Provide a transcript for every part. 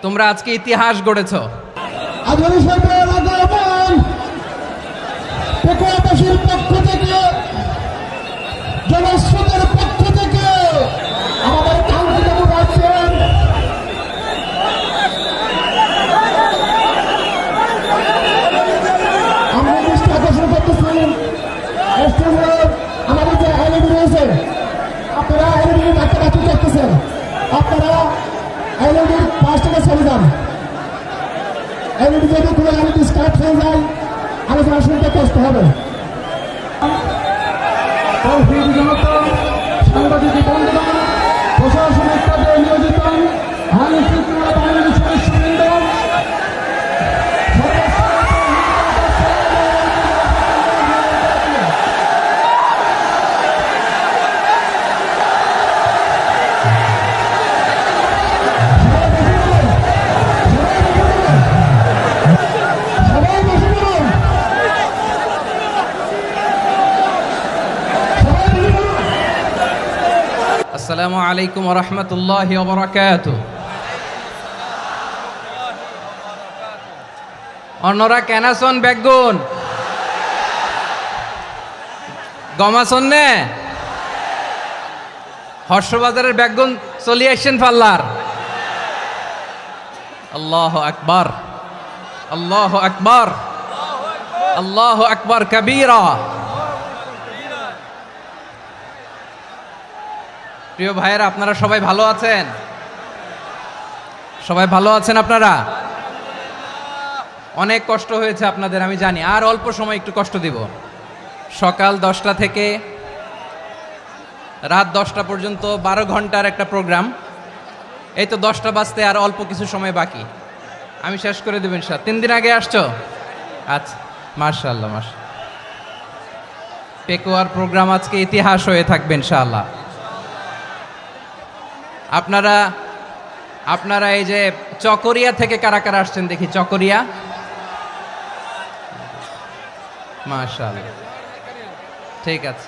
তোমরা আজকে ইতিহাস গড়েছো। পেকুয়াবাসীর পক্ষ থেকে, জনস্রোতের পক্ষ থেকে আমাদের কাঙ্ক্ষিত আছেন আমরা দৃষ্টি আকর্ষণ করতেছি আমাদের যে এলইডি রয়েছে, আপনারা এলইডি একটা বাকি করতেছেন, আপনারা এলইডির 5 টাকা চলে যান। এলইডি যদি কোনো এলইডি স্টার্ট হয়ে যায় আলোচনা শুনতে কষ্ট হবে। সাংবাদিক বন্ধুগণ, প্রশাসনিক কাজে নিয়োজিত আইন শৃঙ্খলা বাহিনীর সদস্যবৃন্দ, আসসালামু আলাইকুম ওয়া রাহমাতুল্লাহি ওয়া বারাকাতুহু। অন্যরা কেনাসন বেগুন গমাসন নে হর্ষবাজারের বেগুন চলি আসছেন পাল্লার। আল্লাহু আকবার, আল্লাহু আকবার, আল্লাহু আকবার কাবীরা। প্রিয় ভাইয়েরা, আপনারা সবাই ভালো আছেন? সবাই ভালো আছেন? আপনারা অনেক কষ্ট হয়েছে আপনাদের, আমি জানি। আর অল্প সময় একটু কষ্ট দিব। সকাল 10টা থেকে রাত 10টা পর্যন্ত 12 ঘন্টার একটা প্রোগ্রাম। এই তো 10টা বাজতে আর অল্প কিছু সময় বাকি, আমি শেষ করে দেবেন। 3 দিন আগে আসছো? আচ্ছা, মাশাআল্লাহ মাশাআল্লাহ। পেকুয়ার প্রোগ্রাম আজকে ইতিহাস হয়ে থাকবে ইনশাআল্লাহ। আপনারা এই যে চকরিয়া থেকে কারা কারা আসছেন দেখি? চকরিয়া, মাশাআল্লাহ, ঠিক আছে।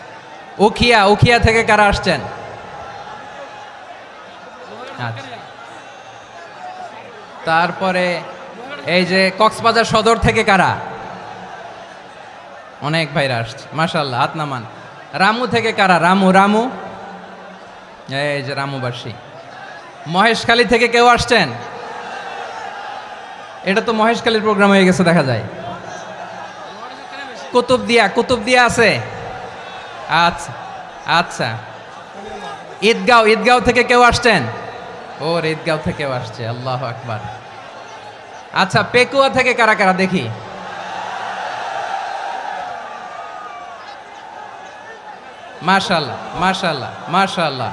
উখিয়া থেকে কারা আসছেন? আচ্ছা। তারপরে এই যে কক্সবাজার সদর থেকে কারা? অনেক ভাইরা আসছে, মাশাআল্লাহ, হাত নামান। রামু থেকে কারা? রামু, এই যে রামুবাসী। মহেশখালী থেকে কেউ আসছেন? এটা তো মহেশখালীর প্রোগ্রাম হয়ে গেছে দেখা যায়। কুতুবদিয়া আছে? আচ্ছা আচ্ছা। ঈদগাঁও থেকে কেউ আসছেন? ওর ঈদগাঁও থেকেও আসছে, আল্লাহু আকবার। আচ্ছা, পেকুয়া থেকে কারা কারা দেখি? মাশাআল্লাহ মাশাআল্লাহ মাশাআল্লাহ।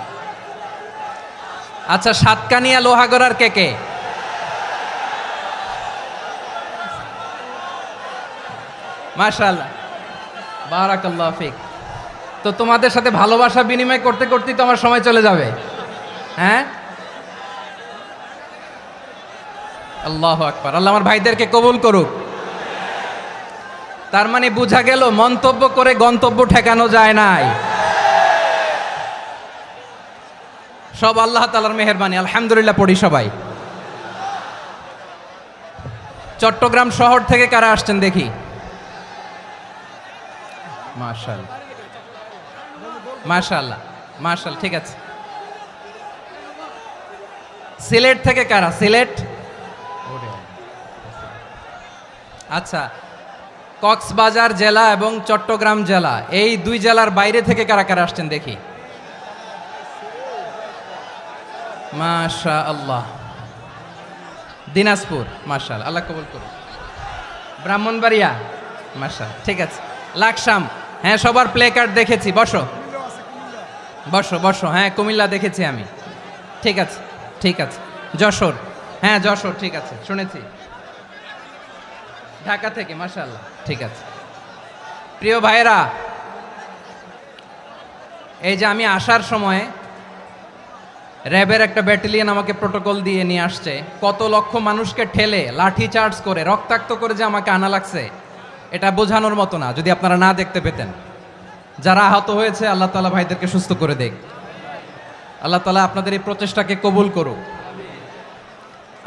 আচ্ছা, সাতকানিয়া লোহাগড়ার কে? মাশাআল্লাহ, বারাকাল্লাহু ফিক। তো তোমাদের সাথে ভালোবাসা বিনিময় করতে করতেই তো আমার সময় চলে যাবে। হ্যাঁ, আল্লাহু আকবার। আল্লাহ আমার ভাইদেরকে কবুল করুক। তার মানে বোঝা গেল মন্তব্য করে গন্তব্য ঠেকানো যায় নাই। সব আল্লাহ তাআলার মেহেরবানি, আলহামদুলিল্লাহ পড়ি সবাই। চট্টগ্রাম শহর থেকে কারা আসছেন দেখি? মাশাআল্লাহ মাশাআল্লাহ মাশাআল্লাহ, ঠিক আছে। সিলেট থেকে কারা? সিলেট, আচ্ছা। কক্সবাজার জেলা এবং চট্টগ্রাম জেলা, এই 2 জেলার বাইরে থেকে কারা কারা আসছেন দেখি? মাশাআল্লাহ। দিনাজপুর, মাশাআল্লাহ, আল্লাহ কবুল করুন। ব্রাহ্মণবাড়িয়া, মাশাআল্লাহ, ঠিক আছে। লাকসাম, হ্যাঁ, সবার প্লে কার্ড দেখেছি। বসো। হ্যাঁ, কুমিল্লা দেখেছি আমি, ঠিক আছে ঠিক আছে। যশোর, হ্যাঁ যশোর, ঠিক আছে, শুনেছি। ঢাকা থেকে, মাশাআল্লাহ, ঠিক আছে। প্রিয় ভাইয়েরা, এই যে আমি আসার সময় র্যাবের একটা ব্যাটালিয়ন আমাকে প্রোটোকল দিয়ে নিয়ে আসছে। কত লক্ষ মানুষকে ঠেলে লাঠি চার্জ করে রক্তাক্ত করে যে আমাকে আনা লাগছে, এটা বোঝানোর মতো না, যদি আপনারা না দেখতে পেতেন। যারা আহত হয়েছে, আল্লাহ তাআলা ভাইদেরকে সুস্থ করে দেখ। আল্লাহ তাআলা আপনাদের এই প্রচেষ্টাকে কবুল করুক।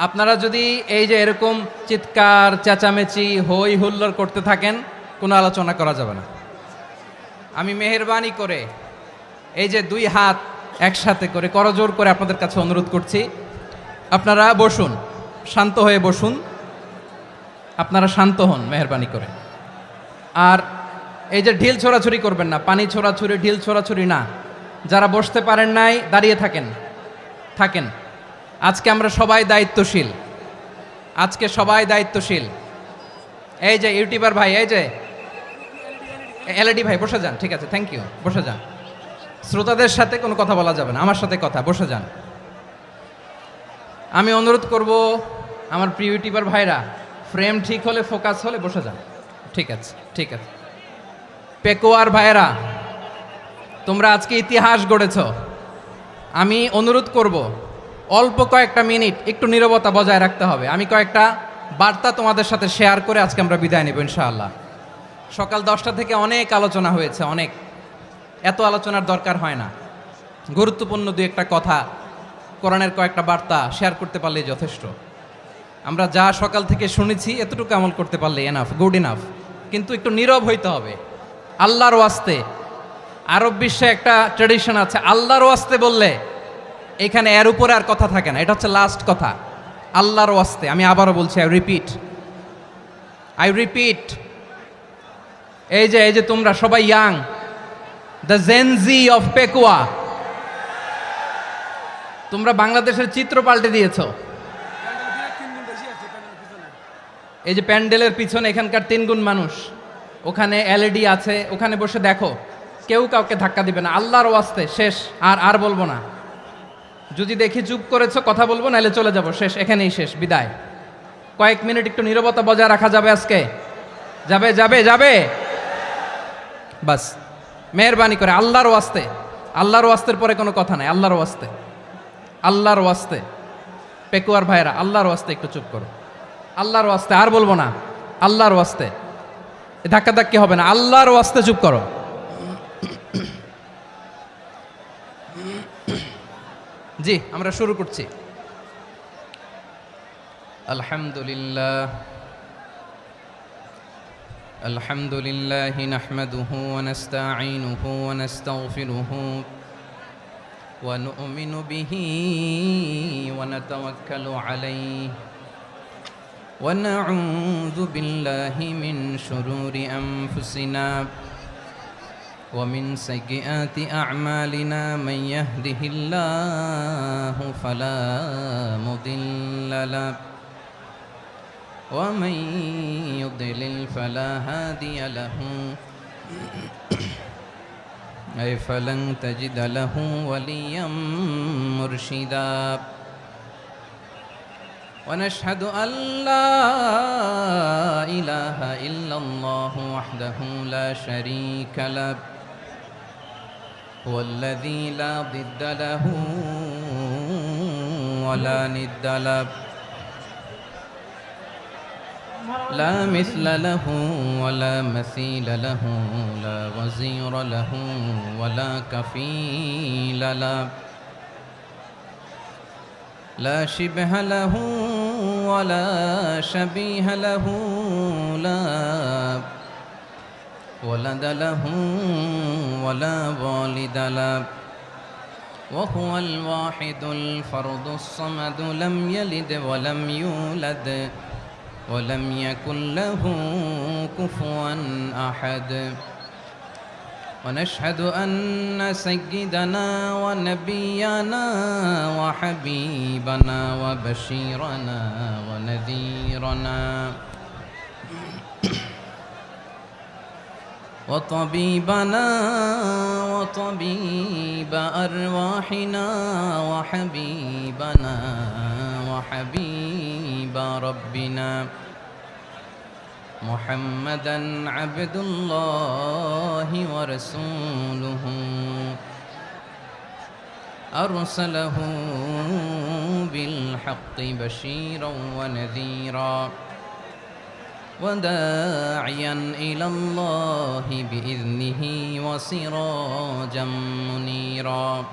আপনারা যদি এই যে এরকম চিৎকার চেঁচামেচি হই হুল্লোড় করতে থাকেন, কোনো আলোচনা করা যাবে না। আমি মেহেরবানি করে এই যে দুই হাত একসাথে করে করজোর করে আপনাদের কাছে অনুরোধ করছি, আপনারা বসুন, শান্ত হয়ে বসুন, আপনারা শান্ত হন মেহেরবানি করে। আর এই যে ঢিল ছোড়াছুরি করবেন না, পানি ছোড়াছুরি ঢিল ছোড়াছুরি না। যারা বসতে পারেন নাই দাঁড়িয়ে থাকেন। আজকে আমরা সবাই দায়িত্বশীল, আজকে সবাই দায়িত্বশীল। এই যে ইউটিউবার ভাই, এই যে এলইডি ভাই বসে যান, ঠিক আছে, থ্যাংক ইউ, বসে যান। শ্রোতাদের সাথে কোনো কথা বলা যাবে না, আমার সাথে কথা, বসে যান। আমি অনুরোধ করব আমার প্রিয় ইউটিউবার ভাইরা, ফ্রেম ঠিক হলে ফোকাস হলে বসে যান, ঠিক আছে, ঠিক আছে। পেকোয়ার ভাইরা, তোমরা আজকে ইতিহাস গড়েছ। আমি অনুরোধ করব অল্প কয়েকটা মিনিট একটু নীরবতা বজায় রাখতে হবে। আমি কয়েকটা বার্তা তোমাদের সাথে শেয়ার করে আজকে আমরা বিদায় নেব ইনশাআল্লাহ। সকাল 10টা থেকে অনেক আলোচনা হয়েছে, অনেক, এত আলোচনার দরকার হয় না। গুরুত্বপূর্ণ দুই একটা কথা, কোরআনের কয়েকটা বার্তা শেয়ার করতে পারলেই যথেষ্ট। আমরা যা সকাল থেকে শুনেছি এতটুকু আমল করতে পারলে এনাফ, গুড ইনাফ। কিন্তু একটু নীরব হইতে হবে আল্লাহর ওয়াস্তে। আরব বিশ্বে একটা ট্র্যাডিশন আছে, আল্লাহর ওয়াস্তে বললে এখানে এর উপরে আর কথা থাকে না, এটা হচ্ছে লাস্ট কথা। আল্লাহর ওয়াস্তে, আমি আবারও বলছি, আই রিপিট। এই যে তোমরা সবাই young, the Gen Z of Pekua, তোমরা বাংলাদেশের চিত্র পাল্টে দিয়েছ। এই যে প্যান্ডেলের পিছনে এখানকার 3 গুণ মানুষ, ওখানে এলইডি আছে, ওখানে বসে দেখো, কেউ কাউকে ধাক্কা দিবে না। আল্লাহর ওয়াস্তে, শেষ, আর বলবো না। যদি দেখি চুপ করেছো, কথা বলবো, নাহলে চলে যাব, শেষ, এখানেই শেষ, বিদায়। কয়েক মিনিট একটু নীরবতা বজায় রাখা যাবে আজকে? যাবে বাস, মেহেরবানি করে আল্লাহর ওয়াস্তে। আল্লাহর ওয়াস্তের পরে কোনো কথা নাই, আল্লাহর ওয়াস্তে। পেকুয়ার ভাইরা, আল্লাহর ওয়াস্তে একটু চুপ করো, আল্লাহর ওয়াস্তে, আর বলবো না, আল্লাহর ওয়াস্তে। ধাক্কাধাক্কি হবে না, আল্লাহর ওয়াস্তে চুপ করো। জি, আমরা শুরু করছি। আলহামদুলিল্লাহ নাহমাদুহু ওয়া নাস্তাঈনুহু ওয়া নাস্তাগফিরুহু ওয়া নু'মিনু বিহি ওয়া নাতাওয়াক্কালু আলাইহি ওয়া নাউযু বিল্লাহি মিন শুরুরি আনফুসিনা ومن سيئات أعمالنا من يهده الله فلا مضل له ومن يضلل فلا هادي له أي فلن تجد له وليا مرشدا ونشهد أن لا إله إلا الله وحده لا شريك له هو الذي لا ضد له ولا ند له لا مثل له ولا مثيل له لا وزير له ولا كفيل له لا شبه له ولا شبيه له لا ولد له ولا والد له وهو الواحد الفرد الصمد لم يلد ولم يولد ولم يكن له كفوا أحد ونشهد أن سيدنا ونبينا وحبيبنا وبشيرنا ونذيرنا وطبيبنا وطبيب أرواحنا وحبيبنا وحبيب ربنا محمدا عبد الله ورسوله أرسله بالحق بشيرا ونذيرا وداعيا إلى الله بإذنه وسراجا منيرا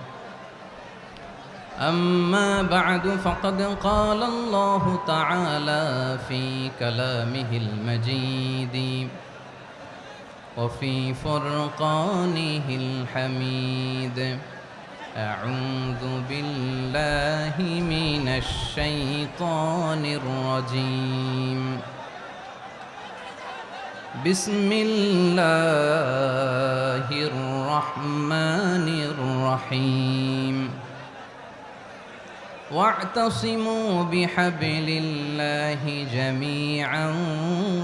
أما بعد فقد قال الله تعالى في كلامه المجيد وفي فرقانه الحميد أعوذ بالله من الشيطان الرجيم بسم الله الرحمن الرحيم واعتصموا بحبل الله جميعا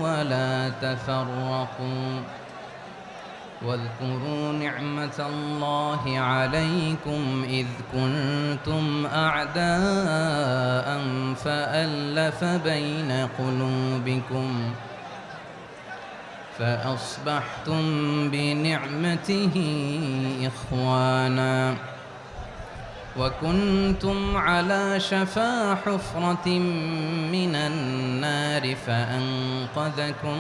ولا تفرقوا واذكروا نعمة الله عليكم إذ كنتم أعداء فألف بين قلوبكم فأصبحتم بنعمته إخوانا وكنتم على شفا حفرة من النار فأنقذكم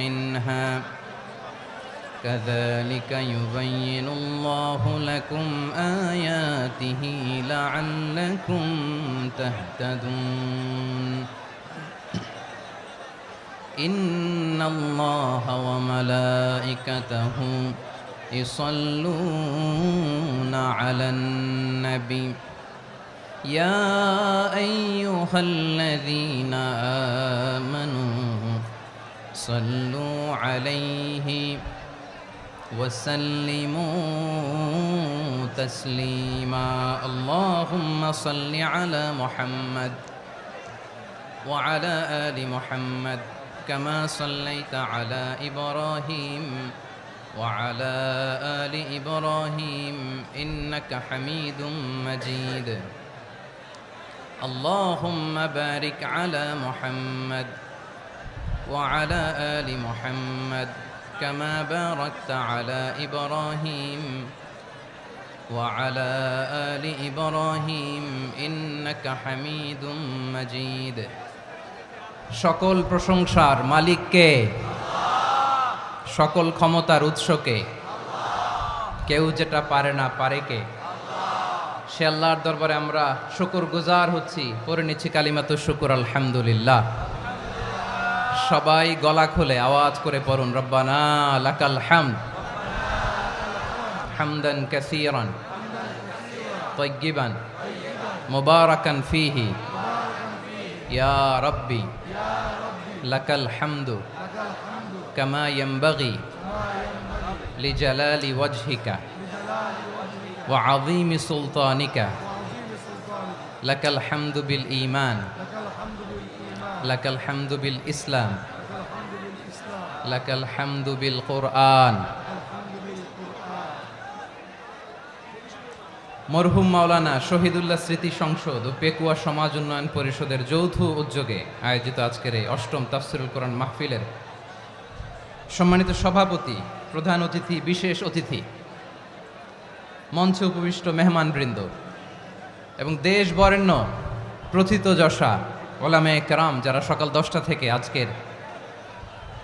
منها كذلك يبين الله لكم آياته لعلكم تهتدون إن الله وملائكته يصلون على النبي يا أيها الذين آمنوا صلوا عليه وسلموا تسليما اللهم صل على محمد وعلى آل محمد كما صليت على إبراهيم وعلى آل إبراهيم إنك حميد مجيد اللهم بارك على محمد وعلى آل محمد كما باركت على إبراهيم وعلى آل إبراهيم إنك حميد مجيد সকল প্রশংসার মালিক কে? সকল ক্ষমতার উৎস কে? কেউ যেটা পারে না পারে কে? সে আল্লাহর দরবারে আমরা শুকরগুজার হচ্ছি, পড়ে নিচ্ছি কালিমাতু শুকর আলহামদুলিল্লাহ। সবাই গলা খুলে আওয়াজ করে পড়ুন রব্বানা লাকাল হামদ হামদান কাসীরান তাইয়্যিবান মুবারাকান ফীহি ইয়া রাব্বি লাকাল হামদু কামা ইয়ানবাগি লিজালালি ওয়াজহিকা ওয়া আযীমি সুলতানিকা লাকাল হামদু বিল ঈমান লাকাল হামদু বিল ইসলাম লাকাল হামদু বিল কুরআন। মরহুম মাওলানা শহীদুল্লাহ স্মৃতি সংসদ ও পেকুয়া সমাজ উন্নয়ন পরিষদের যৌথ উদ্যোগে আয়োজিত আজকের এই অষ্টম তাফসিরুল কোরআন মাহফিলের সম্মানিত সভাপতি, প্রধান অতিথি, বিশেষ অতিথি, মঞ্চে উপবিষ্ট মেহমানবৃন্দ এবং দেশ বরেণ্য প্রথিতযশা ওলামায়ে কেরাম যারা সকাল 10টা থেকে আজকের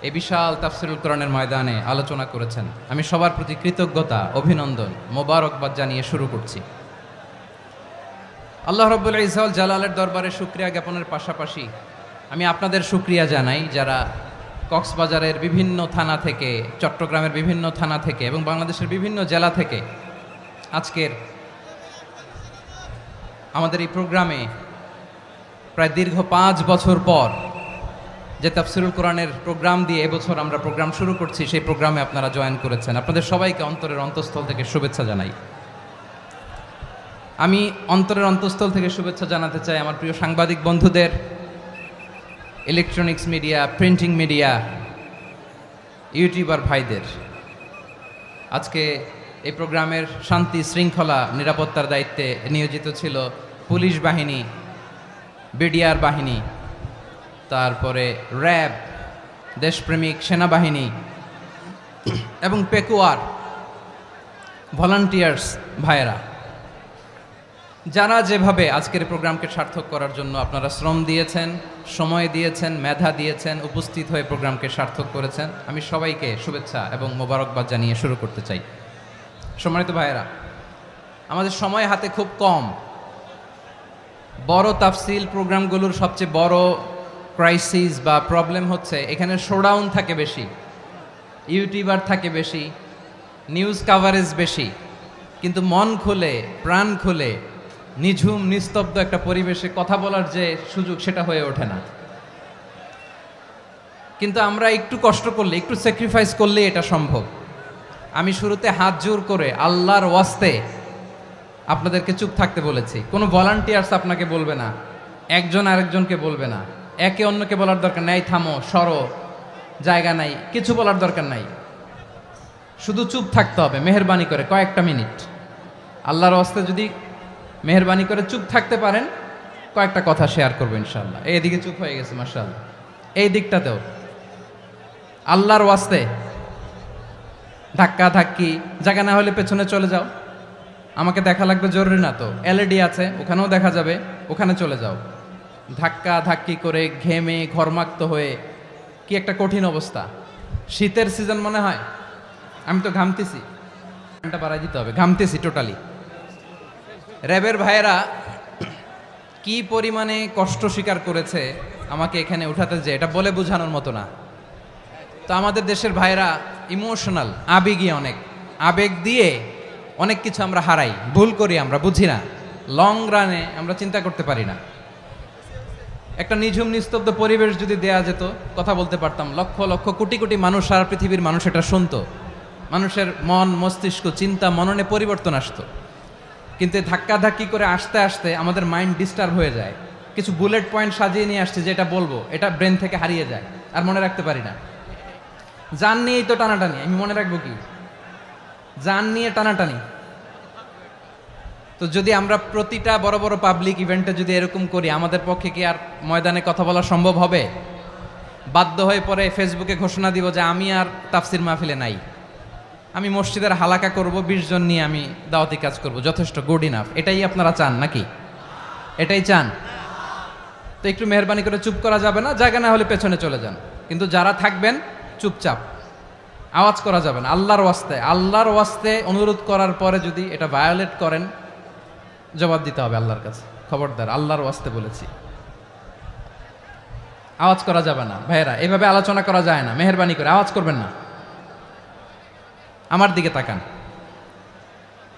এই বিশাল তাফসিরুল কোরআনের ময়দানে আলোচনা করেছেন, আমি সবার প্রতি কৃতজ্ঞতা, অভিনন্দন, মোবারকবাদ জানিয়ে শুরু করছি। আল্লাহ রাব্বুল ইজ্জত জালালের দরবারে শুকরিয়া জ্ঞাপনের পাশাপাশি আমি আপনাদের শুকরিয়া জানাই যারা কক্সবাজারের বিভিন্ন থানা থেকে, চট্টগ্রামের বিভিন্ন থানা থেকে এবং বাংলাদেশের বিভিন্ন জেলা থেকে আজকের আমাদের এই প্রোগ্রামে প্রায় দীর্ঘ 5 বছর পর যে তাফসিরুল কোরআনের প্রোগ্রাম দিয়ে এবছর আমরা প্রোগ্রাম শুরু করছি, সেই প্রোগ্রামে আপনারা জয়েন করেছেন। আপনাদের সবাইকে অন্তরের অন্তঃস্থল থেকে শুভেচ্ছা জানাই। আমি অন্তরের অন্তঃস্থল থেকে শুভেচ্ছা জানাতে চাই আমার প্রিয় সাংবাদিক বন্ধুদের, electronics media, printing media, YouTuber ভাইদের। আজকে এই প্রোগ্রামের শান্তি শৃঙ্খলা নিরাপত্তার দায়িত্বে নিয়োজিত ছিল পুলিশ বাহিনী, বিডিআর বাহিনী, তারপরে র্যাব, দেশপ্রেমিক সেনাবাহিনী এবং পেকুয়ার ভলান্টিয়ার্স ভাইয়েরা, যারা যেভাবে আজকের প্রোগ্রামকে সার্থক করার জন্য আপনারা শ্রম দিয়েছেন, সময় দিয়েছেন, মেধা দিয়েছেন, উপস্থিত হয়ে প্রোগ্রামকে সার্থক করেছেন, আমি সবাইকে শুভেচ্ছা এবং মোবারকবাদ জানিয়ে শুরু করতে চাই। সম্মানিত ভাইয়েরা, আমাদের সময় হাতে খুব কম। বড় তাফসিল প্রোগ্রামগুলোর সবচেয়ে বড় ক্রাইসিস বা প্রবলেম হচ্ছে এখানে শোডাউন থাকে বেশি, ইউটিউবার থাকে বেশি, নিউজ কাভারেজ বেশি, কিন্তু মন খুলে প্রাণ খুলে নিঝুম নিস্তব্ধ একটা পরিবেশে কথা বলার যে সুযোগ সেটা হয়ে ওঠে না। কিন্তু আমরা একটু কষ্ট করলে, একটু স্যাক্রিফাইস করলে এটা সম্ভব। আমি শুরুতে হাত জোর করে আল্লাহর ওয়াস্তে আপনাদেরকে চুপ থাকতে বলেছি। কোনো ভলান্টিয়ার্স আপনাকে বলবে না, একজন আরেকজনকে বলবে না, একে অন্যকে বলার দরকার নাই, থামো সরো জায়গা নাই, কিছু বলার দরকার নাই, শুধু চুপ থাকতে হবে মেহেরবানি করে কয়েকটা মিনিট। আল্লাহর ওয়াস্তে যদি মেহেরবানি করে চুপ থাকতে পারেন, কয়েকটা কথা শেয়ার করবো ইনশাআল্লাহ। এইদিকে চুপ হয়ে গেছে মাশাআল্লাহ, এই দিকটাতেও আল্লাহর ওয়াস্তে ধাক্কা ধাক্কি জায়গা না হলে পেছনে চলে যাও, আমাকে দেখা লাগবে জরুরি না তো, এলইডি আছে ওখানেও দেখা যাবে, ওখানে চলে যাও। ধাক্কা ধাক্কি করে ঘেমে ঘরমাক্ত হয়ে কি একটা কঠিন অবস্থা। শীতের সিজন মনে হয়, আমি তো ঘামতেছি, ঘন্টা বাড়াই দিতে হবে, ঘামতেছি টোটালি। র্যাবের ভাইয়েরা কি পরিমাণে কষ্ট স্বীকার করেছে আমাকে এখানে উঠাতে, যে এটা বলে বোঝানোর মতো না। তো আমাদের দেশের ভাইয়েরা ইমোশনাল, আবেগী, অনেক আবেগ দিয়ে অনেক কিছু আমরা হারাই, ভুল করি, আমরা বুঝি না, লং রানে আমরা চিন্তা করতে পারি না। একটা নিঝুম নিস্তব্ধ পরিবেশ যদি দেয়া যেত, কথা বলতে পারতাম, লক্ষ লক্ষ কোটি কোটি মানুষ, সারা পৃথিবীর মানুষ এটা শুনতো, মানুষের মন মস্তিষ্ক চিন্তা মননে পরিবর্তন আসতো। কিন্তু ধাক্কা ধাক্কি করে আসতে আসতে আমাদের মাইন্ড ডিস্টার্ব হয়ে যায়। কিছু বুলেট পয়েন্ট সাজিয়ে নিয়ে আসছে, যেটা বলবো এটা ব্রেন থেকে হারিয়ে যায়, আর মনে রাখতে পারি না। জান নিয়েই তো টানাটানি, আমি মনে রাখবো কি? জান নিয়ে টানাটানি। তো যদি আমরা প্রতিটা বড় বড় পাবলিক ইভেন্টে যদি এরকম করি, আমাদের পক্ষে কি আর ময়দানে কথা বলা সম্ভব হবে? বাধ্য হয়ে পরে ফেসবুকে ঘোষণা দিব যে আমি আর তাফসির মাহফিলে নাই, আমি মসজিদের হালাকা করব, 20 জন নিয়ে আমি দাওয়াতি কাজ করব, যথেষ্ট, গুড ইনাফ। এটাই আপনারা চান নাকি? এটাই চান? তো একটু মেহরবানি করে চুপ করা যাবে না? জায়গা না হলে পেছনে চলে যান, কিন্তু যারা থাকবেন চুপচাপ, আওয়াজ করা যাবে না। আল্লাহর ওয়াস্তে, আল্লাহর ওয়াস্তে অনুরোধ করার পরে যদি এটা ভায়োলেট করেন, জবাব দিতে হবে আল্লাহর কাছে। খবরদার, আল্লাহর ওয়াস্তে বলেছি, আওয়াজ করা যাবে না। ভাইয়েরা, এভাবে আলোচনা করা যায় না, মেহরবানি করে আওয়াজ করবেন না। আমার দিকে তাকান।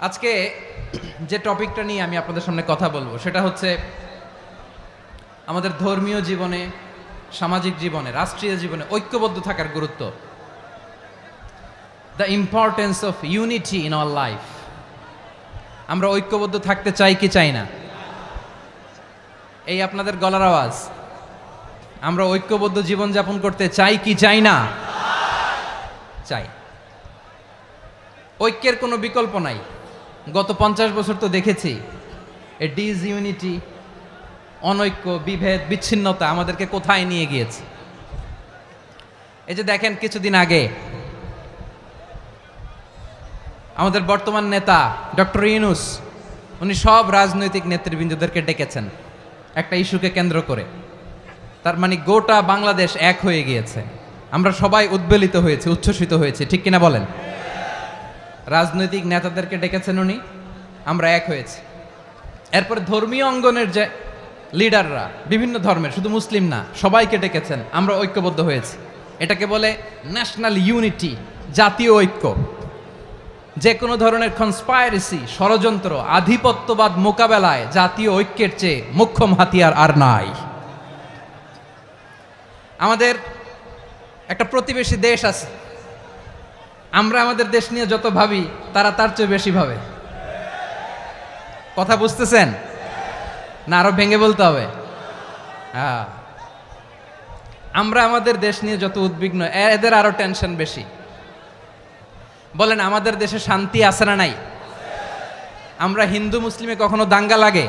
আজকে যে টপিকটা নিয়ে আমি আপনাদের সামনে কথা বলবো সেটা হচ্ছে আমাদের ধর্মীয় জীবনে, সামাজিক জীবনে, রাষ্ট্রীয় জীবনে ঐক্যবদ্ধ থাকার গুরুত্ব। The importance of unity in our life. আমরা ঐক্যবদ্ধ থাকতে চাই কি চাই না? এই আপনাদের গলার আওয়াজ। আমরা ঐক্যবদ্ধ জীবনযাপন করতে চাই কি চাই না? চাই। ঐক্যের কোনো বিকল্প নাই। গত 50 বছর তো দেখেছি এ ডিসইউনিটি, অনৈক্য, বিভেদ, বিচ্ছিন্নতা আমাদেরকে কোথায় নিয়ে গিয়েছে। এই যে দেখেন, কিছুদিন আগে আমাদের বর্তমান নেতা ডক্টর ইউনূস, উনি সব রাজনৈতিক নেতৃবৃন্দদেরকে ডেকেছেন একটা ইস্যুকে কেন্দ্র করে। তার মানে গোটা বাংলাদেশ এক হয়ে গিয়েছে। আমরা সবাই উদ্বেলিত হয়েছে, উচ্ছ্বসিত হয়েছে, ঠিক কিনা বলেন? রাজনৈতিক নেতাদেরকে ডেকেছেন উনি, আমরা এক হয়েছি। এরপরে ধর্মীয় অঙ্গনের যে লিডাররা, বিভিন্ন ধর্মের, শুধু মুসলিম না, সবাইকে ডেকেছেন, আমরা ঐক্যবদ্ধ হয়েছি। এটাকে বলে ন্যাশনাল ইউনিটি, জাতীয় ঐক্য। যে কোনো ধরনের কনস্পাইরেসি, ষড়যন্ত্র, আধিপত্যবাদ মোকাবেলায় জাতীয় ঐক্যের চেয়ে মোক্ষম হাতিয়ার আর নাই। আমাদের একটা প্রতিবেশী দেশ আছে, আমরা আমাদের দেশ নিয়ে যত ভাবি তারা তার চেয়ে বেশি ভাবে। কথা বুঝতেছেন না? আরো ভেঙে বলতে হবে। হ্যাঁ, আমরা আমাদের দেশ নিয়ে যত উদ্বিগ্ন, এদের আরো টেনশন বেশি। বলেন, আমাদের দেশে শান্তি আছে না নাই? আমরা হিন্দু মুসলিমে কখনো দাঙ্গা লাগে?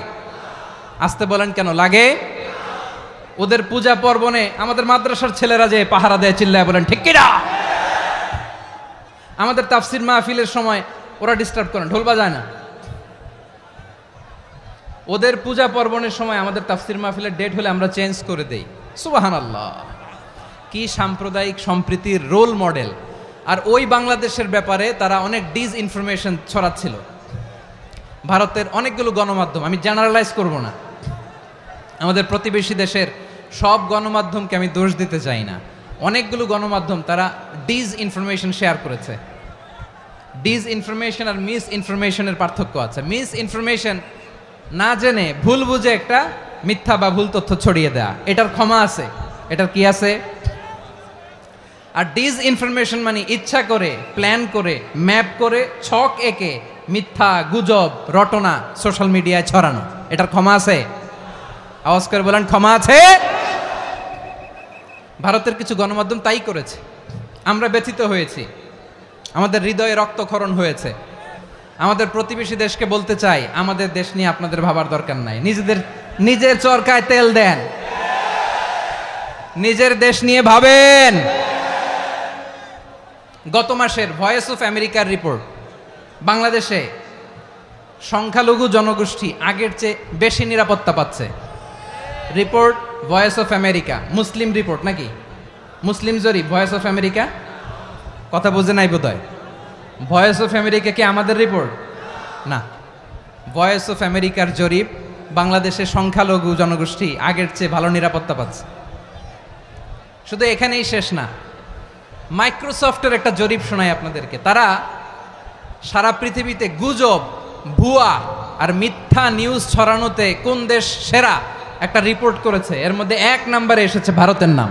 আসতে বলেন, কেন লাগে? ওদের পূজা পার্বণে আমাদের মাদ্রাসার ছেলেরা যে পাহারা দেয়, চিল্লায় বলেন ঠিক কিনা? আমাদের তাফসির মাহফিলের সময় ওরা ডিস্টার্ব করেন, ঢোল বাজায় না। ওদের পূজা পার্বণের সময় আমাদের তাফসির মাহফিলের ডেট হলে আমরা চেঞ্জ করে দেই। সুবহানাল্লাহ, কি সাম্প্রদায়িক সম্প্রীতির রোল মডেল। আর ওই বাংলাদেশের ব্যাপারে তারা অনেক ডিসইনফরমেশন ছড়াচ্ছিল। ভারতের অনেকগুলো গণমাধ্যম, আমি জেনারেলাইজ করব না, আমাদের প্রতিবেশী দেশের সব গণমাধ্যমকে আমি দোষ দিতে চাই না, অনেকগুলো গণমাধ্যম তারা ডিস ইনফরমেশন শেয়ার করেছে। ডিস ইনফরমেশন আর মিস ইনফরমেশনের পার্থক্য আছে। মিস ইনফরমেশন না জেনে ভুল বুঝে একটা মিথ্যা বা ভুল তথ্য ছড়িয়ে দেয়া, এটার ক্ষমা আছে, এটার কি আছে। আর ডিস ইনফরমেশন মানে ইচ্ছা করে, প্ল্যান করে, ম্যাপ করে, ছক এঁকে মিথ্যা, গুজব, রটনা সোশ্যাল মিডিয়ায় ছড়ানো, এটার ক্ষমা আছে? আওয়াজ করে বলেন, ক্ষমা আছে? ভারতের কিছু গণমাধ্যম তাই করেছে, আমরা ব্যথিত হয়েছি, আমাদের হৃদয়ে রক্তক্ষরণ হয়েছে। আমাদের প্রতিবেশী দেশকে বলতে চাই, আমাদের দেশ নিয়ে আপনাদের ভাবার দরকার নাই, নিজের চরকায় তেল দেন, নিজের দেশ নিয়ে ভাবেন। গত মাসের ভয়েস অফ আমেরিকার রিপোর্ট, বাংলাদেশে সংখ্যালঘু জনগোষ্ঠী আগের চেয়ে বেশি নিরাপত্তা পাচ্ছে। Report voice of America, Muslim report নাকি, মুসলিম জরিপ ভয়েস অফ আমেরিকা, কথা বুঝে নাই বোধহয়। ভয়েস অফ আমেরিকা কি আমাদের রিপোর্ট না, ভয়েস অফ আমেরিকার জরিপ, বাংলাদেশের সংখ্যালঘু জনগোষ্ঠী আগের চেয়ে ভালো নিরাপত্তা পাচ্ছে। শুধু এখানেই শেষ না, মাইক্রোসফটের একটা জরিপ শোনায় আপনাদেরকে। তারা সারা পৃথিবীতে গুজব, ভুয়া আর মিথ্যা নিউজ ছড়ানোতে কোন দেশ সেরা একটা রিপোর্ট করেছে, এর মধ্যে 1 নম্বরে এসেছে ভারতের নাম।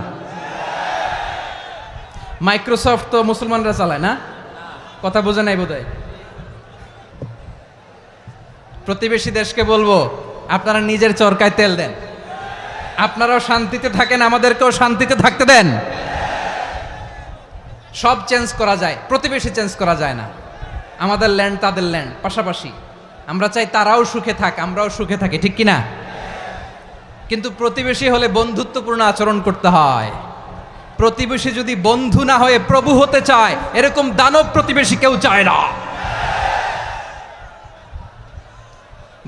মাইক্রোসফট তো মুসলমানরা চালায় না, কথা বোঝে নাই বোধহয়। প্রতিবেশী দেশকে বলবো, আপনারা নিজের চরকায় তেল দেন, আপনারাও শান্তিতে থাকেন, আমাদেরকেও শান্তিতে থাকতে দেন। সব চেঞ্জ করা যায়, প্রতিবেশী চেঞ্জ করা যায় না। আমাদের ল্যান্ড তাদের ল্যান্ড, পাশাপাশি। আমরা চাই তারাও সুখে থাক, আমরাও সুখে থাকি, ঠিক কিনা? কিন্তু প্রতিবেশী হলে বন্ধুত্বপূর্ণ আচরণ করতে হয়। প্রতিবেশী যদি বন্ধু না হয়ে প্রভু হতে চায়, এরকম দানব প্রতিবেশী কেউ চায় না।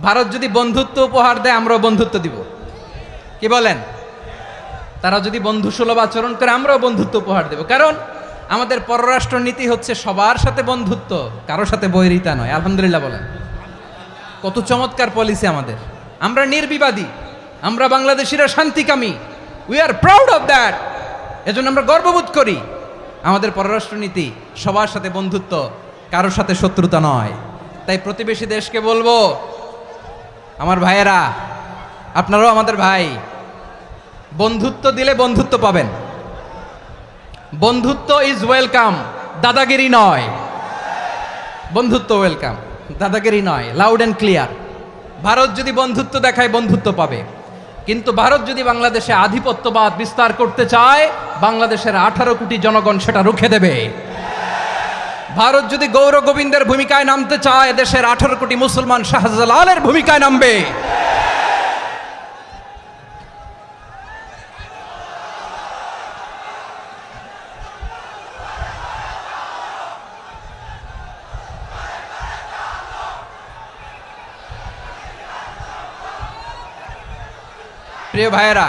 ভারত যদি বন্ধুত্ব উপহার দেয়, আমরাও বন্ধুত্ব দিব, কি বলেন? তারা যদি বন্ধু সুলভ আচরণ করে, আমরাও বন্ধুত্ব উপহার দেব। কারণ আমাদের পররাষ্ট্র নীতি হচ্ছে সবার সাথে বন্ধুত্ব, কারোর সাথে বৈরিতা নয়। আলহামদুলিল্লাহ বলেন, কত চমৎকার পলিসি আমাদের। আমরা নির্বিবাদী, আমরা বাংলাদেশিরা শান্তিকামী, we are proud of that. এজন্য আমরা গর্ববোধ করি। আমাদের পররাষ্ট্র নীতি সবার সাথে বন্ধুত্ব, কারোর সাথে শত্রুতা নয়। তাই প্রতিবেশী দেশকে বলবো, আমার ভাইয়েরা, আপনারাও আমাদের ভাই, বন্ধুত্ব দিলে বন্ধুত্ব পাবেন। বন্ধুত্ব ইজ ওয়েলকাম, দাদাগিরি নয়। বন্ধুত্ব ওয়েলকাম, দাদাগিরি নয়, লাউড অ্যান্ড ক্লিয়ার। ভারত যদি বন্ধুত্ব দেখায়, বন্ধুত্ব পাবে। কিন্তু ভারত যদি বাংলাদেশে আধিপত্যবাদ বিস্তার করতে চায়, বাংলাদেশের 18 কোটি জনগণ সেটা রুখে দেবে। ভারত যদি গৌর গোবিন্দের ভূমিকায় নামতে চায়, দেশের 18 কোটি মুসলমান শাহজালালের ভূমিকায় নামবে। প্রিয় ভাইয়েরা,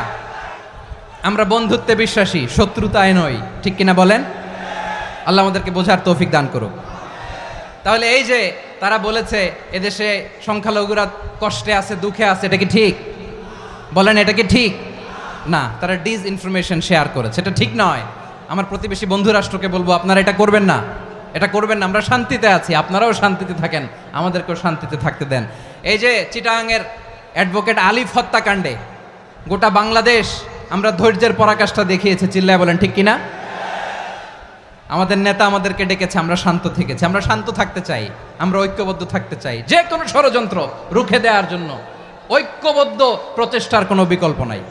আমরা বন্ধুত্বে বিশ্বাসী, শত্রুতায় নই, ঠিক কিনা বলেন? আল্লাহ আমাদেরকে বোঝার তৌফিক দান করুক। তাহলে এই যে তারা বলেছে এদেশে সংখ্যালঘুরা কষ্টে আছে, দুঃখে আছে, এটা কি ঠিক? বলেন, এটা কি ঠিক? না, তারা ডিস ইনফরমেশন শেয়ার করেছে, এটা ঠিক নয়। আমার প্রতিবেশী বন্ধু রাষ্ট্রকে বলবো, আপনারা এটা করবেন না, এটা করবেন না। আমরা শান্তিতে আছি, আপনারাও শান্তিতে থাকেন, আমাদেরকেও শান্তিতে থাকতে দেন। এই যে চিটাগাংয়ের অ্যাডভোকেট আলিফ হত্যাকাণ্ডে গোটা বাংলাদেশ আমরা ধৈর্যের পরাকাষ্ঠা দেখিয়েছে, চিল্লায় বলেন ঠিক কিনা? আমাদের নেতা আমাদেরকে ডেকেছে, আমরা শান্ত থেকেছি। আমরা শান্ত থাকতে চাই, আমরা ঐক্যবদ্ধ থাকতে চাই। যে কোনো ষড়যন্ত্র রুখে দেওয়ার জন্য ঐক্যবদ্ধ প্রচেষ্টার কোনো বিকল্প নাই।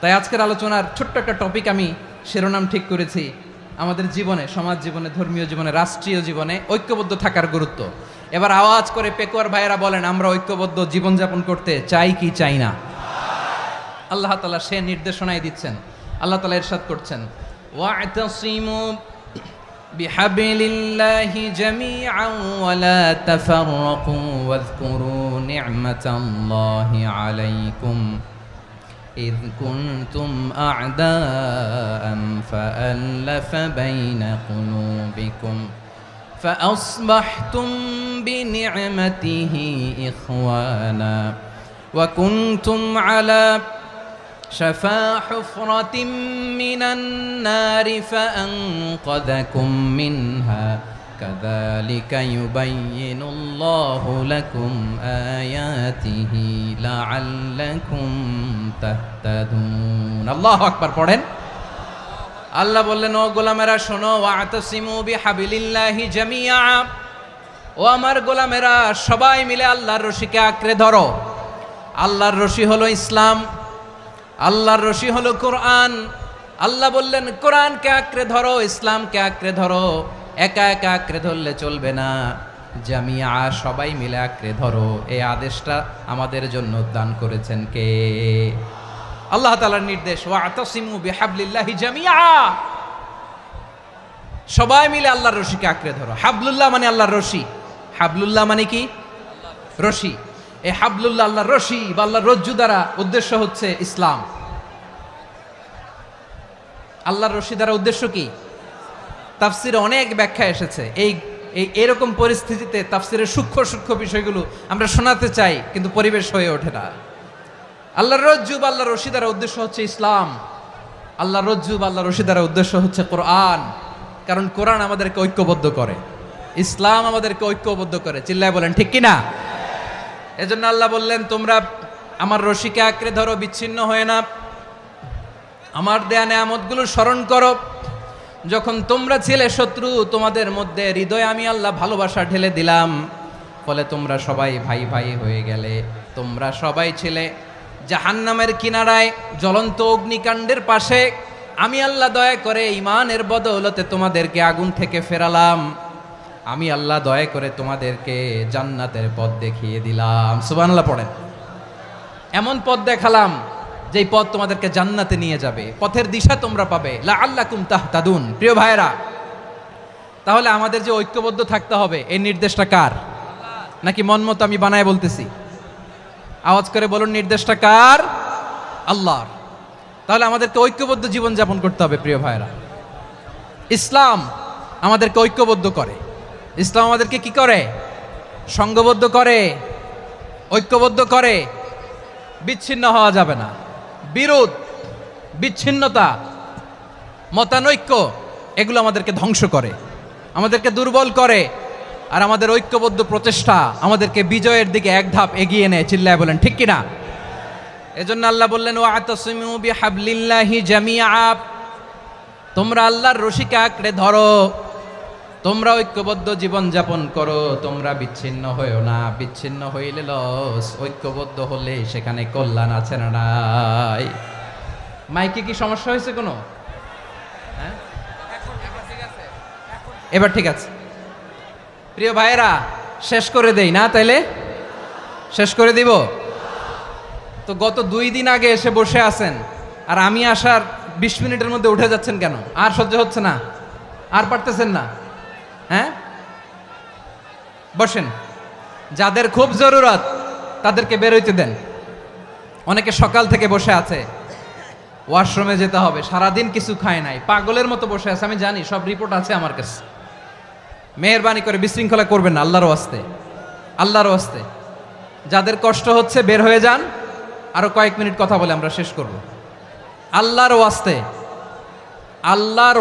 তাই আজকের আলোচনার ছোট্ট একটা টপিক আমি শিরোনাম ঠিক করেছি, আমাদের জীবনে, সমাজ জীবনে, ধর্মীয় জীবনে, রাষ্ট্রীয় জীবনে ঐক্যবদ্ধ থাকার গুরুত্ব। এবার আওয়াজ করে পেকুয়ার ভাইয়েরা বলেন, আমরা ঐক্যবদ্ধ জীবনযাপন করতে চাই কি চাই না? আল্লাহ তাআলা সে নির্দেশনাই দিচ্ছেন। আল্লাহ তাআলা ইরশাদ করছেন, ওয়া'তাসিমু বিহাবলিল্লাহি জামিআন ওয়া লা তাফাররাকু ওয়াযকুরু নি'মাতাল্লাহি আলাইকুম إذ كنتم أعداء فألف بين قلوبكم فأصبحتم بنعمته إخوانا وكنتم على شفا حفرة من النار فأنقذكم منها كذلك يبين الله لكم آياته لعلكم تهتدون الله أكبر পড়েন আল্লাহ বললেন ও গোলামেরা শোনো ওয়াতাসিমু বিহাবিলিল্লাহি জামিআ ও আমার গোলামেরা সবাই মিলে আল্লাহর রশিকে আঁকড়ে ধরো আল্লাহর রশি হলো ইসলাম আল্লাহর রশি হলো কোরআন আল্লাহ বললেন কোরআনকে আঁকড়ে ধরো ইসলামকে আঁকড়ে ধরো একা একা আঁকড়ে ধরলে চলবে না জামিয়া সবাই মিলে আঁকড়ে ধরো এই আদেশটা আমাদের জন্য দান করেছেন কে আল্লাহ তাআলার নির্দেশ ওয়াতাসিমু বিহাবলিল্লাহি জামিআ সবাই মিলে আল্লাহর রশিকে আঁকড়ে ধরো হাবলুল্লাহ মানে আল্লাহর রশি হাবলুল্লাহ মানে কি রশি এই হাবলুল্লাহ আল্লাহর রশি বা আল্লাহর রজ্জু দ্বারা উদ্দেশ্য হচ্ছে ইসলাম আল্লাহর রশি দ্বারা উদ্দেশ্য কি তাফসিরে অনেক ব্যাখ্যা এসেছে এই এরকম পরিস্থিতিতে তাফসিরের সূক্ষ্ম সূক্ষ্ম বিষয়গুলো আমরা শোনাতে চাই কিন্তু পরিবেশ হয়ে ওঠে না আল্লাহর রজ্জু বা আল্লাহর রশি দ্বারা উদ্দেশ্য হচ্ছে ইসলাম আল্লাহর রজ্জু বা আল্লাহর রশি দ্বারা উদ্দেশ্য হচ্ছে কোরআন কারণ কোরআন আমাদেরকে ঐক্যবদ্ধ করে ইসলাম আমাদেরকে ঐক্যবদ্ধ করে চিল্লায় বলেন ঠিক কিনা এজন্য আল্লাহ বললেন তোমরা আমার রশিকে আঁকড়ে ধরো বিচ্ছিন্ন হয়ে না আমার দেয়া নেয়ামতগুলো স্মরণ করো যখন তোমরা ছিলে শত্রু তোমাদের মধ্যে হৃদয়ে আমি আল্লাহ ভালোবাসা ঢেলে দিলাম ফলে তোমরা সবাই ভাই ভাই হয়ে গেলে তোমরা সবাই ছিলে জাহান্নামের কিনারায় জ্বলন্ত অগ্নিকাণ্ডের পাশে আমি আল্লাহ দয়া করে ঈমানের বদৌলতে তোমাদেরকে আগুন থেকে ফেরালাম আমি আল্লাহ দয়া করে তোমাদেরকে জান্নাতের পথ দেখিয়ে দিলাম সুবহানাল্লাহ পড়েন এমন পথ দেখালাম যেই পথ তোমাদেরকে জান্নাতে নিয়ে যাবে পথের দিশা তোমরা পাবে লাআল্লাকুম তাহতাদুন প্রিয় ভাইরা তাহলে আমাদের যে ঐক্যবদ্ধ থাকতে হবে এই নির্দেশটা কার নাকি মন মতো আমি বানায় বলতেছি আওয়াজ করে বলুন নির্দেশটা কার আল্লাহর তাহলে আমাদেরকে ঐক্যবদ্ধ জীবন যাপন করতে হবে প্রিয় ভাইরা ইসলাম আমাদেরকে ঐক্যবদ্ধ করে ইসলাম আমাদেরকে কি করে সংঘবদ্ধ করে ঐক্যবদ্ধ করে বিচ্ছিন্ন হওয়া যাবে না বিরোধ বিচ্ছিন্নতা মতানৈক্য এগুলো আমাদেরকে ধ্বংস করে আমাদেরকে দুর্বল করে আর আমাদের ঐক্যবদ্ধ প্রচেষ্টা আমাদেরকে বিজয়ের দিকে এক ধাপ এগিয়ে নেয় চিল্লায় বলেন ঠিক কিনা এজন্য আল্লাহ বললেন ওয়াতাসিমু বিহাবলিল্লাহি জামিআ তোমরা আল্লাহর রশিকে আঁকড়ে ধরো তোমরা ঐক্যবদ্ধ জীবন যাপন করো তোমরা বিচ্ছিন্ন হইও না বিচ্ছিন্ন হইলে লস ঐক্যবদ্ধ হলে সেখানে কল্যাণ আছে না নাই মাইকে কি সমস্যা হয়েছে কোনো হ্যাঁ এবার ঠিক আছে প্রিয় ভাইয়েরা শেষ করে দেই না তাইলে শেষ করে দিব তো গত 2 দিন আগে এসে বসে আছেন আর আমি আসার 20 মিনিটের মধ্যে উঠে যাচ্ছেন কেন আর সহ্য হচ্ছে না আর পারতেছেন না হ্যাঁ বসেন যাদের খুব জরুরত তাদেরকে বের হইতে দেন অনেকে সকাল থেকে বসে আছে ওয়াশরুমে যেতে হবে সারাদিন কিছু খায় নাই পাগলের মতো বসে আছে আমি জানি সব রিপোর্ট আছে আমার কাছে মেহেরবানি করে বিশৃঙ্খলা করবেন না আল্লাহর ওয়াস্তে আল্লাহর ওয়াস্তে যাদের কষ্ট হচ্ছে বের হয়ে যান আরো কয়েক মিনিট কথা বলে আমরা শেষ করব আল্লাহর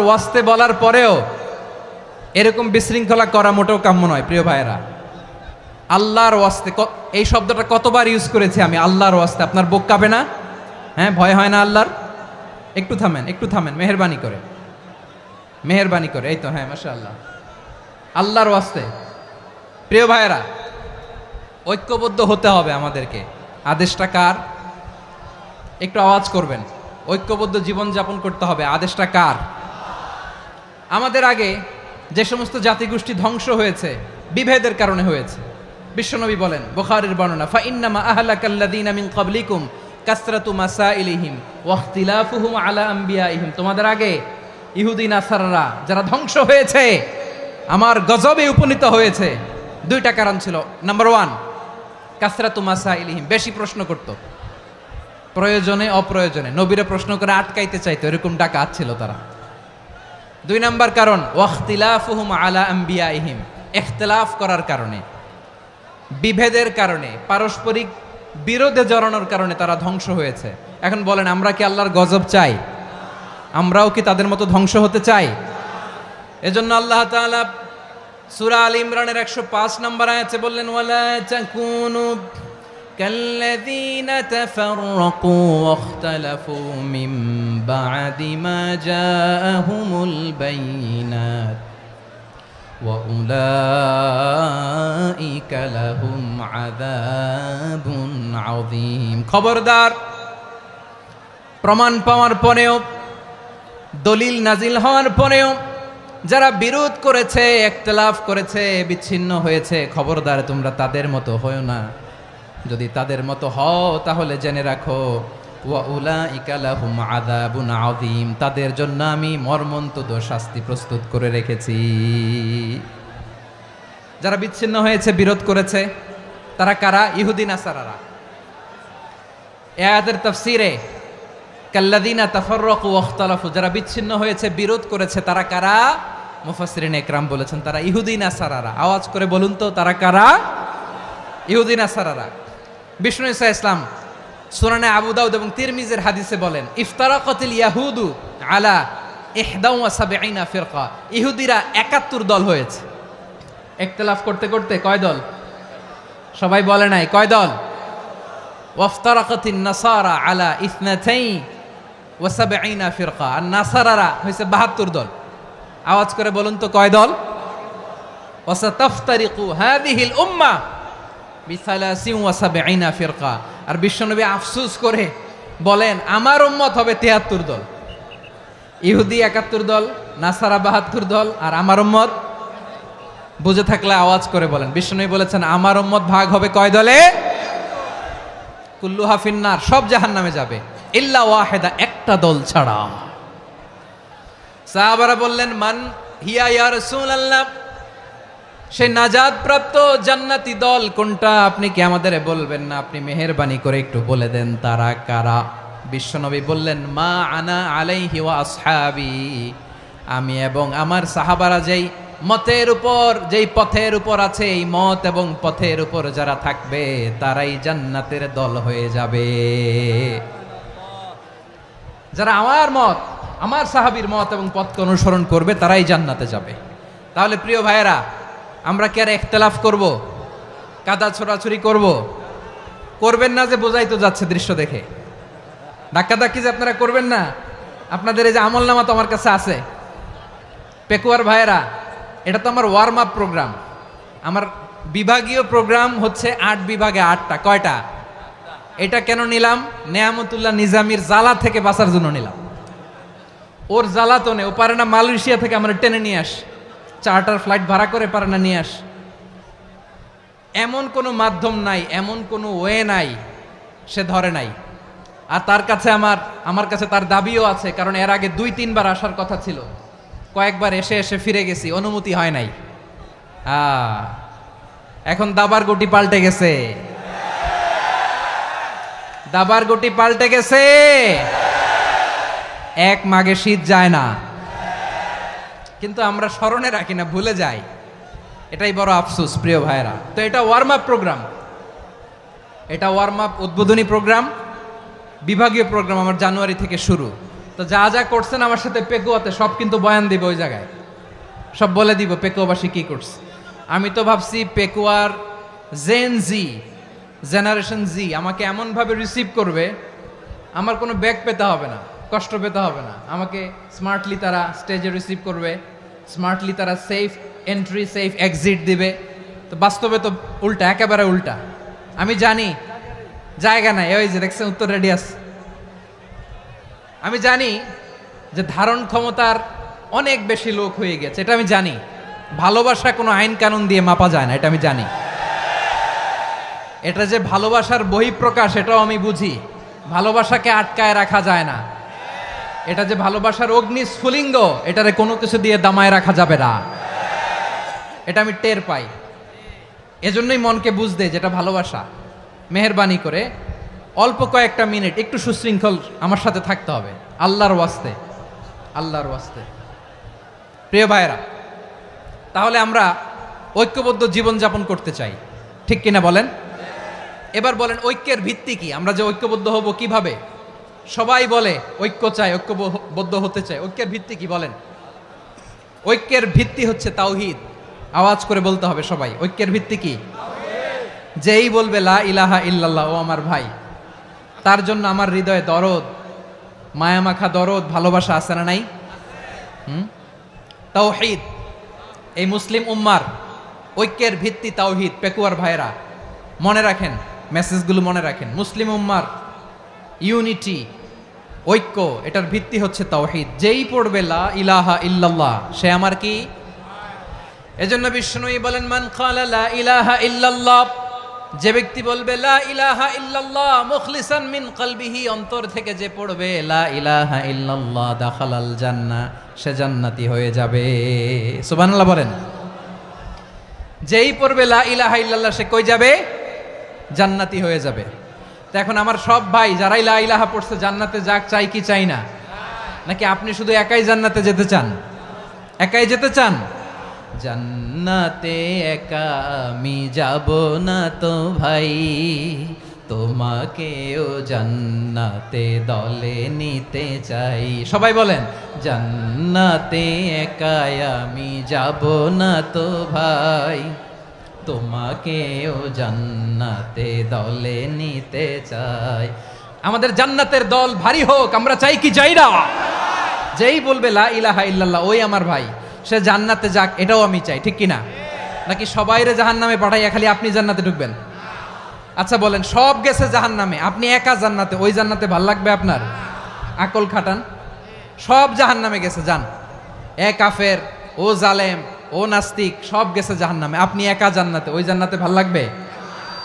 ওয়াস্তে বলার পরেও এরকম বিশৃঙ্খলা করা মোটেও কাম্য নয় প্রিয় ভাইয়েরা আল্লাহর ওয়াস্তে এই শব্দটা কতবার ইউজ করেছি আমি আল্লাহর ওয়াস্তে আপনার বুক কাঁপে না হ্যাঁ ভয় হয় না আল্লাহর একটু থামেন মেহেরবানি করে এই তো হ্যাঁ মাশাআল্লাহ আল্লাহর ওয়াস্তে প্রিয় ভাইয়েরা ঐক্যবদ্ধ হতে হবে আমাদেরকে আদেশটা কার একটু আওয়াজ করবেন ঐক্যবদ্ধ জীবন যাপন করতে হবে আদেশটা কার আমাদের আগে যে সমস্ত জাতিগোষ্ঠী ধ্বংস হয়েছে বিভেদের কারণে হয়েছে বিশ্বনবী বলেন বুখারীর বর্ণনা ফা ইন্নামা আহলাকাল্লাযীনা মিন ক্বাবলিকুম কাসরাতু মাসাইলিহিম ওয়া ইখতিলাফুহুম আলা আমবিয়াইহিম তোমাদের আগে ইহুদি নাসারারা যারা ধ্বংস হয়েছে আমার গজবে উপনীত হয়েছে 2টা কারণ ছিল নাম্বার 1 কাসরাতু মাসাইলিহিম বেশি প্রশ্ন করত প্রয়োজনে অপ্রয়োজনে নবীরে প্রশ্ন করে আটকাইতে চাইতো এরকম ডাকাত ছিল তারা 2 নাম্বার কারণ ওয়াখতিলাফুহুম আলা আমবিয়াইহিম ইখতিলাফ করার কারণে বিভেদের কারণে পারস্পরিক বিরোধে জড়ানোর কারণে তারা ধ্বংস হয়েছে। এখন বলেন, আমরা কি আল্লাহর গজব চাই? আমরাও কি তাদের মতো ধ্বংস হতে চাই? এজন্য আল্লাহ তাআলা সূরা আল ইমরানের 105 নম্বর আয়াতে বললেন, ওয়ালা তাকুনু কাল্লাযীনা তাফাররাকু ওয়াখতালাফু মিন বা'দি মা জাআহুমুল বাইয়িনাত ওয়া উলাইকা লাহুম আযাবুন আযীম। খবরদার, প্রমাণ পাওয়ার পরেও, দলিল নাজিল হওয়ার পরেও যারা বিরোধ করেছে, ইখতিলাফ করেছে, বিচ্ছিন্ন হয়েছে, খবরদার তোমরা তাদের মতো হয়ো না। যদি তাদের মতো হও তাহলে জেনে রাখো, ওয়া উলাইকা লাহুম আযাবুন আযীম, তাদের জন্য আমি মর্মন্তুদ শাস্তি প্রস্তুত করে রেখেছি। যারা বিচ্ছিন্ন হয়েছে, বিরোধ করেছে, তারা কারা? ইহুদি নাসারারা। এই আয়াতের তাফসীরে কাল্লাযীনা তাফাররাকু ওয়াখতালাফু, যারা বিচ্ছিন্ন হয়েছে, বিরোধ করেছে, তারা কারা? মুফাসসিরিন ইকরাম বলেছেন তারা ইহুদি নাসারারা। আওয়াজ করে বলুন তো, তারা কারা? ইহুদি নাসারারা। বিষ্ণু ঈসা ইসলাম সুনানে আবু দাউদ এবং তিরমিজির হাদিসে বলেন, ইফতারাকাতিল ইয়াহুদু আলা 71 ফিরকা, ইহুদিরা 71 দল হয়েছে। ইখতিলাফ করতে করতে কয় দল? সবাই বলে নাই, কয় দল? ওয়াফতারাকাতিন নাসারা আলা 72 ফিরকা, আর নাসারারা হয়েছে 72 দল। আওয়াজ করে বলুন তো, কয় দল? ওয়াসাতাফতারিকু হাযিহিল উম্মাহ বি73 ফিরকা। আর বিশ্বনবী আফসোস করে বলেন, আমার উম্মত হবে 73 দল। ইহুদি 71 দল, নাসারা 72 দল, আর আমার উম্মত, বুঝে থাকলে আওয়াজ করে বলেন। বিশ্বনবী বলেছেন, আমার উম্মত ভাগ হবে কয় দলে? কুল্লুহা ফিন্নার, সব জাহান্নামে যাবে, ইল্লা ওয়াহিদা, একটা দল ছাড়া। সাহাবারা বললেন, মান হিয়া ইয়া রাসূলুল্লাহ, সেই নাজাত প্রাপ্ত জান্নাতি দল কোনটা? আপনি কি আমাদের বলবেন না? আপনি মেহেরবানি করে একটু বলে দেন তারা কারা। বিশ্বনবী বললেন, মা আনা আলাইহি ওয়া আসহাবি, আমি এবং আমার সাহাবারা যেই মতের উপর, যেই পথের উপর আছে, এই মত এবং পথের উপর যারা থাকবে তারাই জান্নাতের দল হয়ে যাবে। যারা আমার মত, আমার সাহাবীর মত এবং পথকে অনুসরণ করবে তারাই জান্নাতে যাবে। তাহলে প্রিয় ভাইয়েরা, আমরা কি আর ইখতিলাফ করব? কাদা ছোড়াছুরি করব? করবেন না যে বোঝাই তো যাচ্ছে দৃশ্য দেখে। ধাক্কাধাক্কি যে আপনারা করবেন না। আপনাদের এই যে আমলনামা তো আমার কাছে আছে। পেকুয়ার ভাইয়েরা, এটা তো আমার ওয়ার্ম আপ প্রোগ্রাম। আমার বিভাগীয় প্রোগ্রাম হচ্ছে 8 বিভাগে 8টা। কয়টা? এটা কেন নিলাম? নেয়ামতুল্লাহ নিজামীর জ্বালা থেকে বাঁচার জন্য নিলাম। ওর জ্বালাতনে ও পারে না মালয়েশিয়া থেকে আমরা টেনে নিয়ে আস, চার্টার ফ্লাইট ভাড়া করে পারে না নিয়ে আস। এমন কোনো মাধ্যম নাই, এমন কোনো ওয়ে নাই সে ধরে নাই। আর তার কাছে আমার কাছে তার দাবিও আছে, কারণ এর আগে 2-3 বার আসার কথা ছিল। কয়েকবার এসে এসে ফিরে গেছি, অনুমতি হয় নাই। এখন দাবার গুটি পাল্টে গেছে, দাবার গুটি পাল্টে গেছে। এক মাঘে শীত যায় না, কিন্তু আমরা স্মরণে রাখি না, ভুলে যাই। এটাই বড় আফসোস প্রিয় ভাইরা। তো এটা ওয়ার্ম আপ প্রোগ্রাম, এটা ওয়ার্ম আপ উদ্বোধনী প্রোগ্রাম, বিভাগীয় প্রোগ্রাম আমার জানুয়ারি থেকে শুরু। তো যা যা করছেন আমার সাথে পেকুয়াতে সব কিন্তু বয়ান দিব, ওই জায়গায় সব বলে দিব পেকুয়াবাসী কি করছে। আমি তো ভাবছি পেকুয়ার জেনারেশন জি আমাকে এমনভাবে রিসিভ করবে, আমার কোনো ব্যাক পেতে হবে না, কষ্ট পেতে হবে না। আমাকে স্মার্টলি তারা স্টেজে রিসিভ করবে, স্মার্টলি তারা সেফ এন্ট্রি সেফ এক্সিট দিবে। তো বাস্তবে তো উল্টা, একেবারে উল্টা। আমি জানি জায়গা নাই, ওই যে দেখছেন উত্তর রেডিয়াস। আমি জানি যে ধারণ ক্ষমতার অনেক বেশি লোক হয়ে গেছে, এটা আমি জানি। ভালোবাসা কোনো আইন কানুন দিয়ে মাপা যায় না, এটা আমি জানি। এটা যে ভালোবাসার বহিঃপ্রকাশ এটাও আমি বুঝি। ভালোবাসাকে আটকায় রাখা যায় না। এটা যে ভালোবাসার অগ্নি স্ফুলিঙ্গ, এটারে কোনো কিছু দিয়ে দামায় রাখা যাবে না, এটা আমি টের পাই। এজন্যই মনকে বুঝতে যেটা ভালোবাসা। মেহেরবানি করে অল্প কয়েকটা মিনিট একটু সুশৃঙ্খল আমার সাথে থাকতে হবে, আল্লাহর ওয়াস্তে, আল্লাহর ওয়াস্তে। প্রিয় ভাইয়েরা, তাহলে আমরা ঐক্যবদ্ধ জীবনযাপন করতে চাই, ঠিক কিনা বলেন? এবার বলেন ঐক্যের ভিত্তি কি? আমরা যে ঐক্যবদ্ধ হব কিভাবে? সবাই বলে ঐক্য চাই, ঐক্যবদ্ধ হতে চাই। ঐক্যের ভিত্তি কি বলেন? ঐক্যের ভিত্তি হচ্ছে তাওহীদ। আওয়াজ করে বলতে হবে সবাই, ঐক্যের ভিত্তি কি? যেই বলবে লা ইলাহা ইল্লাল্লাহ, ও আমার ভাই, তার জন্য আমার হৃদয়ে দরদ, মায়ামাখা দরদ, ভালোবাসা আছে না নাই? তাওহীদ। এই মুসলিম উম্মার ঐক্যের ভিত্তি তাওহীদ। পেকুয়ার ভাইরা মনে রাখেন, মেসেজগুলো মনে রাখেন। মুসলিম উম্মার ইউনিটি, ঐক্য, এটার ভিত্তি হচ্ছে তাওহীদ। যেই পড়বে লা ইলাহা ইল্লাল্লাহ, সে আমার কি? এজন্য বিষ্ণুই বলেন মান ক্বালা লা ইলাহা ইল্লাল্লাহ, যে ব্যক্তি বলবে লা ইলাহা ইল্লাল্লাহ মুখলিসান মিন কলবিহি, অন্তর থেকে যে পড়বে লা ইলাহা ইল্লাল্লাহ, দাখালাল জান্নাহ, সে জান্নাতি হয়ে যাবে। সুবহানাল্লাহ বলেন। যেই পড়বে লা ইলাহা ইল্লাল্লাহ, সে কই যাবে? জান্নাতি হয়ে যাবে। তো এখন আমার সব ভাই যারাই লা ইলাহা পড়ছে জান্নাতে যাক, চাই কি চাই না? নাকি আপনি শুধু একাই জান্নাতে যেতে চান? একাই যেতে চান? জান্নাতে একা আমি যাব না তো ভাই, তোমাকেও জান্নাতে দলে নিতে চাই। সবাই বলেন জান্নাতে একা আমি যাব না তো ভাই, তোমাকেও জান্নাতে দলে নিতে চাই। আমাদের জান্নাতের দল ভারী হোক, আমরা চাই কি চাই না? যেই বলবে লা ইলাহা ইল্লাল্লাহ, ওই আমার ভাই, সে জান্নাতে যাক, এটাও আমি চাই, ঠিক কি না? নাকি সবাইরে জাহান্নামে পাঠাইয়া খালি আপনি জান্নাতে ঢুকবেন? আচ্ছা বলেন, সব গেছে জাহান্নামে, আপনি একা জান্নাতে, ওই জান্নাতে ভাল লাগবে আপনার? আকল খাটান। সব জাহান্নামে গেছে, যান। এ কাফের, ও জালেম, ও নাস্তিক, সব গেছে জাহান্নামে, আপনি একা জান্নাতে, ওই জান্নাতে ভাল লাগবে?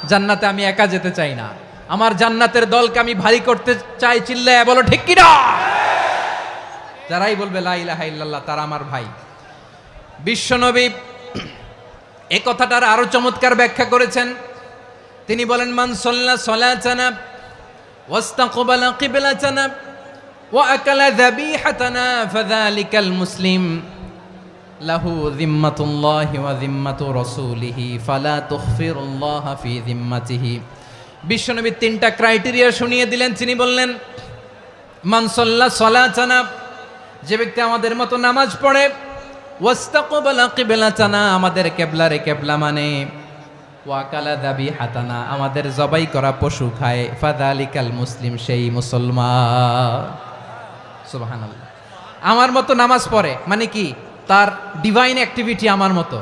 জান্নাতে আমি একা যেতে চাই না, আমার জান্নাতের দলকে আমি ভারী করতে চাই। চিল্লায় বলো ঠিক কি না? যারাই বলবে লা ইলাহা ইল্লাল্লাহ, তারা আমার ভাই। বিশ্বনবী এই কথাটার আরো চমৎকার ব্যাখ্যা করেছেন। তিনি বলেন মান সাল্লা সালাতানা ওয়াস্তাকবালা কিবলাতানা ওয়া আকালা যাবিহাতানা ফাযালিকাল মুসলিম লাহু যিম্মাতুল্লাহি ওয়া যিম্মাতু রাসূলিহি ফালা তুখফিরুল্লাহা ফি যিম্মাতিহি। বিশ্বনবী তিনটা ক্রাইটেরিয়া শুনিয়ে দিলেন। তিনি বললেন মান সাল্লা সালাতানা, যে ব্যক্তি আমাদের মতো নামাজ পড়ে, ওয়াস্তাকবালা কিবলাতানা, আমাদের কিবলারে কিবলা মানে, ওয়াকালা যাবিহাতানা, আমাদের জবাই করা পশু খায়, ফাযালিকাল মুসলিম, সেই মুসলমান। সুবহানাল্লাহ। আমার মতো নামাজ পড়ে মানে কি? তার ডিভাইন অ্যাক্টিভিটি আমার মতো,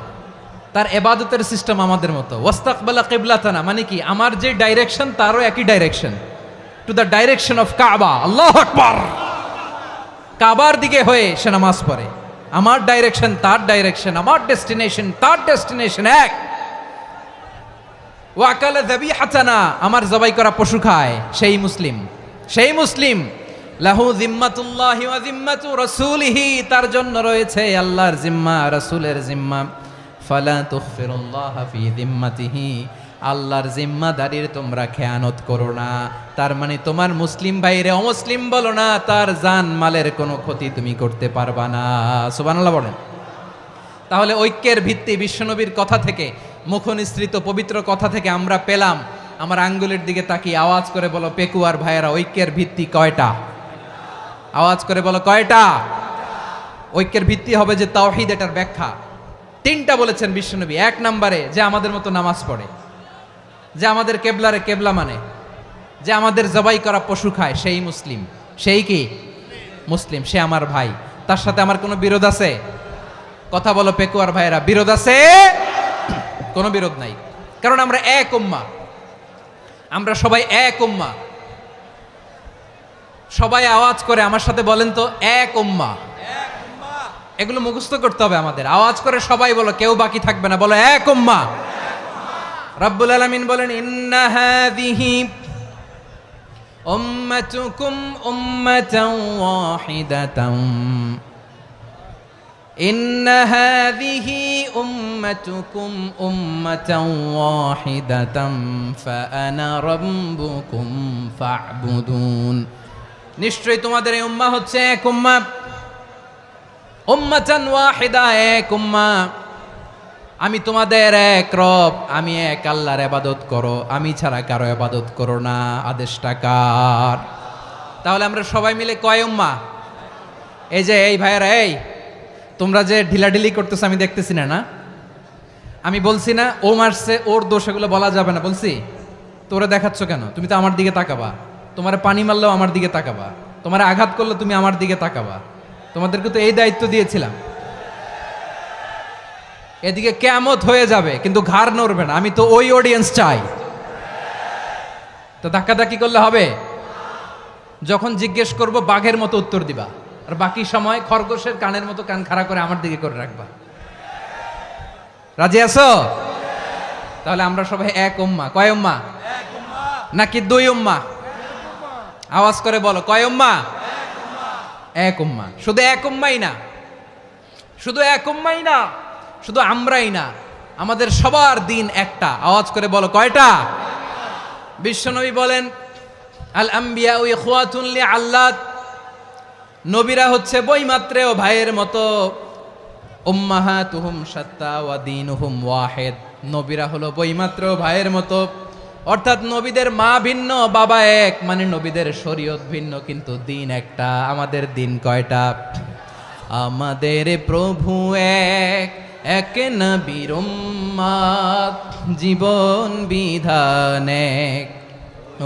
তার ইবাদতের সিস্টেম আমাদের মতো। ওয়াস্তাকবালা কিবলাতানা মানে কি? আমার যে ডাইরেকশন তারও একই direction, to the direction of কাবা। আল্লাহু আকবার। কাবার দিকে হয়ে সে নামাজ পড়ে। আমার ডাইরেকশন তার ডাইরেকশন, আমার ডেস্টিনেশন তার ডেস্টিনেশন এক। ওয়াকালা যাবিহাতানা, আমার জবাই করা পশু খায়, সেই মুসলিম। সেই মুসলিম লাহু যিম্মাতুল্লাহি ওয়া যিম্মাতু রাসূলিহি, তার জন্য রয়েছে আল্লাহর জিম্মা, রাসূলের জিম্মা। ফালা তুখফিরুল্লাহা ফি যিম্মাতিহি, আল্লাহর জিম্মাদারির তোমরা খেয়ানত করো না। তার মানে তোমার মুসলিম ভাইরে অমুসলিম বলো না, তার জান মালের কোনো ক্ষতি তুমি করতে পারবা না। সুবহানাল্লাহ বলেন। তাহলে ঐক্যের ভিত্তি বিশ্বনবীর কথা থেকে, মুখনিসৃত পবিত্র কথা থেকে আমরা পেলাম। আমার আঙ্গুলের দিকে তাকিয়ে আওয়াজ করে বলো পেকুয়ার ভাইয়েরা, ঐক্যের ভিত্তি কয়টা? আওয়াজ করে বলো কয়টা? ঐক্যের ভিত্তি হবে যে তাওহীদ, এটার ব্যাখ্যা তিনটা বলেছেন বিশ্বনবী। এক নম্বরে যে আমাদের মতো নামাজ পড়ে, যে আমাদের কেবলারে কেবলা মানে, যে আমাদের জবাই করা পশু খায়, সেই মুসলিম। সেই কি? মুসলিম। সে আমার ভাই, তার সাথে আমার কোনো বিরোধ আছে? কথা বলো পেকুয়ার ভাইয়েরা, বিরোধ আছে? কোনো বিরোধ নাই, কারণ আমরা এক উম্মাহ, আমরা সবাই এক উম্মাহ। সবাই আওয়াজ করে আমার সাথে বলেন তো, এক উম্মাহ। এগুলো মুখস্থ করতে হবে আমাদের। আওয়াজ করে সবাই বলো, কেউ বাকি থাকবে না, বলো এক উম্মাহ। রব্বুল আলামিন বলেন ইন্না হাযিহি উম্মাতুকুম উম্মাতান ওয়াহিদাতান, ইন্না হাযিহি উম্মাতুকুম উম্মাতান ওয়াহিদাতান ফাআনা রাব্বুকুম ফা'বুদুন। নিশ্চয়ই তোমাদের এই উম্মাহ হচ্ছে এক উম্মাহ, উম্মাতান ওয়াহিদা, এক উম্মাহ। আমি তোমাদের এক রব, আমি এক আল্লাহর ইবাদত করো, আমি ছাড়া কারো ইবাদত করো না। আদেশটা কার? তাহলে আমরা সবাই মিলে কয় উম্মাহ? এই যে এই ভাইয়েরা, এই তোমরা যে ঢিলাঢিলি করতেছো আমি দেখতেছি না, না আমি বলছি না ও মারছে ওর দোষ, এগুলো বলা যাবে না বলছি? তোরা দেখাচ্ছ কেন? তুমি তো আমার দিকে তাকাবা। তোমার পানি মারলেও আমার দিকে তাকাবা, তোমার আঘাত করলে তুমি আমার দিকে তাকাবা। তোমাদেরকে তো এই দায়িত্ব দিয়েছিলাম। এদিকে কিয়ামত হয়ে যাবে কিন্তু ঘাড় নড়বে না, আমি তো ওই অডিয়েন্স চাই। তো ধাক্কাধাক্কি করলে হবে? যখন জিজ্ঞেস করব বাঘের মতো উত্তর দিবা, আর বাকি সময় খরগোশের কানের মতো কান খাড়া করে আমার দিকে করে রাখবা। রাজি আছো? তাহলে আমরা সবাই এক উম্মাহ। কয় উম্মাহ? নাকি দুই উম্মাহ? আওয়াজ করে বলো, কয় উম্মাহ? এক উম্মাহ। শুধু এক উম্মাই না, শুধু এক উম্মাই না, শুধু আমরাই না, আমাদের সবার দিন একটা। আওয়াজ করে বলো, কয়টা? বিশ্বনবী বলেন, আল আম্বিয়া ইখওয়াতুন লিআল্লাত, নবীরা হচ্ছে বৈমাত্রেয় ভাইয়ের মতো। উম্মাহাতুহুম শাত্তা ওয়া দীনুহুম ওয়াহিদ, নবীরা হলো বৈমাত্রেয় ভাইয়ের মতো। অর্থাৎ নবীদের মা ভিন্ন, বাবা এক, মানে নবীদের শরীয়ত ভিন্ন, কিন্তু দিন একটা। আমাদের দিন কয়টা? আমাদের প্রভু এক, এক নবীর উম্মত, জীবন বিধান এক,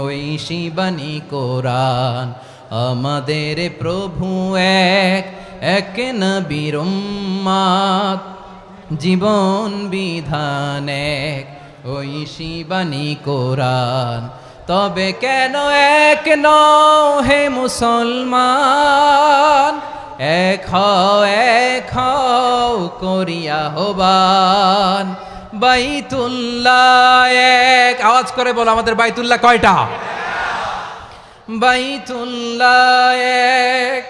ওই শিবানী কোরআন। আমাদের প্রভু এক, এক নবীর উম্মত, জীবন বিধান এক, ওই শিবানী কোরআন। তবে কেন এক নও হে মুসলমান? এক হও করিয়া হবান। বাইতুল্লাহ এক, আওয়াজ করে বলো, আমাদের বাইতুল্লাহ কয়টা? বাইতুল্লাহ এক,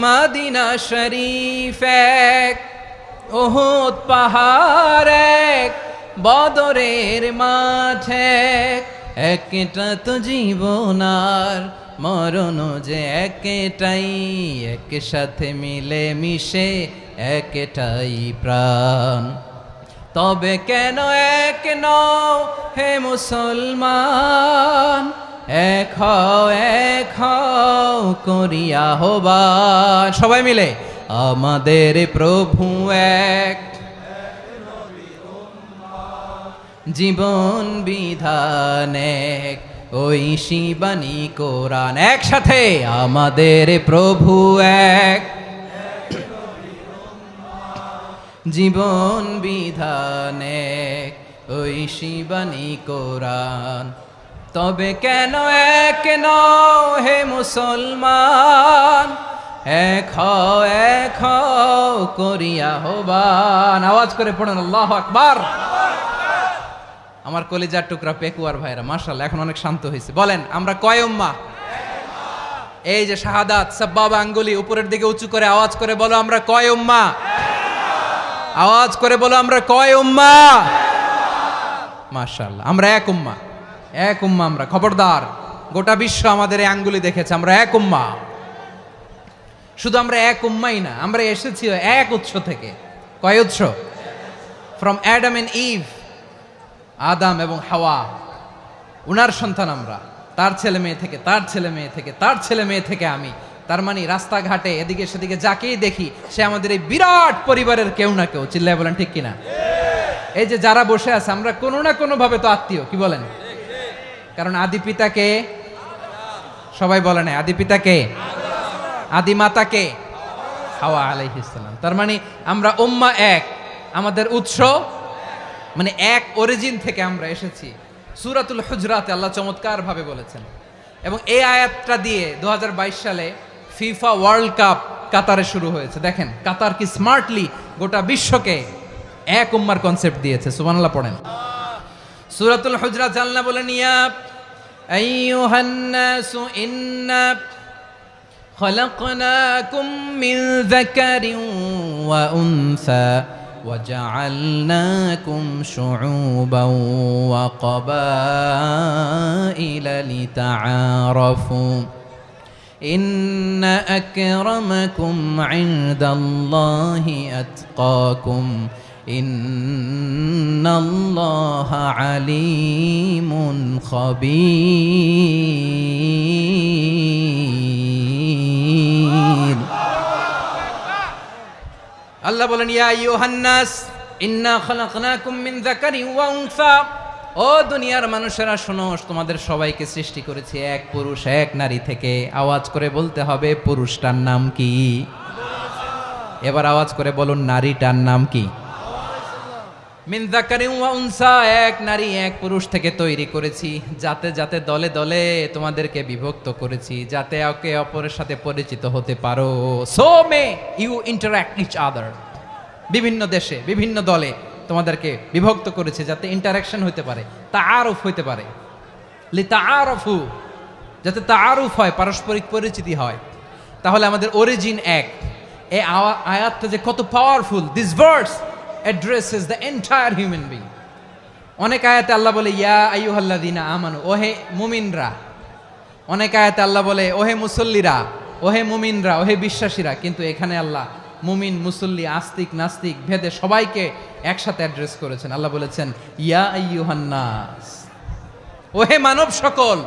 মদিনা শরীফ এক, উহুদ পাহাড় এক, বদরের মাঠ এক। একটা তো জীবন আর মরণ যে একটাই, একসাথে মিলে মিশে একটাই প্রাণ। তবে কেন এক নও হে মুসলমান? এক হও করিয়া হবান। সবাই মিলে, আমাদের প্রভু এক, জীবন বিধান এক, ওই শিবানী কোরআন। একসাথে, আমাদের প্রভু এক, জীবন বিধান এক, ওই শিবানী কোরআন। তবে কেন এক নও হে মুসলমান? এক হও করিয়া হবান। আওয়াজ করে পড়েন আল্লাহু আকবার। আমার কলিজার টুকরা পেকুয়ার ভাইরা মাশাআল্লাহ এখন অনেক শান্ত হয়েছে। বলেন, আমরা কয় উম্মাহ? এই যে শাহাদাত সাব্বাবা আঙ্গুলি উপরের দিকে উঁচু করে আওয়াজ করে বলো, আমরা কয় উম্মাহ? আওয়াজ করে বলো, আমরা কয় উম্মাহ? মাশাআল্লাহ, আমরা এক উম্মাহ, এক উম্মাহ আমরা। খবরদার, গোটা বিশ্ব আমাদের এই আঙ্গুলি দেখেছে, আমরা এক উম্মাহ। শুধু আমরা এক উম্মাই না, আমরা এসেছি এক উৎস থেকে। কয় উৎস? ফ্রম অ্যাডাম এন্ড ইভ, আদাম এবং হাওয়া, উনার সন্তান আমরা। তার ছেলে মেয়ে থেকে, তার ছেলে মেয়ে থেকে, তার ছেলে মেয়ে থেকে আমি। তার মানে রাস্তাঘাটে এদিকে সেদিকে যাকেই দেখি সে আমাদের এই বিরাট পরিবারের কেউ না কেউ। চিল্লায় বলেন ঠিক কিনা? এই যে যারা বসে আছে, আমরা কোনো না কোনো ভাবে তো আত্মীয়। কি বলেন? কারণ আদি পিতাকে সবাই বলে না, আদি পিতাকে, আদি মাতাকে হাওয়া আলাইহিস সালাম। তার মানে আমরা উম্মাহ এক, আমাদের উৎস মানে এক অরিজিন থেকে আমরা এসেছি। সূরাতুল হুজরাতে আল্লাহ চমৎকার ভাবে বলেছেন, এবং এই আয়াতটা দিয়ে 2022 সালে ফিফা ওয়ার্ল্ড কাপ কাতারে শুরু হয়েছে। দেখেন কাতার কি স্মার্টলি গোটা বিশ্বকে এক উম্মার কনসেপ্ট দিয়েছে। সুবহানাল্লাহ পড়েন। সূরাতুল হুজরাত আল্লাহ বলেন, ইয়া আইয়ুহান নাসু ইন্না খলাকনাকুম মিন যাকারিন ওয়া উনসা وجعلناكم شعوبا وقبائل لتعارفوا إن أكرمكم عند الله أتقاكم ইন্নাল্লাহা আলিমুন খাবীর। আল্লাহ বলেন, ইয়া আইয়ুহান নাস ইন্না খালাকনাকুম মিন যাকারিন ওয়া উনসা। ও দুনিয়ার মানুষেরা শোনো, তোমাদের সবাইকে সৃষ্টি করেছি এক পুরুষ এক নারী থেকে। আওয়াজ করে বলতে হবে, পুরুষটার নাম কি? এবার আওয়াজ করে বলুন, নারীটার নাম কি? মিন যাকারিন ওয়া উনসা, এক নারী এক পুরুষ থেকে তৈরি করেছি। যাতে যাতে দলে দলে তোমাদেরকে বিভক্ত করেছি, যাতে একে অপরের সাথে পরিচিত হতে পারো। So may you interact each other. বিভিন্ন দেশে বিভিন্ন দলে তোমাদেরকে বিভক্ত করেছে যাতে ইন্টারাকশন হতে পারে, তাআরুফ হতে পারে। লিতাআরফু, যাতে তাআরুফ হয়, পারস্পরিক পরিচিতি হয়। তাহলে আমাদের অরিজিন এক। এই আয়াতটা যে কত powerful! This verse addresses the entire human being. অনেক আয়াতে আল্লাহ বলে ইয়া আইয়ুহাল্লাযীনা আমানু, ওহে মুমিনরা। অনেক আয়াতে আল্লাহ বলে ওহে মুসল্লিরা, ওহে মুমিনরা, ওহে বিশ্বাসীরা। কিন্তু এখানে আল্লাহ মুমিন মুসল্লি আস্তিক নাস্তিক ভেদে সবাইকে একসাথে অ্যাড্রেস করেছেন। আল্লাহ বলেছেন ইয়া আইয়ুহান নাস, ওহে মানব সকল।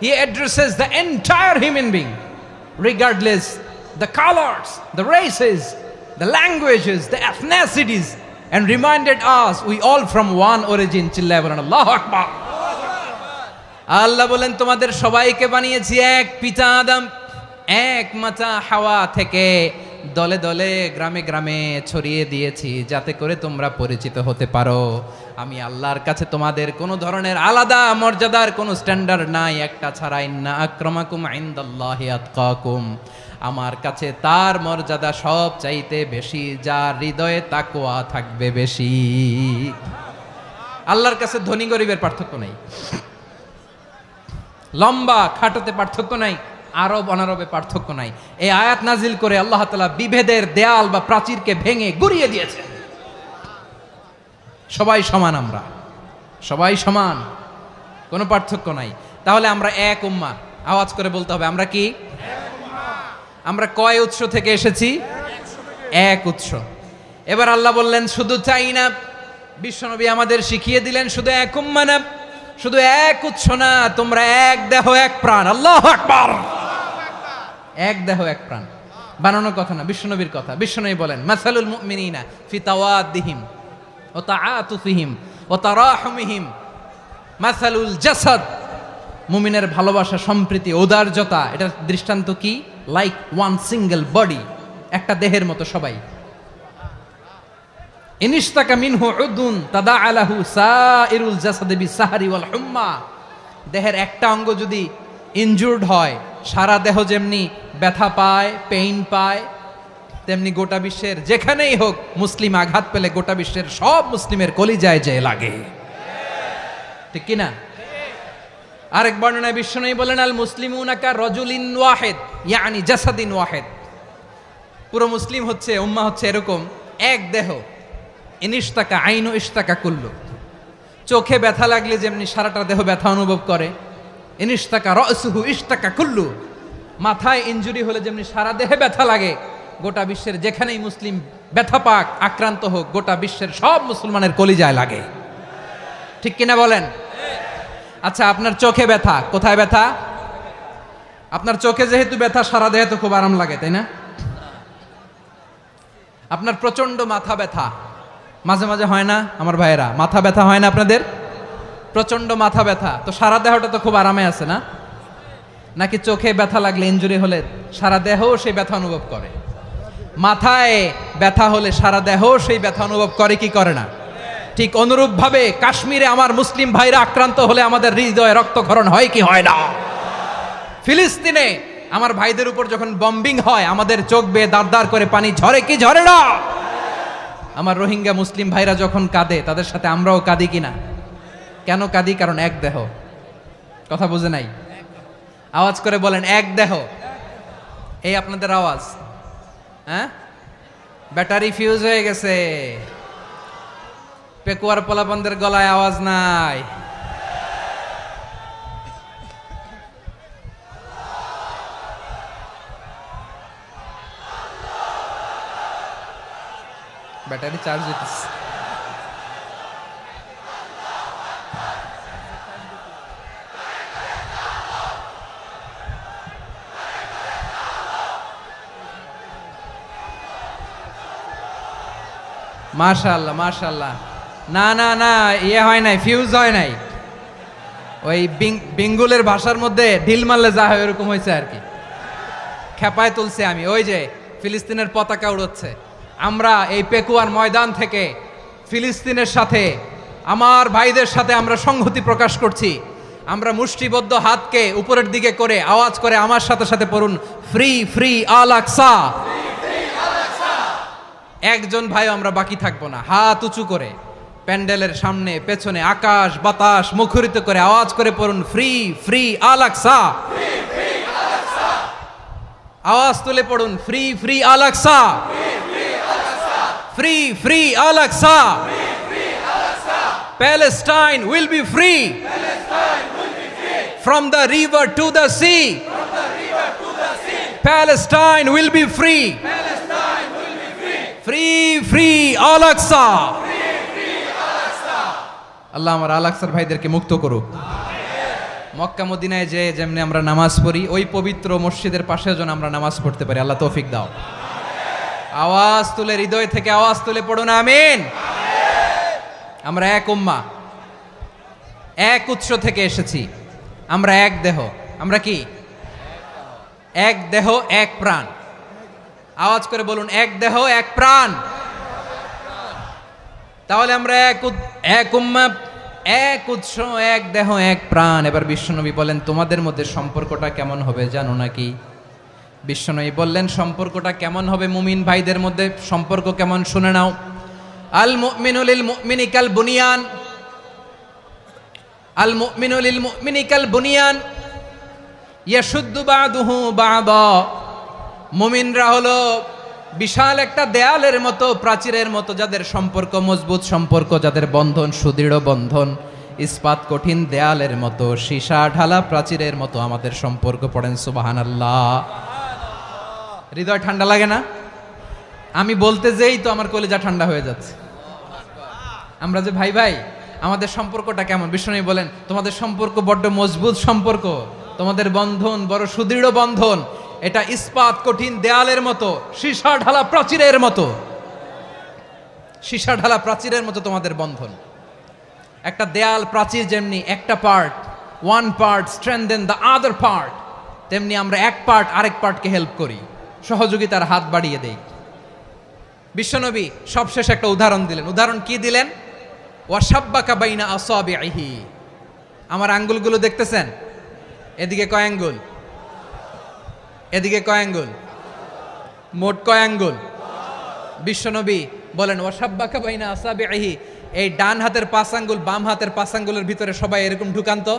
হি addresses the entire human being regardless the colours, the races, the languages, the এথনিসিটিস, and reminded us we all from one origin. চিল্লায় বলেন আল্লাহু আকবার। আল্লাহ বলেন তোমাদের সবাইকে বানিয়েছি এক পিতা আদম, এক মাতা হাওয়া থেকে। দলে দলে গ্রামে গ্রামে ছড়িয়ে দিয়েছি যাতে করে তোমরা পরিচিত হতে পারো। আমি আল্লাহর কাছে তোমাদের কোনো ধরনের আলাদা মর্যাদার কোনো স্ট্যান্ডার্ড নাই, একটা ছাড়া। ইন্না আক্রামাকুম ইনদাল্লাহি আতকাকুম, আমার কাছে তার মর্যাদা সব চাইতে বেশি যার হৃদয়ে তাকওয়া থাকবে বেশি। আল্লাহর কাছে ধনী গরিবের পার্থক্য নাই, লম্বা খাটোতে পার্থক্য নাই, আরব অনারবে পার্থক্য নাই। এই আয়াত নাজিল করে আল্লাহ তাআলা বিভেদের দেয়াল বা প্রাচীরকে ভেঙে গুড়িয়ে দিয়েছেন। সবাই সমান, আমরা সবাই সমান, কোনো পার্থক্য নাই। তাহলে আমরা এক উম্মাহ। আওয়াজ করে বলতে হবে, আমরা কি? আমরা কয় উৎস থেকে এসেছি? এক উৎস। এবার আল্লাহ বললেন শুধু চাই না, বিশ্বনবী আমাদের শিখিয়ে দিলেন শুধু এক উম্মাহ না, শুধু এক উৎস না, তোমরা এক দেহ এক প্রাণ। আল্লাহু আকবার। এক দেহ এক প্রাণ বানানোর কথা না, বিশ্বনবীর কথা। বিশ্বনবী বলেন মাসালুল মুমিনিনা ফি তাওয়াদ্দিহিম ওয়া তাআতুফিহিম ওয়া তারাহুমিহিম মাসালুল জাসাদ। মুমিনের ভালোবাসা, সম্প্রীতি, ঔদার্যতা, এটার দৃষ্টান্ত কি? লাইক ওয়ান সিঙ্গেল বডি, একটা দেহের মতো সবাই। ইনিশতাকা মিনহু উদুন তাদাআ লাহু সাইরুল জাসাদি বিসাহরি ওয়াল হুম্মা। দেহের একটা অঙ্গ যদি ইনজুর্ড হয়, সারা দেহ যেমনি ব্যথা পায়, পেইন পায়, তেমনি গোটা বিশ্বের যেখানেই হোক মুসলিম আঘাত পেলে গোটা বিশ্বের সব মুসলিমের কলিজায় যে লাগে, ঠিক কিনা? আরেক বর্ণনায় বিশ্বনবী বলেন আল মুসলিমুনা কা রাজুলিন ওয়াহিদ ইয়ানি জাসাদিন ওয়াহিদ। পুরো মুসলিম হচ্ছে, উম্মাহ হচ্ছে এরকম এক দেহ। ইনিশতাকা আইনু ইশতাকা কুল্লু। চোখে ব্যথা লাগলে যেমনি সারাটা দেহ ব্যথা অনুভব করে, ইনিশতাকা রাসুহু ইশতাকা কুল্লু। মাথায় ইনজুরি হলে যেমনি সারা দেহে ব্যথা লাগে, গোটা বিশ্বের যেখানেই মুসলিম ব্যথা পাক, আক্রান্ত হোক, গোটা বিশ্বের সব মুসলমানের কলিজায় লাগে, ঠিক কিনা বলেন? আচ্ছা, আপনার চোখে ব্যথা, কোথায় ব্যথা? আপনার চোখে যেহেতু ব্যথা, সারা দেহে তো খুব আরাম লাগে, তাই না? আপনার প্রচন্ড মাথা ব্যথা মাঝে মাঝে হয় না আমার ভাইয়েরা? মাথা ব্যথা হয় না আপনাদের? প্রচন্ড মাথা ব্যথা, তো সারা দেহটা তো খুব আরামে আছে না? নাকি চোখে ব্যথা লাগলে, ইনজুরি হলে সারা দেহ সেই ব্যথা অনুভব করে? মাথায় ব্যথা হলে সারা দেহ সেই ব্যথা অনুভব করে কি করে না? ঠিক অনুরূপ ভাবে কাশ্মীরে আমার মুসলিম ভাইরা আক্রান্ত হলে আমাদের হৃদয়ে রক্তক্ষরণ হয় কি হয় না? ফিলিস্তিনে আমার ভাইদের উপর যখন বম্বিং হয়, আমাদের চোখ বেয়ে দাঁড় দাঁড় করে পানি ঝরে কি ঝরে না? আমার রোহিঙ্গা মুসলিম ভাইরা যখন কাঁদে, তাদের সাথে আমরাও কাঁদি কিনা? কেন কাঁদি? কারণ এক দেহ। কথা বুঝে নাই? আওয়াজ করে বলেন এক দেহ। এই আপনাদের আওয়াজ, হ্যাঁ? ব্যাটারি ফিউজ হয়ে গেছে, পেকুয়ার পোলাপানদের গলায় আওয়াজ নাই। ব্যাটারি চার্জ হইতেছে। মাশাআল্লাহ মাশাআল্লাহ। না না না, ইয়ে হয় নাই, ফিউজ হয় নাই। ওই বেঙ্গলের ভাষার মধ্যে ঢিল মারলে যা হয় এরকম হয়েছে আর কি। খেপায় তুলছে আমি, ওই যে ফিলিস্তিনের পতাকা উড়োচ্ছে। আমরা এই পেকুয়ার ময়দান থেকে ফিলিস্তিনের সাথে, আমার ভাইদের সাথে আমরা সংহতি প্রকাশ করছি। আমরা মুষ্টিবদ্ধ হাতকে উপরের দিকে করে আওয়াজ করে আমার সাথে সাথে পড়ুন, ফ্রি ফ্রি আল আকসা। একজন ভাই আমরা বাকি থাকবো না, হাত উঁচু করে প্যান্ডেলের সামনে পেছনে আকাশ বাতাস মুখরিত করে আওয়াজ করে পড়ুন, ফ্রি ফ্রি আল আকসা। আওয়াজ তুলে পড়ুন, free free Al Aqsa, free free Al Aqsa. Palestine will be free from the river to the sea. Palestine will be free. Free free Al Aqsa. আল্লাহ আমার আল আকসার ভাইদেরকে মুক্ত করুক। মক্কা মদিনায় যে যেমনি আমরা নামাজ পড়ি, ওই পবিত্র মসজিদের পাশে যেন আমরা নামাজ পড়তে পারি। আল্লাহ তৌফিক দাও। আওয়াজ তুলে, হৃদয় থেকে আওয়াজ তুলে পড়ুন আমিন। আমরা এক উম্মা, এক উৎস থেকে এসেছি। আমরা এক দেহ। আমরা কি? এক দেহ এক প্রাণ। আওয়াজ করে বলুন, এক দেহ এক প্রাণ। তাহলে আমরা এক উম্মা, এক উৎস, এক দেহ এক প্রাণ। এবার বিশ্বনবী বলেন, তোমাদের মধ্যে সম্পর্কটা কেমন হবে জানো নাকি? বিশ্বনবী বললেন, সম্পর্কটা কেমন হবে মুমিন ভাইদের মধ্যে, সম্পর্ক কেমন শুনে নাও। আল মুমিনু লিল মুমিনি কাল বুনিয়ান, আল মুমিনু লিল মুমিনি কাল বুনিয়ান ইয়াশুদ্দু বাদুহু বাদা। মুমিনরা হলো বিশাল একটা দেয়ালের মতো, প্রাচীরের মতো, যাদের সম্পর্ক মজবুত সম্পর্ক, যাদের বন্ধন সুদৃঢ় বন্ধন, ইস্পাত কঠিন দেয়ালের মতো, সীসা ঢালা প্রাচীরের মতো আমাদের সম্পর্ক। পড়েন সুবহানাল্লাহ। হৃদয় ঠান্ডা লাগে না? আমি বলতে যেই তো আমার কলিজা ঠান্ডা হয়ে যাচ্ছে। আমরা যে ভাই ভাই, আমাদের সম্পর্কটা কেমন? বিষ্ণু বলেন, তোমাদের সম্পর্ক বড্ড মজবুত সম্পর্ক, তোমাদের বন্ধন বড় সুদৃঢ় বন্ধন, এটা ইস্পাত কঠিন দেয়ালের মতো, সীসা ঢালা প্রাচীরের মতো, সীসা ঢালা প্রাচীরের মতো তোমাদের বন্ধন। একটা দেয়াল প্রাচীর যেমনি একটা part, one part strengthen the other part, তেমনি আমরা এক পার্ট আরেক পার্টকে হেল্প করি, সহযোগিতার হাত বাড়িয়ে দেই। বিশ্বনবী সবশেষ একটা উদাহরণ দিলেন। উদাহরণ কি দিলেন? ওয়াসাব্বাকা বাইনা আসাবিহি। আমার আঙ্গুলগুলো দেখতেছেন? এদিকে কয় আঙ্গুল, এদিকে কয় আঙ্গুল, মোট কয় আঙ্গুল? বিশ্বনবী বলেন, ওয়াসাব্বাকা বাইনা আসাবিহি। এই ডান হাতের 5 আঙ্গুল বাম হাতের 5 আঙ্গুলের ভিতরে সবাই এরকম ঢুকান তো,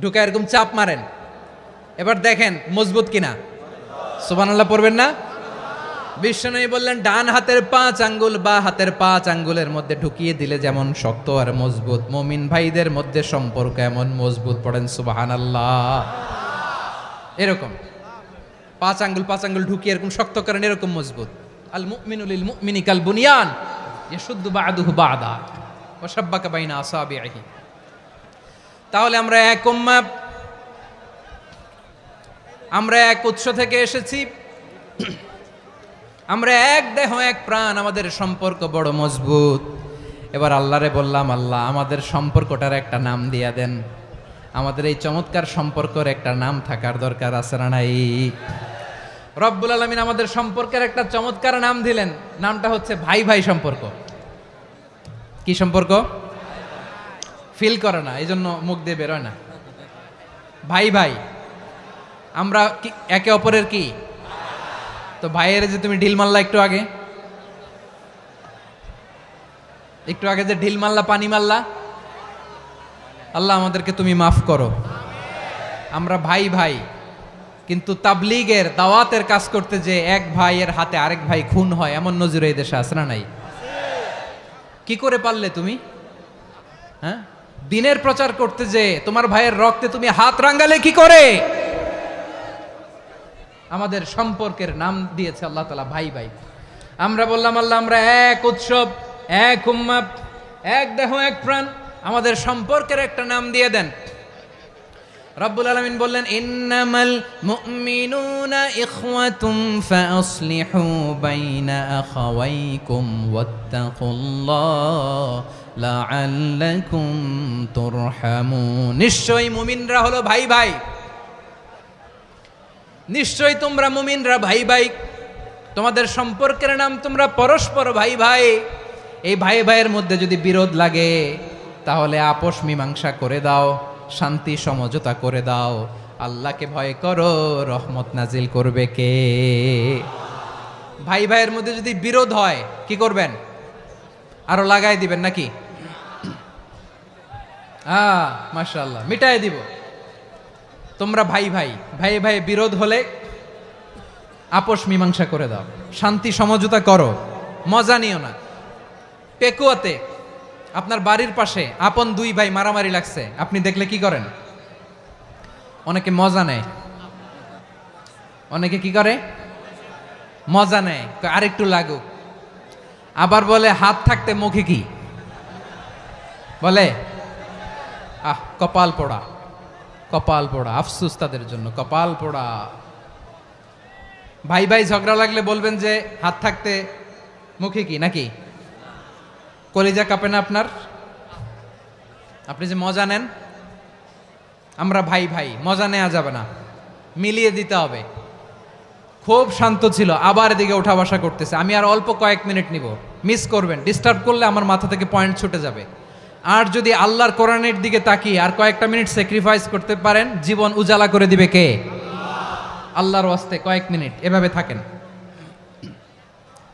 ঢুকা এরকম চাপ মারেন। এবার দেখেন মজবুত কিনা। সুবহানাল্লাহ পড়বেন না? বিশ্বনবী বললেন, ডান হাতের 5 আঙ্গুল বা হাতের 5 আঙ্গুলের মধ্যে ঢুকিয়ে দিলে যেমন শক্ত আর মজবুত, মুমিন ভাইদের মধ্যে সম্পর্ক এমন মজবুত। পড়েন সুবহানাল্লাহ। এরকম 5 আঙ্গুল ঢুকিয়ে এরকম শক্ত করেন, এরকম মজবুত। আল মুমিনু লিল মুমিনি কাল বুনিয়ান ইয়াশুদ্দু বাদুহু বাদা ওয়া শাব্বাকা বাইনা আসাবিহি। তাহলে আমরা এক উম্মাহ, আমরা এক উৎস থেকে এসেছি, আমরা এক দেহ এক প্রাণ, আমাদের সম্পর্ক বড় মজবুত। এবার আল্লাহরে বললাম, আল্লাহ আমাদের সম্পর্কটার একটা নাম দিয়া দেন। আমাদের এই চমৎকার সম্পর্কের একটা নাম থাকার দরকার আছে না নাই? রব্বুল আলামিন আমাদের সম্পর্কের একটা চমৎকার নাম দিলেন। নামটা হচ্ছে ভাই ভাই সম্পর্ক। কি সম্পর্ক? ফিল করে না, এই জন্য মুখ দিয়ে বেরোয় না। ভাই ভাই, আমরা একে অপরের কি? তো ভাইয়ের যে তুমি ঢিল মারলা একটু আগে, যে ঢিল মারলা, পানি মারলা, আল্লাহ আমাদেরকে তুমি মাফ করো। আমরা ভাই ভাই, কিন্তু তাবলীগের দাওয়াতের কাজ করতে যে এক ভাইয়ের হাতে আরেক ভাই খুন হয়, এমন নজির এই দেশে আছে না নাই? কি করে পারলে তুমি? হ্যাঁ, দিনের প্রচার করতে যে তোমার ভাইয়ের রক্তে তুমি হাত রাঙ্গালে কি করে? আমাদের সম্পর্কের নাম দিয়েছে আল্লাহ তাআলা ভাই ভাই। আমরা বললাম, আল্লাহ আমরা এক উৎসব, এক উম্মাহ, এক দেহ এক প্রাণ, আমাদের সম্পর্কের একটা নাম দিয়ে দেন। রব্বুল আলামিন বললেন ইন্নামাল মুমিনুনা ইখওয়াতুম ফাআসলিহু বাইনা আখাওয়াইকুম ওয়াত্তাকুল্লাহ লাআল্লাকুম তুরহামুন। নিশ্চয়ই মুমিনরা হলো ভাই ভাই, নিশ্চয়ই তোমরা মুমিনরা ভাই ভাই, তোমাদের সম্পর্কের নাম তোমরা পরস্পর ভাই ভাই। এই ভাই ভাইয়ের মধ্যে যদি বিরোধ লাগে তাহলে আপোষ মীমাংসা করে দাও, শান্তি সমঝোতা করে দাও। আল্লাহকে ভয় করো, রহমত নাজিল করবে কে? ভাই ভাইয়ের মধ্যে যদি বিরোধ হয় কি করবেন? আরো লাগাই দিবেন নাকি? মাশাআল্লাহ, মিটাই দিব। তোমরা ভাই ভাই, ভাই ভাই বিরোধ হলে আপোষ মীমাংসা করে দাও, শান্তি সমঝোতা করো, মজা নিও না। পেকুয়াতে আপনার বাড়ির পাশে আপন দুই ভাই মারামারি লাগছে, আপনি দেখলে কি করেন? অনেকে মজা নেয়, অনেকে কি করে? মজা নেয়, আরেকটু লাগুক। আবার বলে হাত থাকতে মুখে কি বলে? কপাল পোড়া, কপাল পোড়া, আফসুস তাদের জন্য, কপাল পোড়া। ভাই ভাই ঝগড়া লাগলে বলবেন যে হাত থাকতে মুখে কি, নাকি? কলিজা কাঁপে না আপনার? আপনি যে মজা নেন, আমরা ভাই ভাই, মজা নেওয়া যাবে না, মিলিয়ে দিতে হবে। খুব শান্ত ছিল, আবার এদিকে ওঠা বসা করতেছে। আমি আর অল্প কয়েক মিনিট নিব, মিস করবেন। ডিস্টার্ব করলে আমার মাথা থেকে পয়েন্ট ছুটে যাবে। আর যদি আল্লাহর কোরআনের দিকে তাকিয়ে আর কয়েকটা মিনিট স্যাক্রিফাইস করতে পারেন, জীবন উজালা করে দিবে কে? আল্লাহর ওয়াস্তে কয়েক মিনিট এভাবে থাকেন।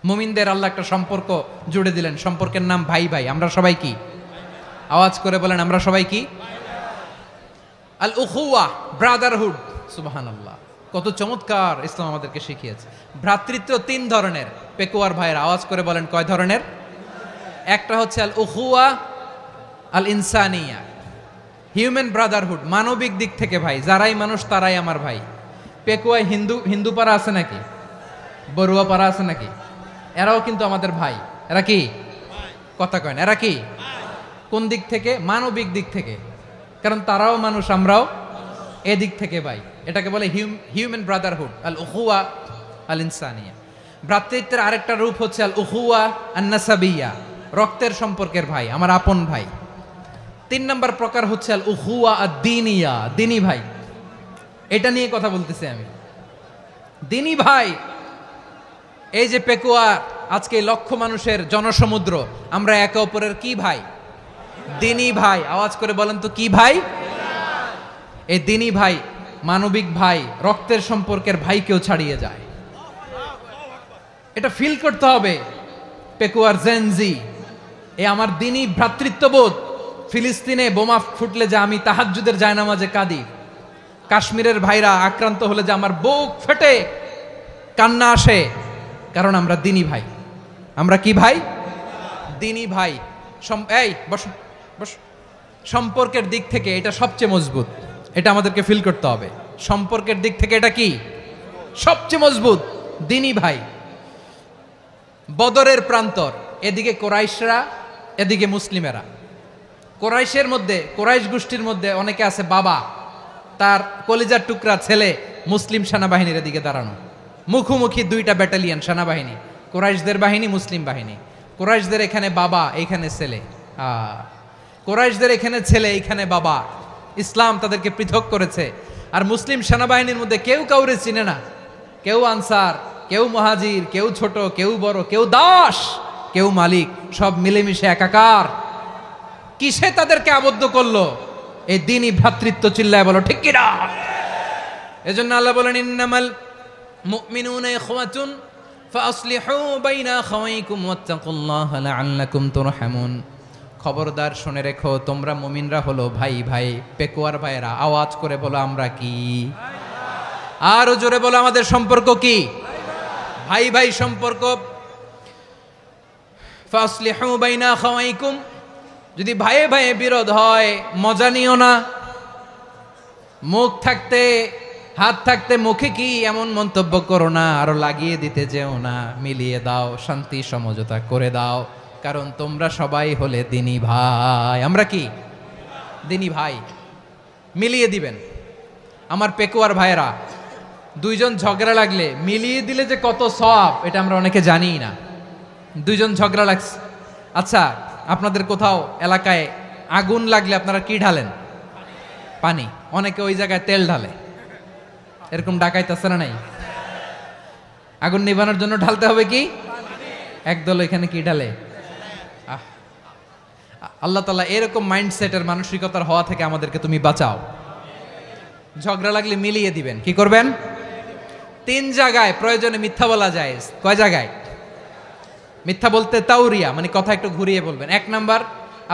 মুমিনদের আল্লাহ একটা সম্পর্ক জুড়ে দিলেন, সম্পর্কের নাম ভাই ভাই। আমরা সবাই কি? আওয়াজ করে বলেন, আমরা সবাই কি? আল উখুয়া, ব্রাদারহুড। সুবহানাল্লাহ, কত চমৎকার ইসলাম আমাদেরকে শিখিয়েছে। ভ্রাতৃত্ব তিন ধরনের। পেকুয়ার ভাইয়ের আওয়াজ করে বলেন, কয় ধরনের? একটা হচ্ছে আল উখুয়া আল ইনসানিয়া, হিউম্যান ব্রাদারহুড, মানবিক দিক থেকে ভাই, যারাই মানুষ তারাই আমার ভাই। পেকুয়ায় হিন্দু পাড়া আছে নাকি? বড়ুয়া পাড়া আছে নাকি? এরাও কিন্তু আমাদের ভাই। এরা কি? কথা কয় না, এরা কি? কোন দিক থেকে? মানবিক দিক থেকে, কারণ তারাও মানুষ, আমরাও এদিক থেকে ভাই। এটাকে বলে হিউম্যান ব্রাদারহুড, আল উখুয়া আল ইনসানিয়া। ভ্রাতৃত্বের আরেকটা রূপ হচ্ছে আল উখুয়া আন নাসাবিয়া, রক্তের সম্পর্কের ভাই, আমার আপন ভাই। তিন নম্বর প্রকার হচ্ছে আল উখুয়া আদ দ্বীনিয়া, দ্বীনি ভাই। এটা নিয়ে কথা বলতেছি আমি, দ্বীনি ভাই। এই যে পেকুয়া, আজকে লক্ষ মানুষের জনসমুদ্র, আমরা একে অপরের কি ভাই? দ্বীনি ভাই। আওয়াজ করে বলেন তো, কি ভাই? এই দ্বীনি ভাই, মানবিক ভাই, রক্তের সম্পর্কের ভাইকেও ছাড়িয়ে যায়। এটা ফিল করতে হবে। পেকুয়ার জেনজি, এ আমার দ্বীনি ভ্রাতৃত্ববোধ। ফিলিস্তিনে বোমা ফুটলে যে আমি তাহাজ্জুদের জায়নামাজে কাঁদি, কাশ্মীরের ভাইরা আক্রান্ত হলে যে আমার বুক ফেটে কান্না আসে, কারণ আমরা দ্বীনি ভাই। আমরা কি ভাই? দ্বীনি ভাই। এই বসো বসো। সম্পর্কের দিক থেকে এটা সবচেয়ে মজবুত, এটা আমাদেরকে ফিল করতে হবে। সম্পর্কের দিক থেকে এটা কি? সবচেয়ে মজবুত, দ্বীনি ভাই। বদরের প্রান্তর, এদিকে কোরাইশরা, এদিকে মুসলিমেরা। কোরাইশের মধ্যে, কোরাইশ গোষ্ঠীর মধ্যে অনেকে আছে বাবা, তার কলিজার টুকরা ছেলে মুসলিম সেনাবাহিনীর দিকে দাঁড়ানো, মুখোমুখি দুইটা ব্যাটালিয়ন সেনাবাহিনী, কোরাইশদের বাহিনী, মুসলিম বাহিনী। কোরাইশদের এখানে বাবা, এইখানে ছেলে। কোরাইশদের এখানে ছেলে, এইখানে বাবা। ইসলাম তাদেরকে পৃথক করেছে। আর মুসলিম সেনাবাহিনীর মধ্যে কেউ কাউরে চিনে না, কেউ আনসার, কেউ মুহাজির, কেউ ছোট, কেউ বড়, কেউ দাস, কেউ মালিক, সব মিলেমিশে একাকার। কিসে তাদেরকে আবদ্ধ করলো? এই দ্বীনি ভ্রাতৃত্ব। চিল্লায় বলো ঠিক কিনা? এজন্য আল্লাহ বলেন, ইন্নামাল মুমিনুনা ইখওয়াতুন ফাআসলিহু বাইনা আখাওয়াইকুম ওয়াত্তাকুল্লাহ লাআল্লাকুম তুরহামুন। খবরদার শুনে রেখো, তোমরা মুমিনরা হলো ভাই ভাই। পেকুয়ার ভাইরা আওয়াজ করে বলো, আমরা কি? আরো জোরে বলো, আমাদের সম্পর্ক কি? ভাই ভাই সম্পর্ক। ফাআসলিহু বাইনা আখাওয়াইকুম, যদি ভাইয়ে ভাইয়ে বিরোধ হয় মজা নিও না। মুখ থাকতে, হাত থাকতে মুখে কি এমন মন্তব্য করো না, আরো লাগিয়ে দিতে যেও না। মিলিয়ে দাও, শান্তি সমঝোতা করে দাও, কারণ তোমরা সবাই হলে দ্বীনি ভাই। আমরা কি? দ্বীনি ভাই। মিলিয়ে দিবেন। আমার পেকুয়ার ভাইয়েরা, দুইজন ঝগড়া লাগলে মিলিয়ে দিলে যে কত সওয়াব এটা আমরা অনেকে জানিই না। দুইজন ঝগড়া লাগছে, আচ্ছা আপনাদের কোথাও এলাকায় আগুন লাগলে আপনারা কি ঢালেন? পানি। অনেকে ওই জায়গায় তেল ঢালে, এরকম ডাকাইতে আছে না নাই? আগুন নিভানোর জন্য ঢালতে হবে কি? একদল এখানে কি ঢালে? আল্লাহ তাআলা এরকম মাইন্ডসেটের মানসিকতার হওয়া থেকে আমাদেরকে তুমি বাঁচাও। ঝগড়া লাগলে মিলিয়ে দিবেন। কি করবেন? 3 জায়গায় প্রয়োজনে মিথ্যা বলা যায়। কয় জায়গায় মিথ্যা বলতে? তাউরিয়া, মানে কথা একটু ঘুরিয়ে বলবেন। 1 নাম্বার,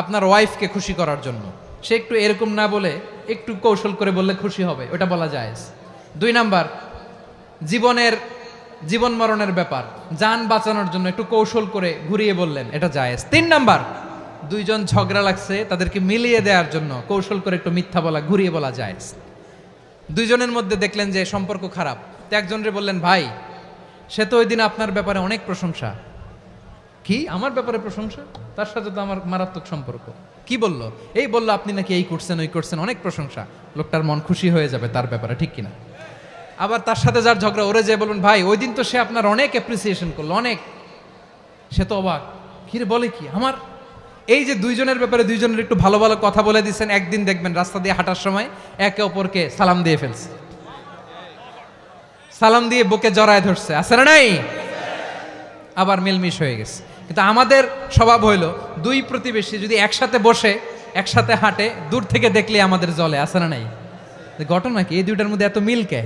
আপনার ওয়াইফকে খুশি করার জন্য, সে একটু এরকম না বলে একটু কৌশল করে বললে খুশি হবে, ওটা বলা যায়। 2 নাম্বার, জীবন মরণের ব্যাপার, জান বাঁচানোর জন্য একটু কৌশল করে ঘুরিয়ে বললেন, এটা জায়েজ। 3 নাম্বার, দুইজন ঝগড়া লাগছে তাদেরকে মিলিয়ে দেওয়ার জন্য কৌশল করে একটু মিথ্যা বলা, ঘুরিয়ে বলা জায়েজ। দুইজনের মধ্যে দেখলেন যে সম্পর্ক খারাপ, তো একজনরে বললেন, ভাই সে তো ওই দিন আপনার ব্যাপারে অনেক প্রশংসা। কি আমার ব্যাপারে প্রশংসা? তার সাথে তো আমার মারাত্মক সম্পর্ক। কি বললো? এই বললো আপনি নাকি এই করছেন ওই করছেন, অনেক প্রশংসা। লোকটার মন খুশি হয়ে যাবে তার ব্যাপারে, ঠিক কিনা? আবার তার সাথে যার ঝগড়া, ওরে যে বলুন, ভাই ওই দিন তো সে আপনার অনেক অ্যাপ্রিসিয়েশন করলো, অনেক। সে তো অবাক, কিরে বলে কি আমার? এই যে দুইজনের ব্যাপারে দুইজনের একটু ভালো ভালো কথা বলে দিচ্ছেন, একদিন দেখবেন রাস্তা দিয়ে হাঁটার সময় একে অপরকে সালাম দিয়ে ফেলছে, সালাম দিয়ে বুকে জড়ায় ধরছে, আছে না নাই? আবার মিলমিশ হয়ে গেছে। কিন্তু আমাদের স্বভাব হইল, দুই প্রতিবেশী যদি একসাথে বসে একসাথে হাঁটে, দূর থেকে দেখলে আমাদের জলে, আছে না নাই? ঘটনা কি? এই দুইটার মধ্যে এত মিল কে?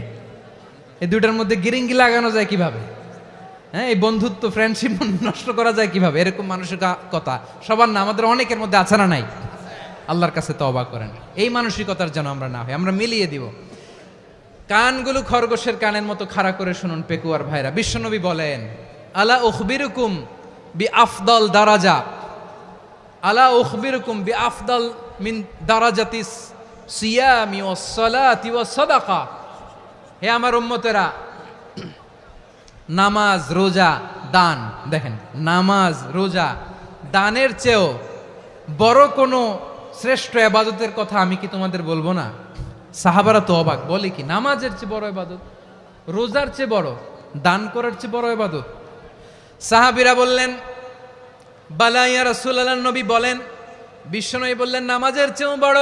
এই দুইটার মধ্যে গিরিঙ্গি লাগানো যায় কিভাবে? হ্যাঁ, এই বন্ধুত্ব ফ্রেন্ডশিপ নষ্ট করা যায় কিভাবে? এরকম মানসিকতা সবার না, আমাদের অনেকের মধ্যে আছে না নাই? আল্লাহর কাছে তওবা করেন, এই মানসিকতার যেন আমরা না হই, আমরা মিলিয়ে দিব। কানগুলো খরগোশের কানের মতো খাড়া করে শুনুন পেকুয়ার ভাইরা। বিশ্বনবী বলেন, আলা উখবিরুকুম বিআফদাল দারাজা, আলা উখবিরুকুম বিআফদাল মিন দারাজাতিস সিয়ামি ওয়াস সালাতি ওয়াস সাদাকা। হে আমার উম্মতেরা, নামাজ, রোজা, দান, দেখেন নামাজ, রোজা, দানের চেয়েও বড় কোনো শ্রেষ্ঠ ইবাদতের কথা আমি কি তোমাদের বলবো না? সাহাবারা তো অবাক, বলে কি নামাজের চেয়ে বড় ইবাদত, রোজার চেয়ে বড়, দান করার চেয়ে বড় ইবাদত? সাহাবীরা বললেন, বালা ইয়া রাসূলুল্লাহ, নবী বলেন। বিশ্বনবী বললেন, নামাজের চেয়েও বড়,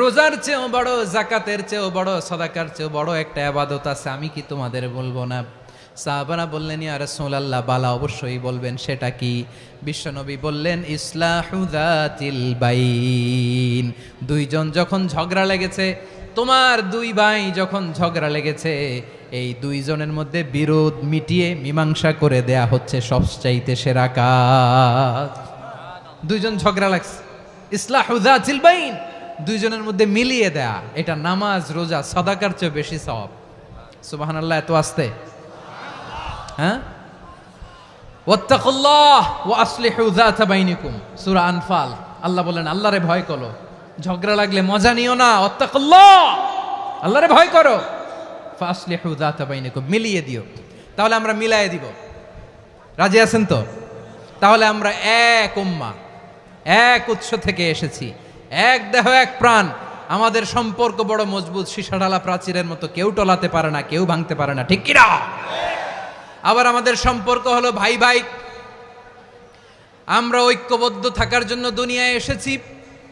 রোজার চেয়েও বড়, যাকাতের চেয়েও বড়, সাদাকার চেয়েও বড় একটা ইবাদত আছে, আমি কি তোমাদের বলবো না? সাহাবারা বললেন, ইয়া রাসূলুল্লাহ, বালা, অবশ্যই বলবেন, সেটা কি? বিশ্বনবী বললেন, ইসলাহু যাতিল বাইন। দুইজন যখন ঝগড়া লেগেছে, তোমার দুই ভাই যখন ঝগড়া লেগেছে, এই দুইজনের মধ্যে বিরোধ মিটিয়ে মীমাংসা করে দেয়া হচ্ছে সবচাইতে সেরা কাজ। দুইজন ঝগড়া লাগছে, ইসলাহু যাতিল বাইন, দুইজনের মধ্যে মিলিয়ে দেয়া, এটা নামাজ, রোজা, সাদাকার চেয়ে বেশি সওয়াব। সুবহানাল্লাহ, এত আস্তে? হ্যাঁ, ওয়াত্তাকুল্লাহ ওয়া আসলিহু যাতা বাইনিকুম, সূরা আনফাল। আল্লাহ বলেন, আল্লাহরে ভয় করো, ঝগড়া লাগলে মজা নিও না, ওয়াত্তাকুল্লাহ, আল্লাহরে ভয় করো, ফাসলিহু যাতা বাইনিকুম, মিলিয়ে দিও। তাহলে আমরা মিলায়ে দিব, রাজি আছেন তো? তাহলে আমরা এক উম্মাহ, এক উৎস থেকে এসেছি, এক দেহ এক প্রাণ, আমাদের সম্পর্ক বড় মজবুত, সীসাঢালা প্রাচীরের মতো, কেউ টলাতে পারে না, কেউ ভাঙতে পারে না, ঠিক কিনা? আবার আমাদের সম্পর্ক হলো ভাই ভাই, আমরা ঐক্যবদ্ধ থাকার জন্য দুনিয়ায় এসেছি।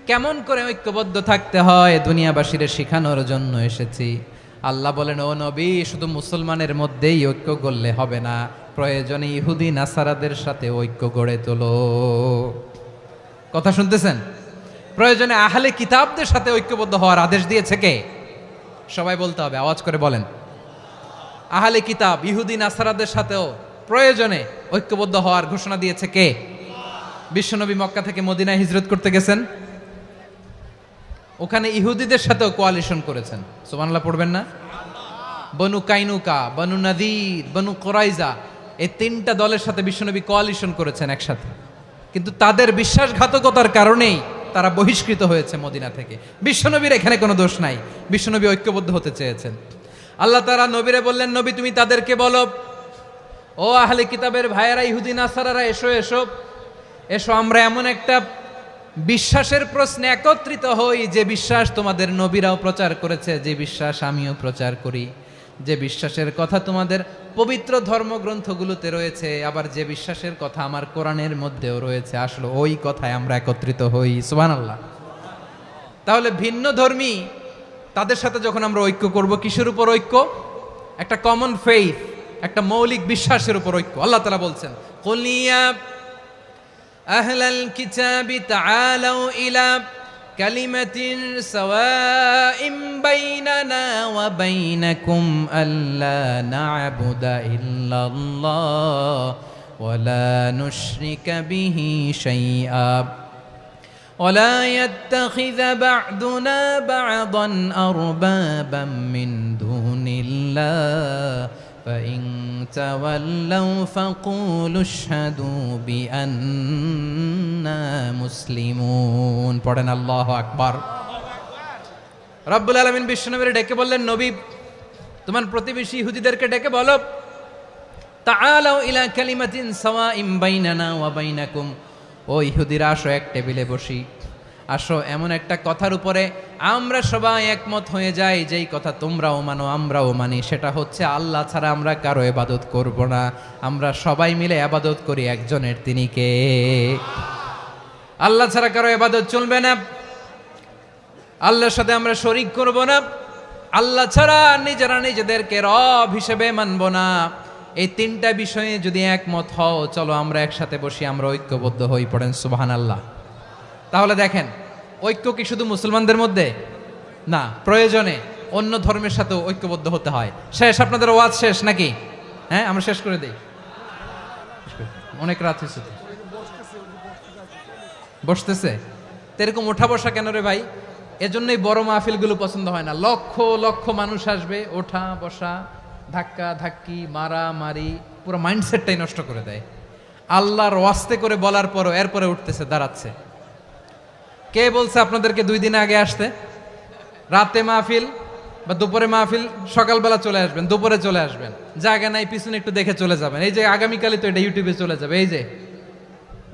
কেমন করে ঐক্যবদ্ধ থাকতে হয় দুনিয়াবাসীরে শেখানোর জন্য এসেছি। আল্লাহ বলেন, ও নবী, শুধু মুসলমানের মধ্যেই ঐক্য গড়লে হবে না, প্রয়োজনে ইহুদি নাসারাদের সাথে ঐক্য গড়ে তোলো। কথা শুনতেছেন? প্রয়োজনে আহলে কিতাবদের সাথে ঐক্যবদ্ধ হওয়ার আদেশ দিয়েছে কে? সবাই বলতে হবে, আওয়াজ করে বলেন। আহলে কিতাব, ইহুদি নাসারাদের সাথেও প্রয়োজনে ঐক্যবদ্ধ হওয়ার ঘোষণা দিয়েছে কে? বিশ্বনবী মক্কা থেকে মদিনায় হিজরত করতে গেছেন, ওখানে ইহুদিদের সাথেও কোয়ালিশন করেছেন। সুবহানাল্লাহ পড়বেন না? বনু কাইনুকা, বনু নাদির, বনু কুরাইজা, এই 3টা দলের সাথে বিশ্বনবী কোয়ালিশন করেছেন একসাথে। কিন্তু তাদের বিশ্বাসঘাতকতার কারণেই তারা বহিষ্কৃত হয়েছে মদিনা থেকে। বিশ্বনবীর এখানে কোনো দোষ নাই, বিশ্বনবী ঐক্যবদ্ধ হতে চেয়েছেন। আল্লাহ তাআলা নবীরে বললেন, নবী তুমি তাদেরকে বলো, ও আহলে কিতাবের ভাইয়েরা, ইহুদি নাসারারা, এসো এসো এসো, আমরা এমন একটা বিশ্বাসের প্রশ্নে একত্রিত হই, যে বিশ্বাস তোমাদের নবীরাও প্রচার করেছে, যে বিশ্বাস আমিও প্রচার করি, যে বিশ্বাসের কথা তোমাদের পবিত্র ধর্মগ্রন্থগুলোতে রয়েছে, আবার যে বিশ্বাসের কথা আমার কোরআনের মধ্যেও রয়েছে, আসলে ওই কথায় আমরা একত্রিত হই। সুবহানাল্লাহ। তাহলে ভিন্ন ধর্মী তাদের সাথে যখন আমরা ঐক্য করব, কিসের উপর ঐক্য? একটা কমন ফেইথ, একটা মৌলিক বিশ্বাসের উপর ঐক্য। আল্লাহ তাআলা বলছেন, কুল ইয়া আহলাল কিতাবি তাআলাউ ইলা কালিমাতিন সাওয়াইম বাইনানা ওয়া বাইনাকুম আল্লা না'বুদা ইল্লাল্লাহ ওয়া লা নুশরিকা বিহি শাইআ ولا يتخذ بعضنا بعضا أربابا من دون الله فإن تولوا فقولوا اشهدوا بأننا مسلمون পড়েন আল্লাহু আকবার। রব্বুল আলামিন বিশ্বনবীর ডেকে বললেন, নবী তোমার প্রতিবেশী ইহুদিদেরকে ডেকে বলো, তাআলাউ ইলা কালিমাতিন সাওয়াইম বাইনানা ওয়া বাইনাকুম, ও ইহুদিরা আসো এক টেবিলে বসি, আসো এমন একটা কথার উপরে আমরা সবাই একমত হয়ে যাই, যেই কথা তোমরাও মানো আমরাও মানি, সেটা হচ্ছে আল্লাহ ছাড়া আমরা কারো ইবাদত করব না, আমরা সবাই মিলে ইবাদত করি একজনের, তিনি কে? আল্লাহ ছাড়া কারো ইবাদত চলবে না, আল্লাহর সাথে আমরা শরীক করব না, আল্লাহ ছাড়া নিজেরা নিজেদেরকে রব হিসেবে মানব না। এই তিনটা বিষয়ে যদি একমত হও, চলো আমরা একসাথে বসি, আমরা ঐক্যবদ্ধ হই। পড়েন সুবহানাল্লাহ। তাহলে দেখেন, ঐক্য কি শুধু মুসলমানদের মধ্যে না, প্রয়োজনে অন্য ধর্মের সাথেও ঐক্যবদ্ধ হতে হয়। শেষ, আপনাদের ওয়াজ শেষ নাকি? হ্যাঁ, আমরা শেষ করে দেই, অনেক রাত হয়েছে। বসতেছে তো এরকম ওঠা বসা কেন রে ভাই? এজন্যই বড় মাহফিলগুলো পছন্দ হয় না। লক্ষ লক্ষ মানুষ আসবে, ওঠা বসা, ধাক্কা ধাক্কি, মারামারি, পুরো মাইন্ডসেটটাই নষ্ট করে দেয়। আল্লাহর ওয়াস্তে করে বলার পরও এরপরে উঠতেছে, দাঁড়াচ্ছে। কে বলছে আপনাদেরকে 2 দিন আগে আসতে? রাতে মাহফিল বা দুপুরে মাহফিল, সকালবেলা চলে আসবেন, দুপুরে চলে আসবেন, জায়গা নাই পিছনে একটু দেখে চলে যাবেন। এই যে আগামীকালই তো এটা ইউটিউবে চলে যাবে, এই যে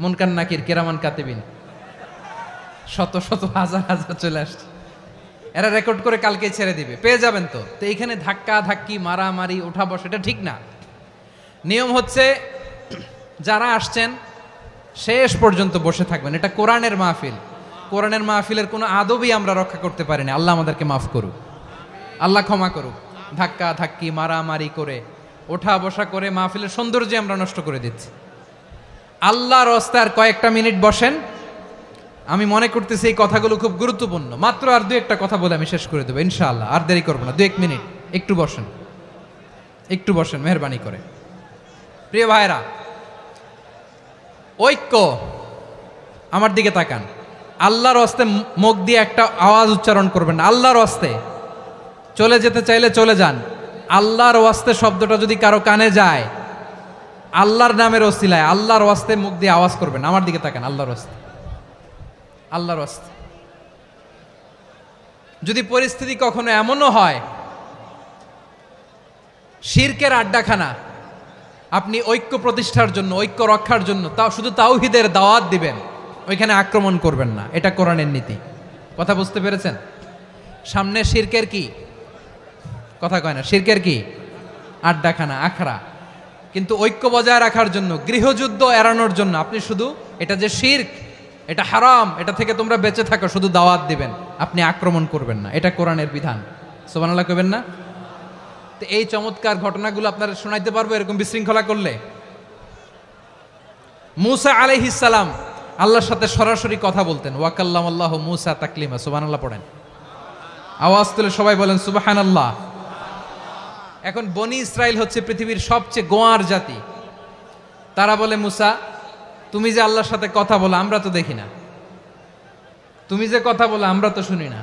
মুনকার নাকির কিরামান কাতিবিন, শত শত হাজার হাজার চলে আসছে, এরা রেকর্ড করে কালকে ছেড়ে দিবে, পেয়ে যাবেন। তো এইখানে ধাক্কা ধাক্কি, মারামারি, ওঠা বসা, এটা ঠিক না। নিয়ম হচ্ছে যারা আসছেন শেষ পর্যন্ত বসে থাকবেন। এটা কোরআনের মাহফিল, কোরআনের মাহফিলের কোনো আদবই আমরা রক্ষা করতে পারিনি। আল্লাহ আমাদেরকে মাফ করুক, আল্লাহ ক্ষমা করুক। ধাক্কা ধাক্কি, মারামারি করে, ওঠা বসা করে মাহফিলের সৌন্দর্য আমরা নষ্ট করে দিচ্ছি। আল্লাহর রাস্তায় আর কয়েকটা মিনিট বসেন। আমি মনে করতেছি এই কথাগুলো খুব গুরুত্বপূর্ণ। মাত্র আর 2-1টা কথা বলে আমি শেষ করে দেবো ইনশাআল্লাহ, আর দেরি করবো না। 2-1 মিনিট একটু বসেন, একটু বসেন মেহরবানি করে। প্রিয় ভাইরা, ঐক্য, আমার দিকে তাকান। আল্লাহর রাস্তায় মুখ দিয়ে একটা আওয়াজ উচ্চারণ করবেন না। আল্লাহর রাস্তায় চলে যেতে চাইলে চলে যান। আল্লাহর ওয়াস্তে শব্দটা যদি কারো কানে যায়, আল্লাহর নামের ওসিলায় আল্লাহর ওয়াস্তে মুখ দিয়ে আওয়াজ করবেন। আমার দিকে তাকান, আল্লাহর ওয়াস্তে, আল্লাহর ওয়াস্তে। যদি পরিস্থিতি কখনো এমনও হয় শিরকের আড্ডাখানা, আপনি ঐক্য প্রতিষ্ঠার জন্য, ঐক্য রক্ষার জন্য তাও শুধু তাওহীদের দাওয়াত দিবেন, ওইখানে আক্রমণ করবেন না। এটা কোরআনের নীতি। কথা বুঝতে পেরেছেন? সামনে শিরকের কি কথা কয় না, শিরকের কি আড্ডাখানা, আখড়া। কিন্তু ঐক্য বজায় রাখার জন্য, গৃহযুদ্ধ এড়ানোর জন্য আপনি শুধু এটা যে শিরক, এটা হারাম, এটা থেকে তোমরা বেঁচে থাকো, শুধু দাওয়াত দিবেন, আপনি আক্রমণ করবেন না। এটা কোরআনের বিধান। সুবহানাল্লাহ কইবেন না? তো এই চমৎকার ঘটনাগুলো আপনারা শোনাইতে পারবো এরকম বিশৃঙ্খলা করলে। মূসা আলাইহিস সালাম আল্লাহর সাথে সরাসরি কথা বলতেন। ওয়াকাল্লামাল্লাহু মূসা তাকলিমা। সুবহানাল্লাহ পড়েন, আওয়াজ তুলে সবাই বলেন সুবহানাল্লাহ। এখন বনি ইসরাইল হচ্ছে পৃথিবীর সবচেয়ে গোয়ার জাতি। তারা বলে, মূসা তুমি যে আল্লাহর সাথে কথা বলো আমরা তো দেখি না, তুমি যে কথা বলো আমরা তো শুনি না,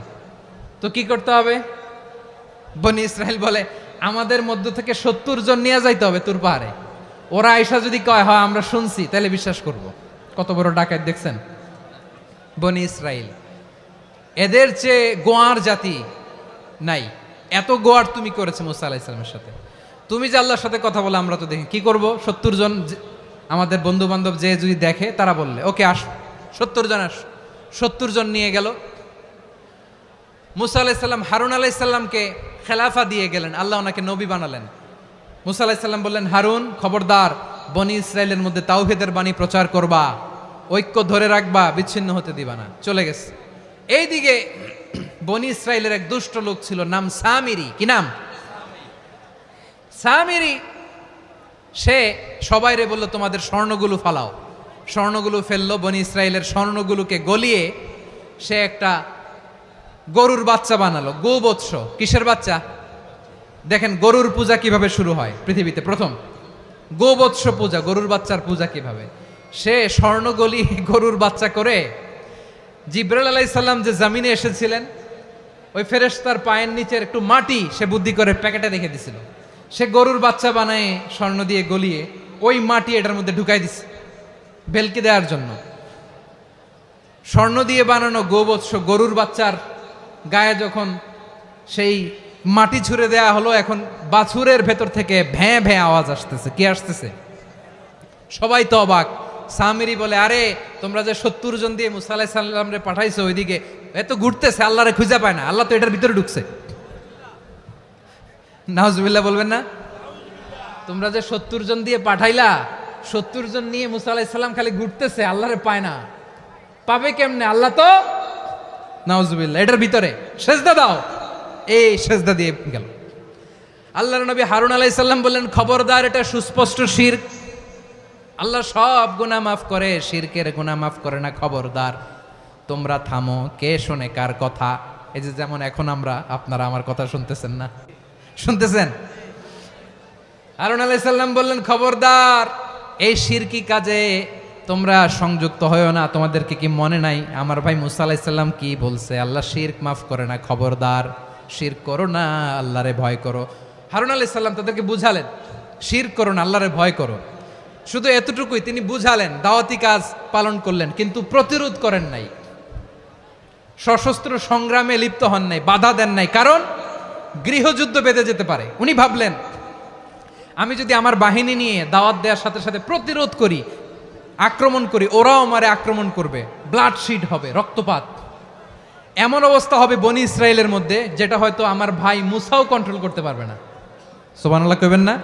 তো কি করতে হবে? বনি ইসরাইল বলে, আমাদের মধ্য থেকে 70 জন নিয়ে যাইতে হবে তুর পাহাড়ে। ওরা আয়সা যদি কয় হয় আমরা শুনছি, তাহলে বিশ্বাস করব। কত বড় ডাকাত দেখছেন বনি ইসরাইল। এদের চেয়ে গোয়ার জাতি নাই। এত গোয়ার তুমি করেছে মুসা আলাইহিস সালামের সাথে। তুমি যে আল্লাহর সাথে কথা বলে আমরা তো দেখি, কি করব? 70 জন আমাদের বন্ধু বান্ধব যে যদি দেখে, তারা বললে ওকে আস, 70 জন আস, 70 জন নিয়ে গেল। মুসা আলাইহিসসালাম হারুন আলাইহিসসালামকে খেলাফা দিয়ে গেলেন, আল্লাহ ওনাকে নবী বানালেন। মুসা আলাইহিসসালাম বললেন, হারুন খবরদার, বনি ইসরায়েলের মধ্যে তাওহীদের বাণী প্রচার করবা, ঐক্য ধরে রাখবা, বিচ্ছিন্ন হতে দিবা না। চলে গেছে। এইদিকে বনি ইসরায়েলের এক দুষ্ট লোক ছিল, নাম সামিরি। কি নাম? সামিরি। সে সবাইরে বলল, তোমাদের স্বর্ণগুলো ফালাও। স্বর্ণগুলো ফেললো, বনি ইসরায়েলের স্বর্ণগুলোকে গলিয়ে সে একটা গরুর বাচ্চা বানালো, গোবৎস। কিসের বাচ্চা? দেখেন গরুর পূজা কিভাবে শুরু হয় পৃথিবীতে, প্রথম গোবৎস পূজা, গরুর বাচ্চার পূজা কিভাবে। সে স্বর্ণ গলি গরুর বাচ্চা করে জিবরাইল আলাইহিস সালাম যে জমিনে এসেছিলেন, ওই ফেরেশতার পায়ের নিচের একটু মাটি সে বুদ্ধি করে প্যাকেটে রেখে দিছিল। সে গরুর বাচ্চা বানায় স্বর্ণ দিয়ে গলিয়ে ওই মাটি এটার মধ্যে ঢুকাই দিছে ভেলকি দেওয়ার জন্য। স্বর্ণ দিয়ে বানানো গোবৎস গরুর বাচ্চার গায়ে যখন সেই মাটি ছুঁড়ে দেয়া হলো, এখন বাছুরের ভেতর থেকে ভ্যাঁ ভ্যাঁ আওয়াজ আসতেছে। কি আসতেছে? সবাই তো অবাক। সামিরি বলে, আরে তোমরা যে 70 জন দিয়ে মুসা আলাইহিস সালামরে পাঠাইছো, ওইদিকে এত ঘুরতেছে, আল্লাহরে খুঁজে পায় না, আল্লাহ তো এটার ভিতরে ঢুকছে। নাউজুবিল্লাহ বলবেন না? তোমরা যে 70 জন দিয়ে পাঠাইলা, 70 জন নিয়ে মুসা আলাইহিস সালাম খালি ঘুরতেছে, আল্লাহরে পায় না। পাবে কেমনে? আল্লাহ তো, নাউজুবিল্লাহ, এটার ভিতরে সেজদা দাও। এই সেজদা দিয়ে গেল। আল্লাহর নবী হারুন আলাইহিস সালাম বললেন, খবরদার, এটা সুস্পষ্ট শিরক। আল্লাহ সব গুনাহ মাফ করে, শিরকের গুনাহ মাফ করে না, খবরদার তোমরা থামো। কে শোনে কার কথা? এই যে যেমন এখন আপনারা আমার কথা শুনতেছেন না? শুনতেছেন? হারুন আলাইহিস সালাম বললেন, খবরদার, এই শিরকি কাজে তোমরা সংযুক্ত হয়েও না। তোমাদেরকে কি মনে নাই আমার ভাই মুসা আলাইহিস সালাম কি বলছে? আল্লাহ শিরক মাফ করে না, খবরদার শিরক করো না, আল্লাহরে ভয় করো। হারুন আলাইহিস সালাম তাদেরকে বুঝালেন, শিরক করো না, আল্লাহরে ভয় করো। শুধু এতটুকুই তিনি বুঝালেন, দাওয়াতি কাজ পালন করলেন, কিন্তু প্রতিরোধ করেন নাই, সশস্ত্র সংগ্রামে লিপ্ত হন নাই, বাধা দেন নাই, কারণ গৃহযুদ্ধ বেঁধে যেতে পারে। উনি ভাবলেন, আমি যদি আমার বাহিনী নিয়ে দাওয়াত দেওয়ার সাথে সাথে প্রতিরোধ করি, আক্রমণ করি, ওরাও আমারে আক্রমণ করবে, ব্লাডশিড হবে, রক্তপাত, এমন অবস্থা হবে বনি ইসরায়েলের মধ্যে যেটা হয়তো আমার ভাই মুসাও কন্ট্রোল করতে পারবে না। সুবহানাল্লাহ কইবেন না?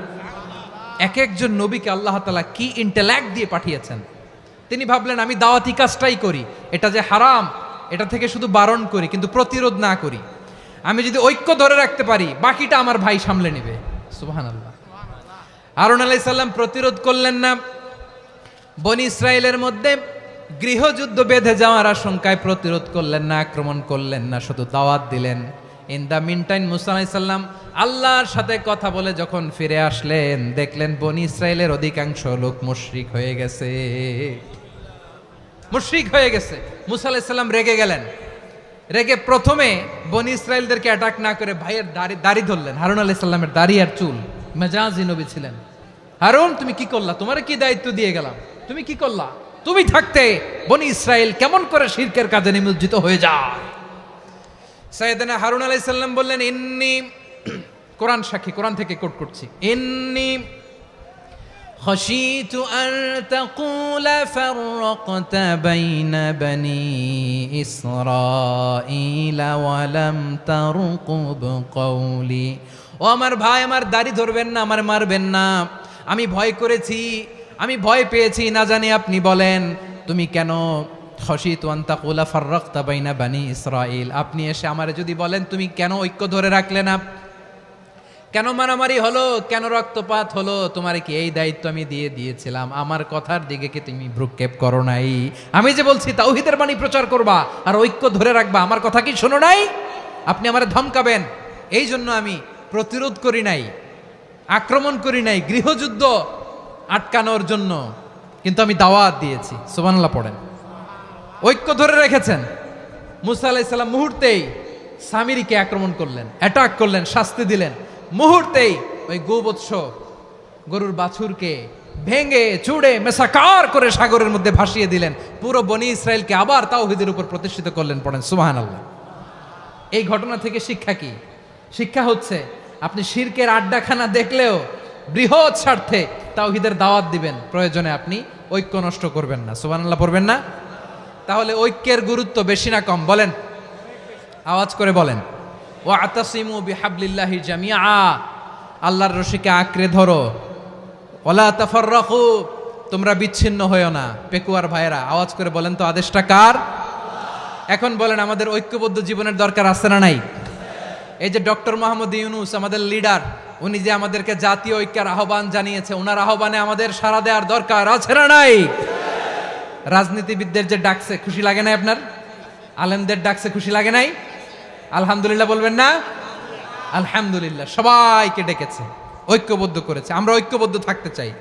এক একজন নবীকে আল্লাহ তাআলা কি ইন্টেলেক্ট দিয়ে পাঠিয়েছেন। তিনি ভাবলেন, আমি দাওয়াতি কাজটাই করি, এটা যে হারাম এটা থেকে শুধু বারণ করি, কিন্তু প্রতিরোধ না করি। আমি যদি ঐক্য ধরে রাখতে পারি, বাকিটা আমার ভাই সামলে নেবে। সুবহানাল্লাহ। হারুন আলাইহিস সালাম প্রতিরোধ করলেন না, বনি ইসরায়েলের মধ্যে গৃহযুদ্ধ বেঁধে যাওয়ার আশঙ্কায় প্রতিরোধ করলেন না, আক্রমণ করলেন না, শুধু দাওয়াত দিলেন। ইন দ্য মিনটাইম মুসা আলাইহিস সালাম আল্লাহর সাথে কথা বলে যখন ফিরে আসলেন, দেখলেন বনি ইসরায়েলের অধিকাংশ লোক মুশরিক হয়ে গেছে। মুশরিক হয়ে গেছে। মুসা আলাইহিস সালাম রেগে গেলেন। রেগে প্রথমে বনি ইসরায়েলদেরকে অ্যাটাক না করে ভাইয়ের দাড়ি ধরলেন। হারুন আলাইহিস সালামের দাড়ি আর চুল, মেজাজি নবী ছিলেন। হারুন, তুমি কি করলা? তোমারে কি দায়িত্ব দিয়ে গেলাম, তুমি কি করলা? তুমি থাকতে বনি ইসরায়েল কেমন করে শিরকের কাজে নিমজ্জিত হয়ে যায়? সাইয়েদনা হারুন আলাইহিস সালাম বললেন, ইন্নী, কোরআন সাক্ষী, কোরআন থেকে কোট করছি, ইন্নী খাশিতু আন তাকুলা ফাররাকতা বাইনা বনি ইসরাঈলা ওয়া লাম তারকুব কওলি। ও আমার ভাই, আমার দাড়ি ধরবেন না, আমার মারবেন না। আমি ভয় করেছি, আমি ভয় পেয়েছি, না জানি আপনি বলেন তুমি কেন খাশিতু আন তাকুলা ফাররাকতা বাইনা বনি ইসরাঈল, আপনি এসে আমারে যদি বলেন তুমি কেন ঐক্য ধরে রাখলে না, কেন মারামারি হলো, কেন রক্তপাত হলো, তোমার কি এই দায়িত্ব আমি দিয়ে দিয়েছিলাম? আমার কথার দিকে কি তুমি ভ্রুক্ষেপ করো নাই? আমি যে বলছি তাওহীদের বাণী প্রচার করবা আর ঐক্য ধরে রাখবা, আমার কথা কি শোনো নাই? আপনি আমারে ধমকাবেন, এই জন্য আমি প্রতিরোধ করি নাই, আক্রমণ করি নাই, গৃহযুদ্ধ আটকানোর জন্য, কিন্তু আমি দাওয়াত দিয়েছি। সুবহানাল্লাহ পড়েন। ঐক্য ধরে রেখেছেন। মুসা আলাইহিস সালাম মুহূর্তেই সামিরিকে আক্রমণ করলেন, অ্যাটাক করলেন, শাস্তি দিলেন। মুহূর্তেই ওই গোবৎস গরুর বাছুরকে ভেঙে চুড়ে মেসাকার করে সাগরের মধ্যে ভাসিয়ে দিলেন। পুরো বনি ইসরায়েলকে আবার তাওহীদের উপর প্রতিষ্ঠিত করলেন। পড়েন সুবহানাল্লাহ। এই ঘটনা থেকে শিক্ষা কি? শিক্ষা হচ্ছে, আপনি শিরকের আড্ডাখানা দেখলেও বৃহৎ স্বার্থে তাওহীদের দাওয়াত দিবেন, প্রয়োজনে আপনি ঐক্য নষ্ট করবেন না। সুবহানাল্লাহ পড়বেন না? তাহলে ঐক্যের গুরুত্ব বেশি না কম বলেন? আওয়াজ করে বলেন। ওয়াতাসিমু বিহাবলিল্লাহি জামিআ, আল্লাহর রশিকে আঁকড়ে ধরো। ওয়ালা তাফাররাকু, তোমরা বিচ্ছিন্ন হয়ো না। পেকুয়ার ভাইরা আওয়াজ করে বলেন তো আদেশটা কার? এখন বলেন আমাদের ঐক্যবদ্ধ জীবনের দরকার আছে না নাই? এই যে ডক্টর মোহাম্মদ ইউনূস আমাদের লিডার, উনি যে আমাদেরকে জাতীয় ঐক্যের আহ্বান জানিয়েছে, ওনার আহ্বানে আমাদের সাড়া দেওয়ার দরকার আছে না নাই? রাজনীতিবিদদের যে ডাকছে খুশি লাগে নাই আপনার? আলেমদের ডাকছে খুশি লাগে নাই? আলহামদুলিল্লাহ বলবেন না? আলহামদুলিল্লাহ, সবাইকে ডেকেছে, ঐক্যবদ্ধ করেছে। আমরা ঐক্যবদ্ধ থাকতে চাই,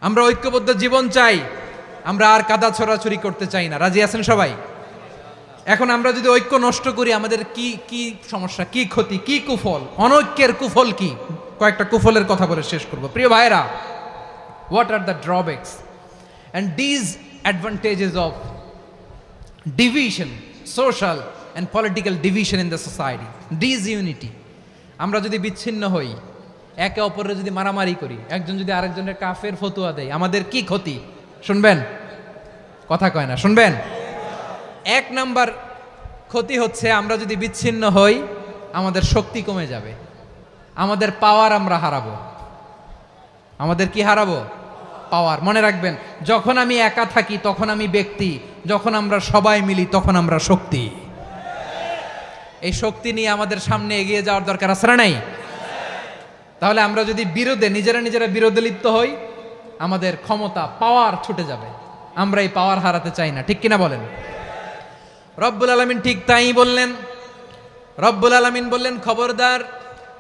আমরা ঐক্যবদ্ধ জীবন চাই, আমরা আর কাদা ছড়াছড়ি করতে চাই না। রাজি আছেন সবাই? এখন আমরা যদি ঐক্য নষ্ট করি আমাদের কি কি সমস্যা, কি ক্ষতি, কি কুফল? অনৈক্যের কুফল কি? কয়েকটা কুফলের কথা বলে শেষ করব। প্রিয় ভাইরা, what are the drawbacks and disadvantages of division, social and political division in the society? Disunity. আমরা যদি বিচ্ছিন্ন হই, একে অপরের যদি মারামারি করি, একজন যদি আরেকজনের কাফের ফতোয়া দেয়, আমাদের কি ক্ষতি? শুনবেন? কথা কয় না, শুনবেন? এক নাম্বার ক্ষতি হচ্ছে আমরা যদি বিচ্ছিন্ন হই আমাদের শক্তি কমে যাবে, আমাদের পাওয়ার আমরা হারাবো। আমাদের কি হারাবো? পাওয়ার। মনে রাখবেন, যখন আমি একা থাকি তখন আমি ব্যক্তি, যখন আমরা সবাই মিলি তখন আমরা শক্তি। এই শক্তি নিয়ে আমাদের সামনে এগিয়ে যাওয়ার দরকার আছে না নাই? তাহলে আমরা যদি নিজেরা বিরোধে লিপ্ত হই আমাদের ক্ষমতা, পাওয়ার ছুটে যাবে। আমরা এই পাওয়ার হারাতে চাই না, ঠিক কিনা বলেন? রব্বুল আলামিন ঠিক তাই বললেন। রব্বুল আলামিন বললেন, খবরদার,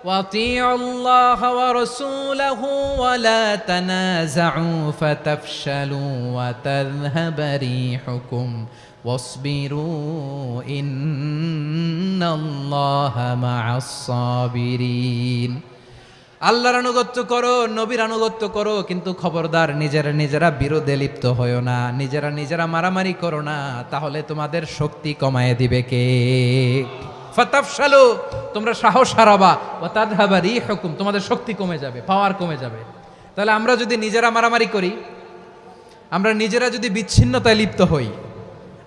وَأَطِيعُوا اللَّهَ وَرَسُولَهُ وَلَا تَنَازَعُوا فَتَفْشَلُوا وَتَذْهَبَ رِيحُكُمْ وَاصْبِرُوا إِنَّ اللَّهَ مَعَ الصَّابِرِينَ। আল্লাহর আনুগত্য করো, নবীর আনুগত্য করো, কিন্তু খবরদার নিজেরা বিরোধে লিপ্ত হয়ো না, নিজেরা মারামারি করো না, তাহলে তোমাদের শক্তি কমায় দিবে কে? ফাতাফশালু, তোমরা সাহস হারাবা, ওয়া তাযহাবা রিহুকুম, তোমাদের শক্তি কমে যাবে, পাওয়ার কমে যাবে। তাহলে আমরা যদি নিজেরা মারামারি করি, আমরা নিজেরা যদি বিচ্ছিন্নতায় লিপ্ত হই,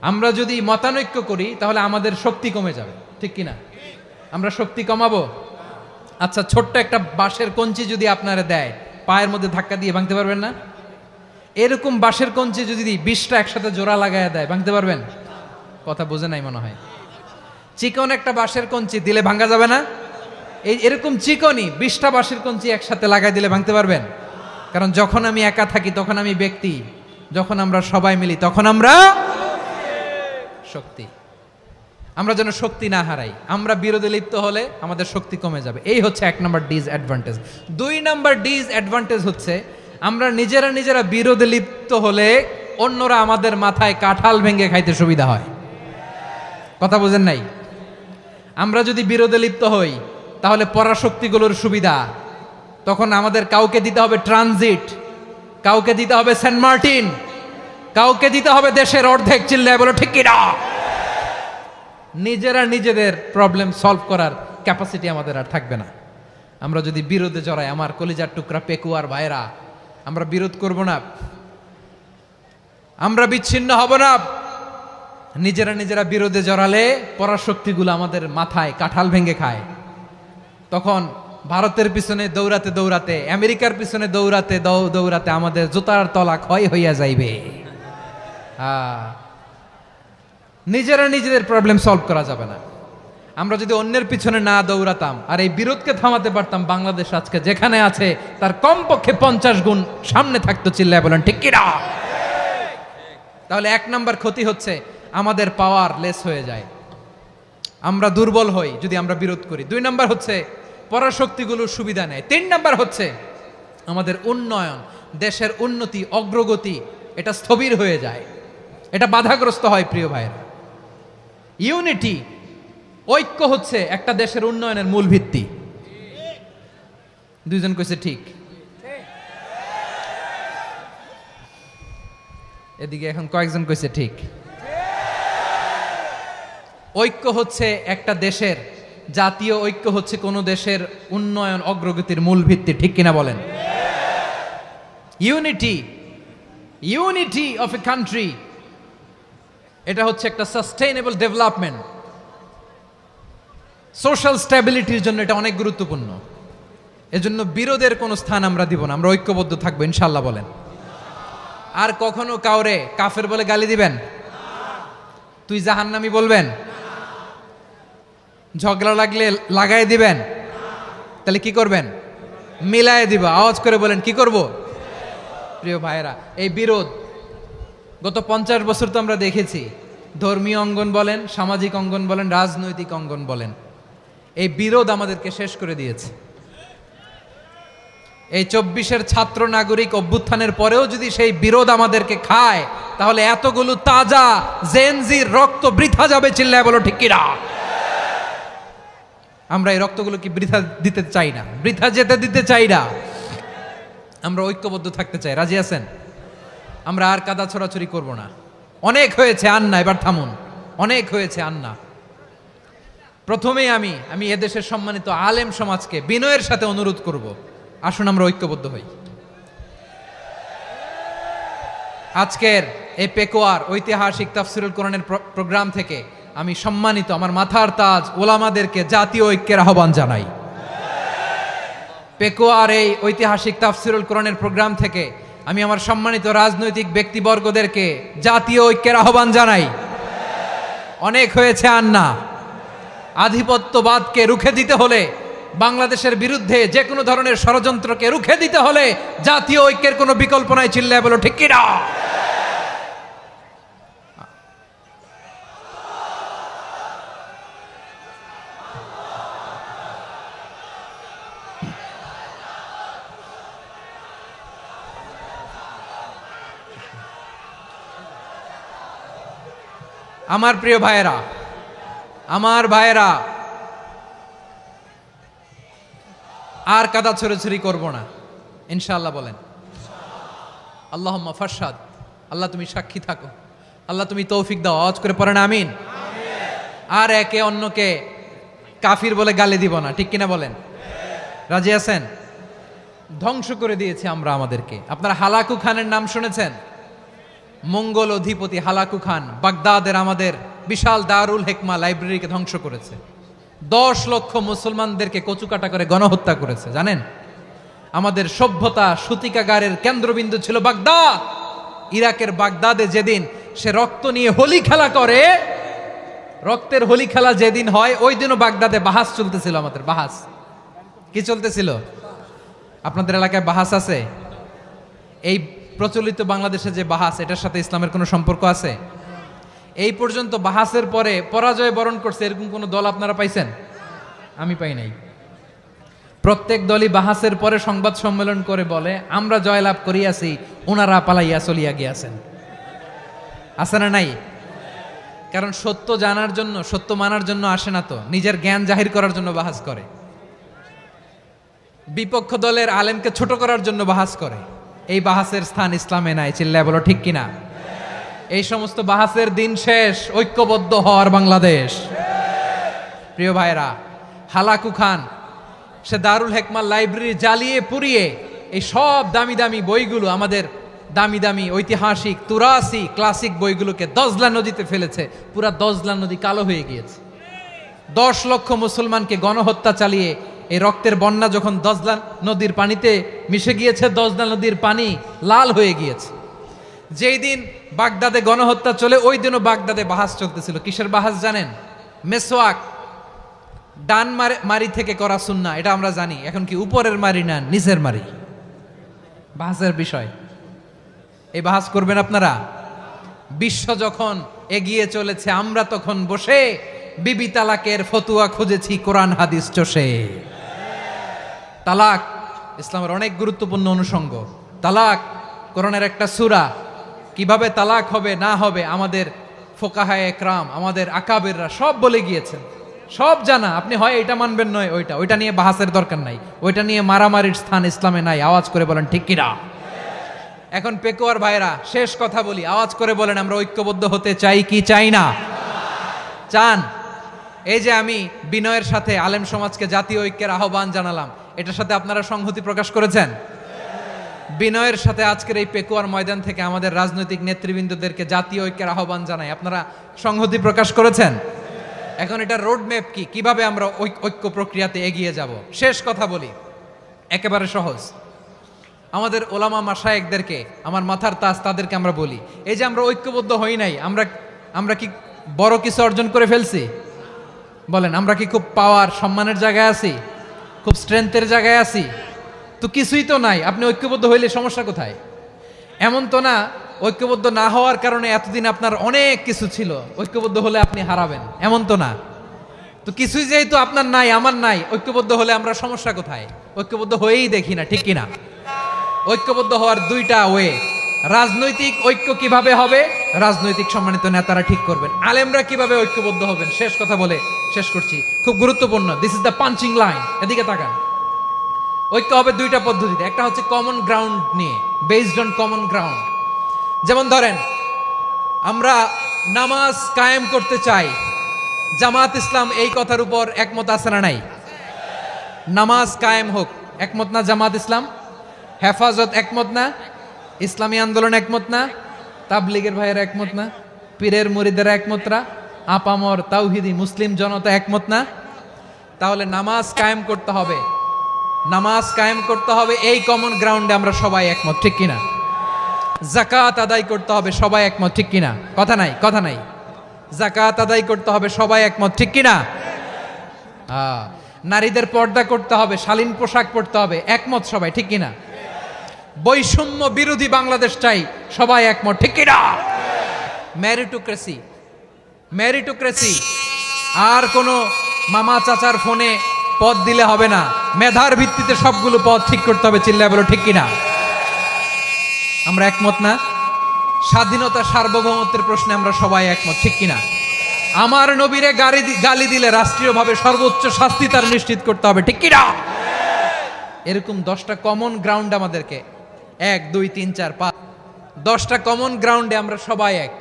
আমরা যদি মতানৈক্য করি, তাহলে আমাদের শক্তি কমে যাবে, ঠিক কিনা? আমরা শক্তি কমাবো। আচ্ছা, ছোট্ট একটা বাঁশের কঞ্চি যদি আপনারা দেয়, পায়ের মধ্যে ধাক্কা দিয়ে ভাঙতে পারবেন না? এরকম বাঁশের কঞ্চি যদি 20টা একসাথে জোড়া লাগায় দেয়, ভাঙতে পারবেন? কথা বোঝে নাই মনে হয়। চিকন একটা বাঁশের কঞ্চি দিলে ভাঙা যাবে না? এরকম চিকনই 20টা বাঁশের কঞ্চি একসাথে লাগাই দিলে ভাঙতে পারবেন? কারণ যখন আমি একা থাকি তখন আমি ব্যক্তি, যখন আমরা সবাই মিলি তখন আমরা শক্তি। আমরা যেন শক্তি না হারাই। আমরা বিরোধে লিপ্ত হলে আমাদের শক্তি কমে যাবে। এই হচ্ছে 1 নম্বর ডিসঅ্যাডভান্টেজ। 2 নম্বর ডিসঅ্যাডভান্টেজ হচ্ছে আমরা নিজেরা বিরোধে লিপ্ত হলে অন্যরা আমাদের মাথায় কাঁঠাল ভেঙে খাইতে সুবিধা হয়। কথা বোঝেন নাই? আমরা যদি বিরোধে লিপ্ত হই তাহলে পরাশক্তিগুলোর সুবিধা, তখন আমাদের কাউকে দিতে হবে ট্রানজিট, কাউকে দিতে হবে সেন্ট মার্টিন, কাউকে দিতে হবে দেশের অর্ধেক। চিল্লায় বলো ঠিক কিনা? নিজেদের প্রবলেম সলভ করার ক্যাপাসিটি আমাদের আর থাকবে না। আমরা যদি বিরোধে জড়াই, আমার কলিজার টুকরা পেকুয়ার ভাইরা, আমরা বিরোধ করব না, আমরা বিচ্ছিন্ন হব না। নিজেরা বিরোধে জড়ালে পরাশক্তিগুলো আমাদের মাথায় কাঁঠাল ভেঙে খায়। তখন ভারতের পিছনে দৌড়াতে, আমেরিকার পিছনে দৌড়াতে আমাদের জুতার তলা ক্ষয় হইয়া যাইবে। নিজেদের প্রবলেম সলভ করা যাবে না। আমরা যদি অন্যের পিছনে না দৌড়াতাম আর এই বিরোধকে থামাতে পারতাম, বাংলাদেশ আজকে যেখানে আছে তার কমপক্ষে 50 গুণ সামনে থাকতো। চিল্লায় বলেন ঠিক কিনা? তাহলে 1 নম্বর ক্ষতি হচ্ছে আমাদের পাওয়ার লেস হয়ে যায়, আমরা দুর্বল হই যদি আমরা বিরোধ করি। 2 নম্বর হচ্ছে পরাশক্তিগুলোর সুবিধা নেয়। 3 নম্বর হচ্ছে আমাদের উন্নয়ন, দেশের উন্নতি, অগ্রগতি, এটা স্থবির হয়ে যায়, এটা বাধাগ্রস্ত হয়। প্রিয় ভাইয়েরা, ইউনিটি, ঐক্য হচ্ছে একটা দেশের উন্নয়নের মূল ভিত্তি। 2 জন কইছে ঠিক। এদিকে এখন কয়েকজন কইছে ঠিক। ঐক্য হচ্ছে একটা দেশের, জাতীয় ঐক্য হচ্ছে কোন দেশের উন্নয়ন, অগ্রগতির মূল ভিত্তি, ঠিক কিনা বলেন? ইউনিটি অফ এ কান্ট্রি এটা হচ্ছে একটা সাস্টেইনেবল ডেভেলপমেন্ট, সোশ্যাল স্ট্যাবিলিটির জন্য এটা অনেক গুরুত্বপূর্ণ। এজন্য বিরোধের কোনো স্থান আমরা দিব না, আমরা ঐক্যবদ্ধ থাকবো ইনশাল্লাহ বলেন। আর কখনো কাউরে কাফের বলে গালি দিবেন? তুই জাহান্নামী বলবেন? ঝগড়া লাগলে লাগাই দিবেন? তাহলে কি করবেন? মিলায় দিব। আওয়াজ করে বলেন কি করব? প্রিয় ভাইরা, এই বিরোধ গত 50 বছর তো আমরা দেখেছি, ধর্মীয় অঙ্গন বলেন, সামাজিক অঙ্গন বলেন, রাজনৈতিক অঙ্গন বলেন, এই বিরোধ আমাদেরকে শেষ করে দিয়েছে। এই 24-এর ছাত্র নাগরিক অভ্যুত্থানের পরেও যদি সেই বিরোধ আমাদেরকে খায়, তাহলে এতগুলো তাজা জেনজির রক্ত বৃথা যাবে। চিল্লায় বলো ঠিক কিনা? আমরা এই রক্তগুলো কি বৃথা দিতে চাই না, বৃথা যেতে দিতে চাই না। আমরা ঐক্যবদ্ধ থাকতে চাই। রাজি আছেন? আমরা আর কাদা ছড়াছড়ি করব না। অনেক হয়েছে আন্না, এবার থামুন। অনেক হয়েছে আন্না। প্রথমেই আমি এদেশের সম্মানিত আলেম সমাজকে বিনয়ের সাথে অনুরোধ করব, আসুন আমরা ঐক্যবদ্ধ হই। আজকের এই পেকুয়ার ঐতিহাসিক তাফসিরুল কোরআনের প্রোগ্রাম থেকে আমি সম্মানিত আমার মাথার তাজ ওলামাদেরকে জাতীয় ঐক্যের আহ্বান জানাই। পেকুয়ার এই ঐতিহাসিক তাফসিরুল কোরআনের প্রোগ্রাম থেকে আমি আমার সম্মানিত রাজনৈতিক ব্যক্তিবর্গদেরকে জাতীয় ঐক্যের আহ্বান জানাই। অনেক হয়েছে আন্না। আধিপত্যবাদকে রুখে দিতে হলে, বাংলাদেশের বিরুদ্ধে যে কোনো ধরনের ষড়যন্ত্রকে রুখে দিতে হলে জাতীয় ঐক্যের কোনো বিকল্প নাই। চিল্লায় বলো ঠিক কিনা? আমার প্রিয় ভাইয়েরা, আমার ভাইয়েরা, আর কাদা ছড়াছড়ি করব না ইনশাআল্লাহ বলেন। আল্লাহুম্মা ফারশাদ। আল্লাহ তুমি সাক্ষী থাকো, আল্লাহ তুমি তৌফিক দাও। আওয়াজ করে পড়েন আমিন। আর একে অন্যকে কাফির বলে গালি দিব না, ঠিক কিনা বলেন? রাজি আছেন? ধ্বংস করে দিয়েছি আমরা আমাদেরকে। আপনারা হালাকু খানের নাম শুনেছেন? মঙ্গল অধিপতি হালাকু খান বাগদাদের আমাদের বিশাল দারুল হিকমা লাইব্রেরিকে ধ্বংস করেছে। 10 লক্ষ মুসলমানদেরকে কচুকাটা করে গণহত্যা করেছে। জানেন, আমাদের সভ্যতা সূতিকাগারের কেন্দ্রবিন্দু ছিল বাগদাদ। ইরাকের বাগদাদে যেদিন সে রক্ত নিয়ে হোলি খেলা করে, রক্তের হোলি খেলা যেদিন হয়, ওই দিনও বাগদাদে বাহাস চলতেছিল। আমাদের বাহাস কি চলতেছিল? আপনাদের এলাকায় বাহাস আছে? এই প্রচলিত বাংলাদেশে যে বাহাস, এটার সাথে ইসলামের কোনো সম্পর্ক আছে? এই পর্যন্ত বাহাসের পরে পরাজয় বরণ করছে এরকম কোন দল আপনারা পাইছেন? আমি পাই নাই। প্রত্যেক দলই বাহাসের পরে সংবাদ সম্মেলন করে বলে আমরা জয়লাভ করিয়াছি, ওনারা পালাইয়া চলিয়া গিয়াছেন। আছে না নাই? কারণ সত্য জানার জন্য, সত্য মানার জন্য আসে না তো, নিজের জ্ঞান জাহির করার জন্য বাহাস করে। বিপক্ষ দলের আলেমকে ছোট করার জন্য বাহাস করে। এই বাহাসের স্থান ইসলামে নাই। চিল্লায় বলো ঠিক কিনা? এই সমস্ত বাহাসের দিন শেষ। ঐক্যবদ্ধ হওয়ার বাংলাদেশ। প্রিয় ভাইরা, হালাকু খান সে দারুল হিকমা লাইব্রেরি জ্বালিয়ে পুড়িয়ে এই সব দামি দামি বইগুলো, আমাদের দামি দামি ঐতিহাসিক তুরাসি ক্লাসিক বইগুলোকে দজলা নদীতে ফেলেছে। পুরা দজলা নদী কালো হয়ে গিয়েছে। 10 লক্ষ মুসলমানকে গণহত্যা চালিয়ে এই রক্তের বন্যা যখন দজলা নদীর পানিতে মিশে গিয়েছে, দজলা নদীর পানি লাল হয়ে গিয়েছে। যেই দিন বাগদাদে গণহত্যা চলে, ওই দিনও বাগদাদে বাহাস চলতেছিল। কিসের বাহাস জানেন? মেসওয়াক, ডান মারি থেকে করা সুন্নাহ, এটা আমরা জানি। এখন কি উপরের মারি না নিচের মারি? বাহাসের বিষয়। এই বাহাস করবেন আপনারা? বিশ্ব যখন এগিয়ে চলেছে, আমরা তখন বসে বিবি তালাকের ফতুয়া খুঁজেছি কোরআন হাদিস চষে। তালাক ইসলামের অনেক গুরুত্বপূর্ণ অনুষঙ্গ। তালাক কোরআনের একটা সূরা। কিভাবে তালাক হবে না হবে আমাদের ফোকাহায়ে একরাম, আমাদের আকাবেররা সব বলে গিয়েছেন, সব জানা। আপনি হয় এটা মানবেন নয় ওইটা নিয়ে বাহাসের দরকার নাই, ওইটা নিয়ে মারামারির স্থান ইসলামে নাই। আওয়াজ করে বলেন ঠিক কিনা? এখন পেকুয়ার ভাইরা, শেষ কথা বলি, আওয়াজ করে বলেন আমরা ঐক্যবদ্ধ হতে চাই কি চাই না? চান? এই যে আমি বিনয়ের সাথে আলেম সমাজকে জাতীয় ঐক্যের আহ্বান জানালাম, এটার সাথে আপনারা সংহতি প্রকাশ করেছেন? বিনয়ের সাথে আজকের এই পেকুয়ার ময়দান থেকে আমাদের রাজনৈতিক নেতৃবৃন্দদেরকে জাতীয় ঐক্যের আহ্বান জানাই। আপনারা সংহতি প্রকাশ করেছেন। এখন এটা রোড ম্যাপ কি, কিভাবে আমরা ঐক্য প্রক্রিয়াতে এগিয়ে যাব। শেষ কথা বলি, একেবারে সহজ। আমাদের ওলামা মাশায়েখদেরকে, আমার মাথার তাজ, তাদেরকে আমরা বলি, এই যে আমরা ঐক্যবদ্ধ হই নাই, আমরা কি বড় কিছু অর্জন করে ফেলছি? বলেন, আমরা কি খুব পাওয়ার সম্মানের জায়গায় আছি? খুব স্ট্রেংথের জায়গায় আছি? তো কিছুই তো নাই। আপনি ঐক্যবদ্ধ হইলে সমস্যা কোথায়? এমন তো না ঐক্যবদ্ধ না হওয়ার কারণে এতদিন আপনার অনেক কিছু ছিল, ঐক্যবদ্ধ হলে আপনি হারাবেন, এমন তো না। তো কিছুই যেহেতু আপনার নাই, আমার নাই, ঐক্যবদ্ধ হলে আমরা সমস্যা কোথায়? ঐক্যবদ্ধ হয়েই দেখি না, ঠিক কিনা? ঐক্যবদ্ধ হওয়ার দুইটা ওয়ে। রাজনৈতিক ঐক্য কিভাবে হবে? রাজনৈতিক সম্মানিত নেতারা ঠিক করবেন। আলেমরা কিভাবে ঐক্যবদ্ধ হবেন? শেষ কথা বলে শেষ করছি, খুব গুরুত্বপূর্ণ। This is the punching line. এদিকে তাকান। ঐক্য হবে দুইটা পদ্ধতিতে। একটা হচ্ছে কমন গ্রাউন্ড নিয়ে, বেসড অন কমন গ্রাউন্ড। যেমন ধরেন, আমরা নামাজ কায়েম করতে চাই, জামাত ইসলাম এই কথার উপর একমত আছে না নাই? নামাজ কায়েম হোক, একমত না জামাত ইসলাম? হেফাজত একমত না? ইসলামী আন্দোলন একমত না? তাবলিগের ভাইয়েরা একমত না? পীরের মুরিদেরা একমত না? আপামর তাওহিদি মুসলিম জনতা একমত না? তাহলে নামাজ কায়েম করতে হবে, নামাজ কায়েম করতে হবে এই কমন গ্রাউন্ডে আমরা সবাই একমত, ঠিক কিনা? যাকাত আদায় করতে হবে, সবাই একমত, ঠিক কিনা? কথা নাই, কথা নাই। যাকাত আদায় করতে হবে, সবাই একমত, ঠিক কিনা? নারীদের পর্দা করতে হবে, শালীন পোশাক পরতে হবে, একমত সবাই, ঠিক কিনা? বৈষম্য বিরোধী বাংলাদেশ চাই, সবাই একমত, ঠিক কিনা? Meritocracy, meritocracy. আর কোনো মামা চাচার ফোনে পদ দিলে হবে না, মেধার ভিত্তিতে সবগুলো পদ ঠিক করতে হবে। চিল্লায় বলো, ঠিক কিনা? আমরা একমত না? স্বাধীনতা সার্বভৌমত্বের প্রশ্নে আমরা সবাই একমত, ঠিক কিনা? আমার নবীরে গালি দিলে রাষ্ট্রীয়ভাবে সর্বোচ্চ শাস্তি তার নিশ্চিত করতে হবে, ঠিক কিনা? এরকম 10টা কমন গ্রাউন্ড আমাদেরকে, 1 2 3 4 5, 10টা কমন গ্রাউন্ডে আমরা সবাই এক।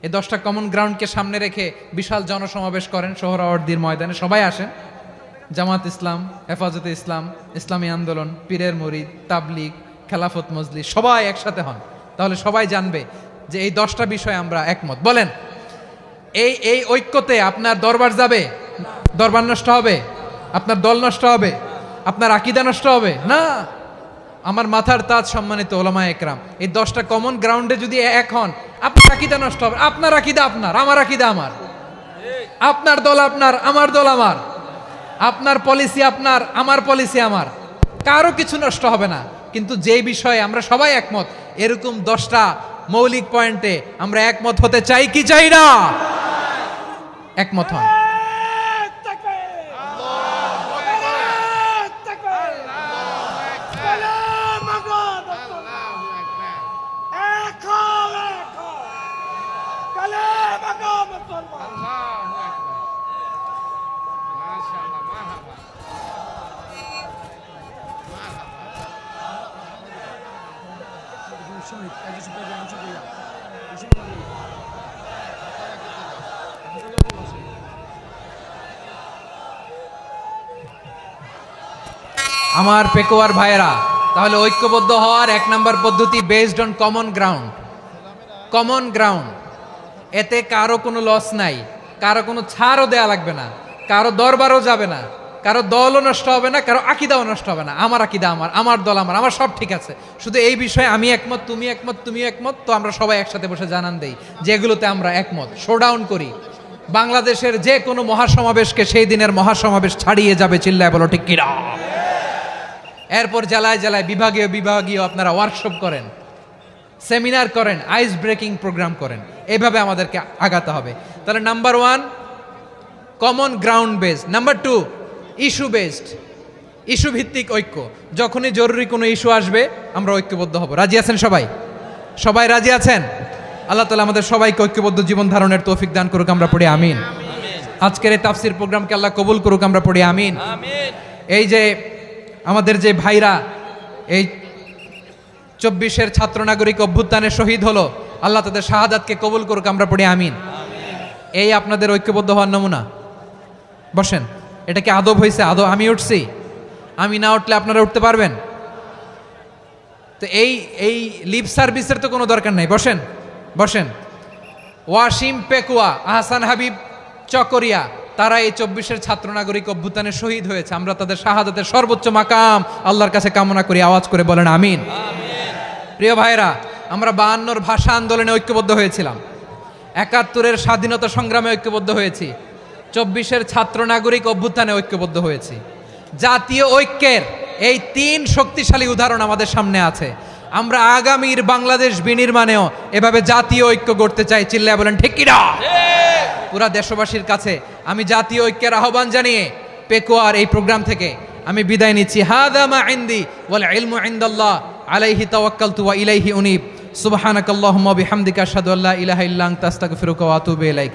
এই 10টা কমন গ্রাউন্ডকে সামনে রেখে বিশাল জনসমাবেশ করেন সোহরাওয়ার্দীর ময়দানে, সবাই আসেন। জামাত ইসলাম, হেফাজতে ইসলাম, ইসলামী আন্দোলন, পীরের মুরিদ, তাবলিগ, খেলাফত মজলিস, সবাই একসাথে হন। তাহলে সবাই জানবে যে এই 10টা বিষয়ে আমরা একমত। বলেন, এই ঐক্যতে আপনার দরবার যাবে? দরবার নষ্ট হবে? আপনার দল নষ্ট হবে? আপনার আকীদা নষ্ট হবে না? আমার মাথার তাজ সম্মানিত ওলামায়ে একরাম, এই 10টা কমন গ্রাউন্ডে যদি এক হন, আপনার আকীদা নষ্ট হবে? আপনার আকীদা আপনার, আমার আকীদা আমার, আপনার দল আপনার, আমার দল আমার, আপনার পলিসি আপনার, আমার পলিসি আমার, কারো কিছু নষ্ট হবে না। কিন্তু যে বিষয়ে আমরা সবাই একমত, এরকম 10টা মৌলিক পয়েন্টে আমরা একমত হতে চাই কি চাই না? একমত হন। আমার পেকুয়ার ভাইয়েরা, তাহলে ঐক্যবদ্ধ হওয়ার 1 নম্বর পদ্ধতি based on common ground. Common ground, এতে কারো কোনো লস নাই, কারো কোনো ছাড়ও দেয়া লাগবে না, কারো দরবারও যাবে না, কারো দলও নষ্ট হবে না, কারো আকীদাও নষ্ট হবে না। আমার আকীদা আমার, আমার দল আমার, আমার সব ঠিক আছে। শুধু এই বিষয়ে আমি একমত, তুমি একমত, তুমিও একমত, তো আমরা সবাই একসাথে বসে জানান দেই যে এগুলোতে আমরা একমত। শোডাউন করি। বাংলাদেশের যে কোনো মহাসমাবেশকে সেই দিনের মহাসমাবেশ ছাড়িয়ে যাবে। চিল্লায় বলো, ঠিক কিনা? এরপর জেলায় জেলায়, বিভাগীয় বিভাগীয় আপনারা ওয়ার্কশপ করেন, সেমিনার করেন, আইস ব্রেকিং প্রোগ্রাম করেন। এইভাবে আমাদেরকে আগাতে হবে। তাহলে number 1 common ground based. Number 2 issue based, issue ভিত্তিক ঐক্য। যখনই জরুরি কোনো ইস্যু আসবে আমরা ঐক্যবদ্ধ হব। রাজি আছেন সবাই? সবাই রাজি আছেন? আল্লাহ তাআলা আমাদের সবাইকে ঐক্যবদ্ধ জীবন ধারণের তৌফিক দান করুক, আমরা পড়ি আমিন। আজকের এই তাফসীর প্রোগ্রামকে আল্লাহ কবুল করুক, আমরা পড়ি আমিন। এই যে আমাদের যে ভাইরা এই 24-এর ছাত্র নাগরিক অভ্যুত্থানে শহীদ হলো, আল্লাহ তাদের শাহাদাতকে কবুল করুক, আমরা পড়ি আমিন। এই আপনাদের ঐক্যবদ্ধ হওয়ার নমুনা। বসেন। এটা কি আদব হয়েছে? আদব? আমি উঠছি, আমি না উঠলে আপনারা উঠতে পারবেন? তো এই লিপ সার্ভিসের তো কোনো দরকার নাই, বসেন বসেন। ওয়াসিম পেকুয়া, আহসান হাবিব চকরিয়া, তারা এই 24-এর ছাত্র নাগরিক অভ্যুত্থানে শহীদ হয়েছে। আমরা তাদের শাহাদাতের সর্বোচ্চ মাকাম আল্লাহর কাছে কামনা করি। আওয়াজ করে বলেন আমিন। প্রিয় ভাইরা, আমরা 52-র ভাষা আন্দোলনে ঐক্যবদ্ধ হয়েছিলাম, 71-এর স্বাধীনতা সংগ্রামে ঐক্যবদ্ধ হয়েছি, 24-এর ছাত্র নাগরিক অভ্যুত্থানে ঐক্যবদ্ধ হয়েছি। জাতীয় ঐক্যের এই 3 শক্তিশালী উদাহরণ আমাদের সামনে আছে। আমরা আগামীর বাংলাদেশ বিনির্মাণেও এভাবে জাতীয় ঐক্য গড়তে চাই। চিল্লায় বলেন ঠিক কিনা? পুরা দেশবাসীর কাছে আমি জাতীয় ঐক্যের আহ্বান জানিয়ে পেকুয়ার এই প্রোগ্রাম থেকে আমি বিদায় নিচ্ছি। হাদা মা ইনদি ওয়াল ইলমু ইনদাল্লাহ আলাইহি তাওয়াক্কালতু ওয়া ইলাইহি উনীব। সুবহানাকাল্লাহুম্মা ওয়া বিহামদিকা আশহাদু আল্লা ইলাহা ইল্লা আনতা আস্তাগফিরুকা ওয়া আতুবু ইলাইক।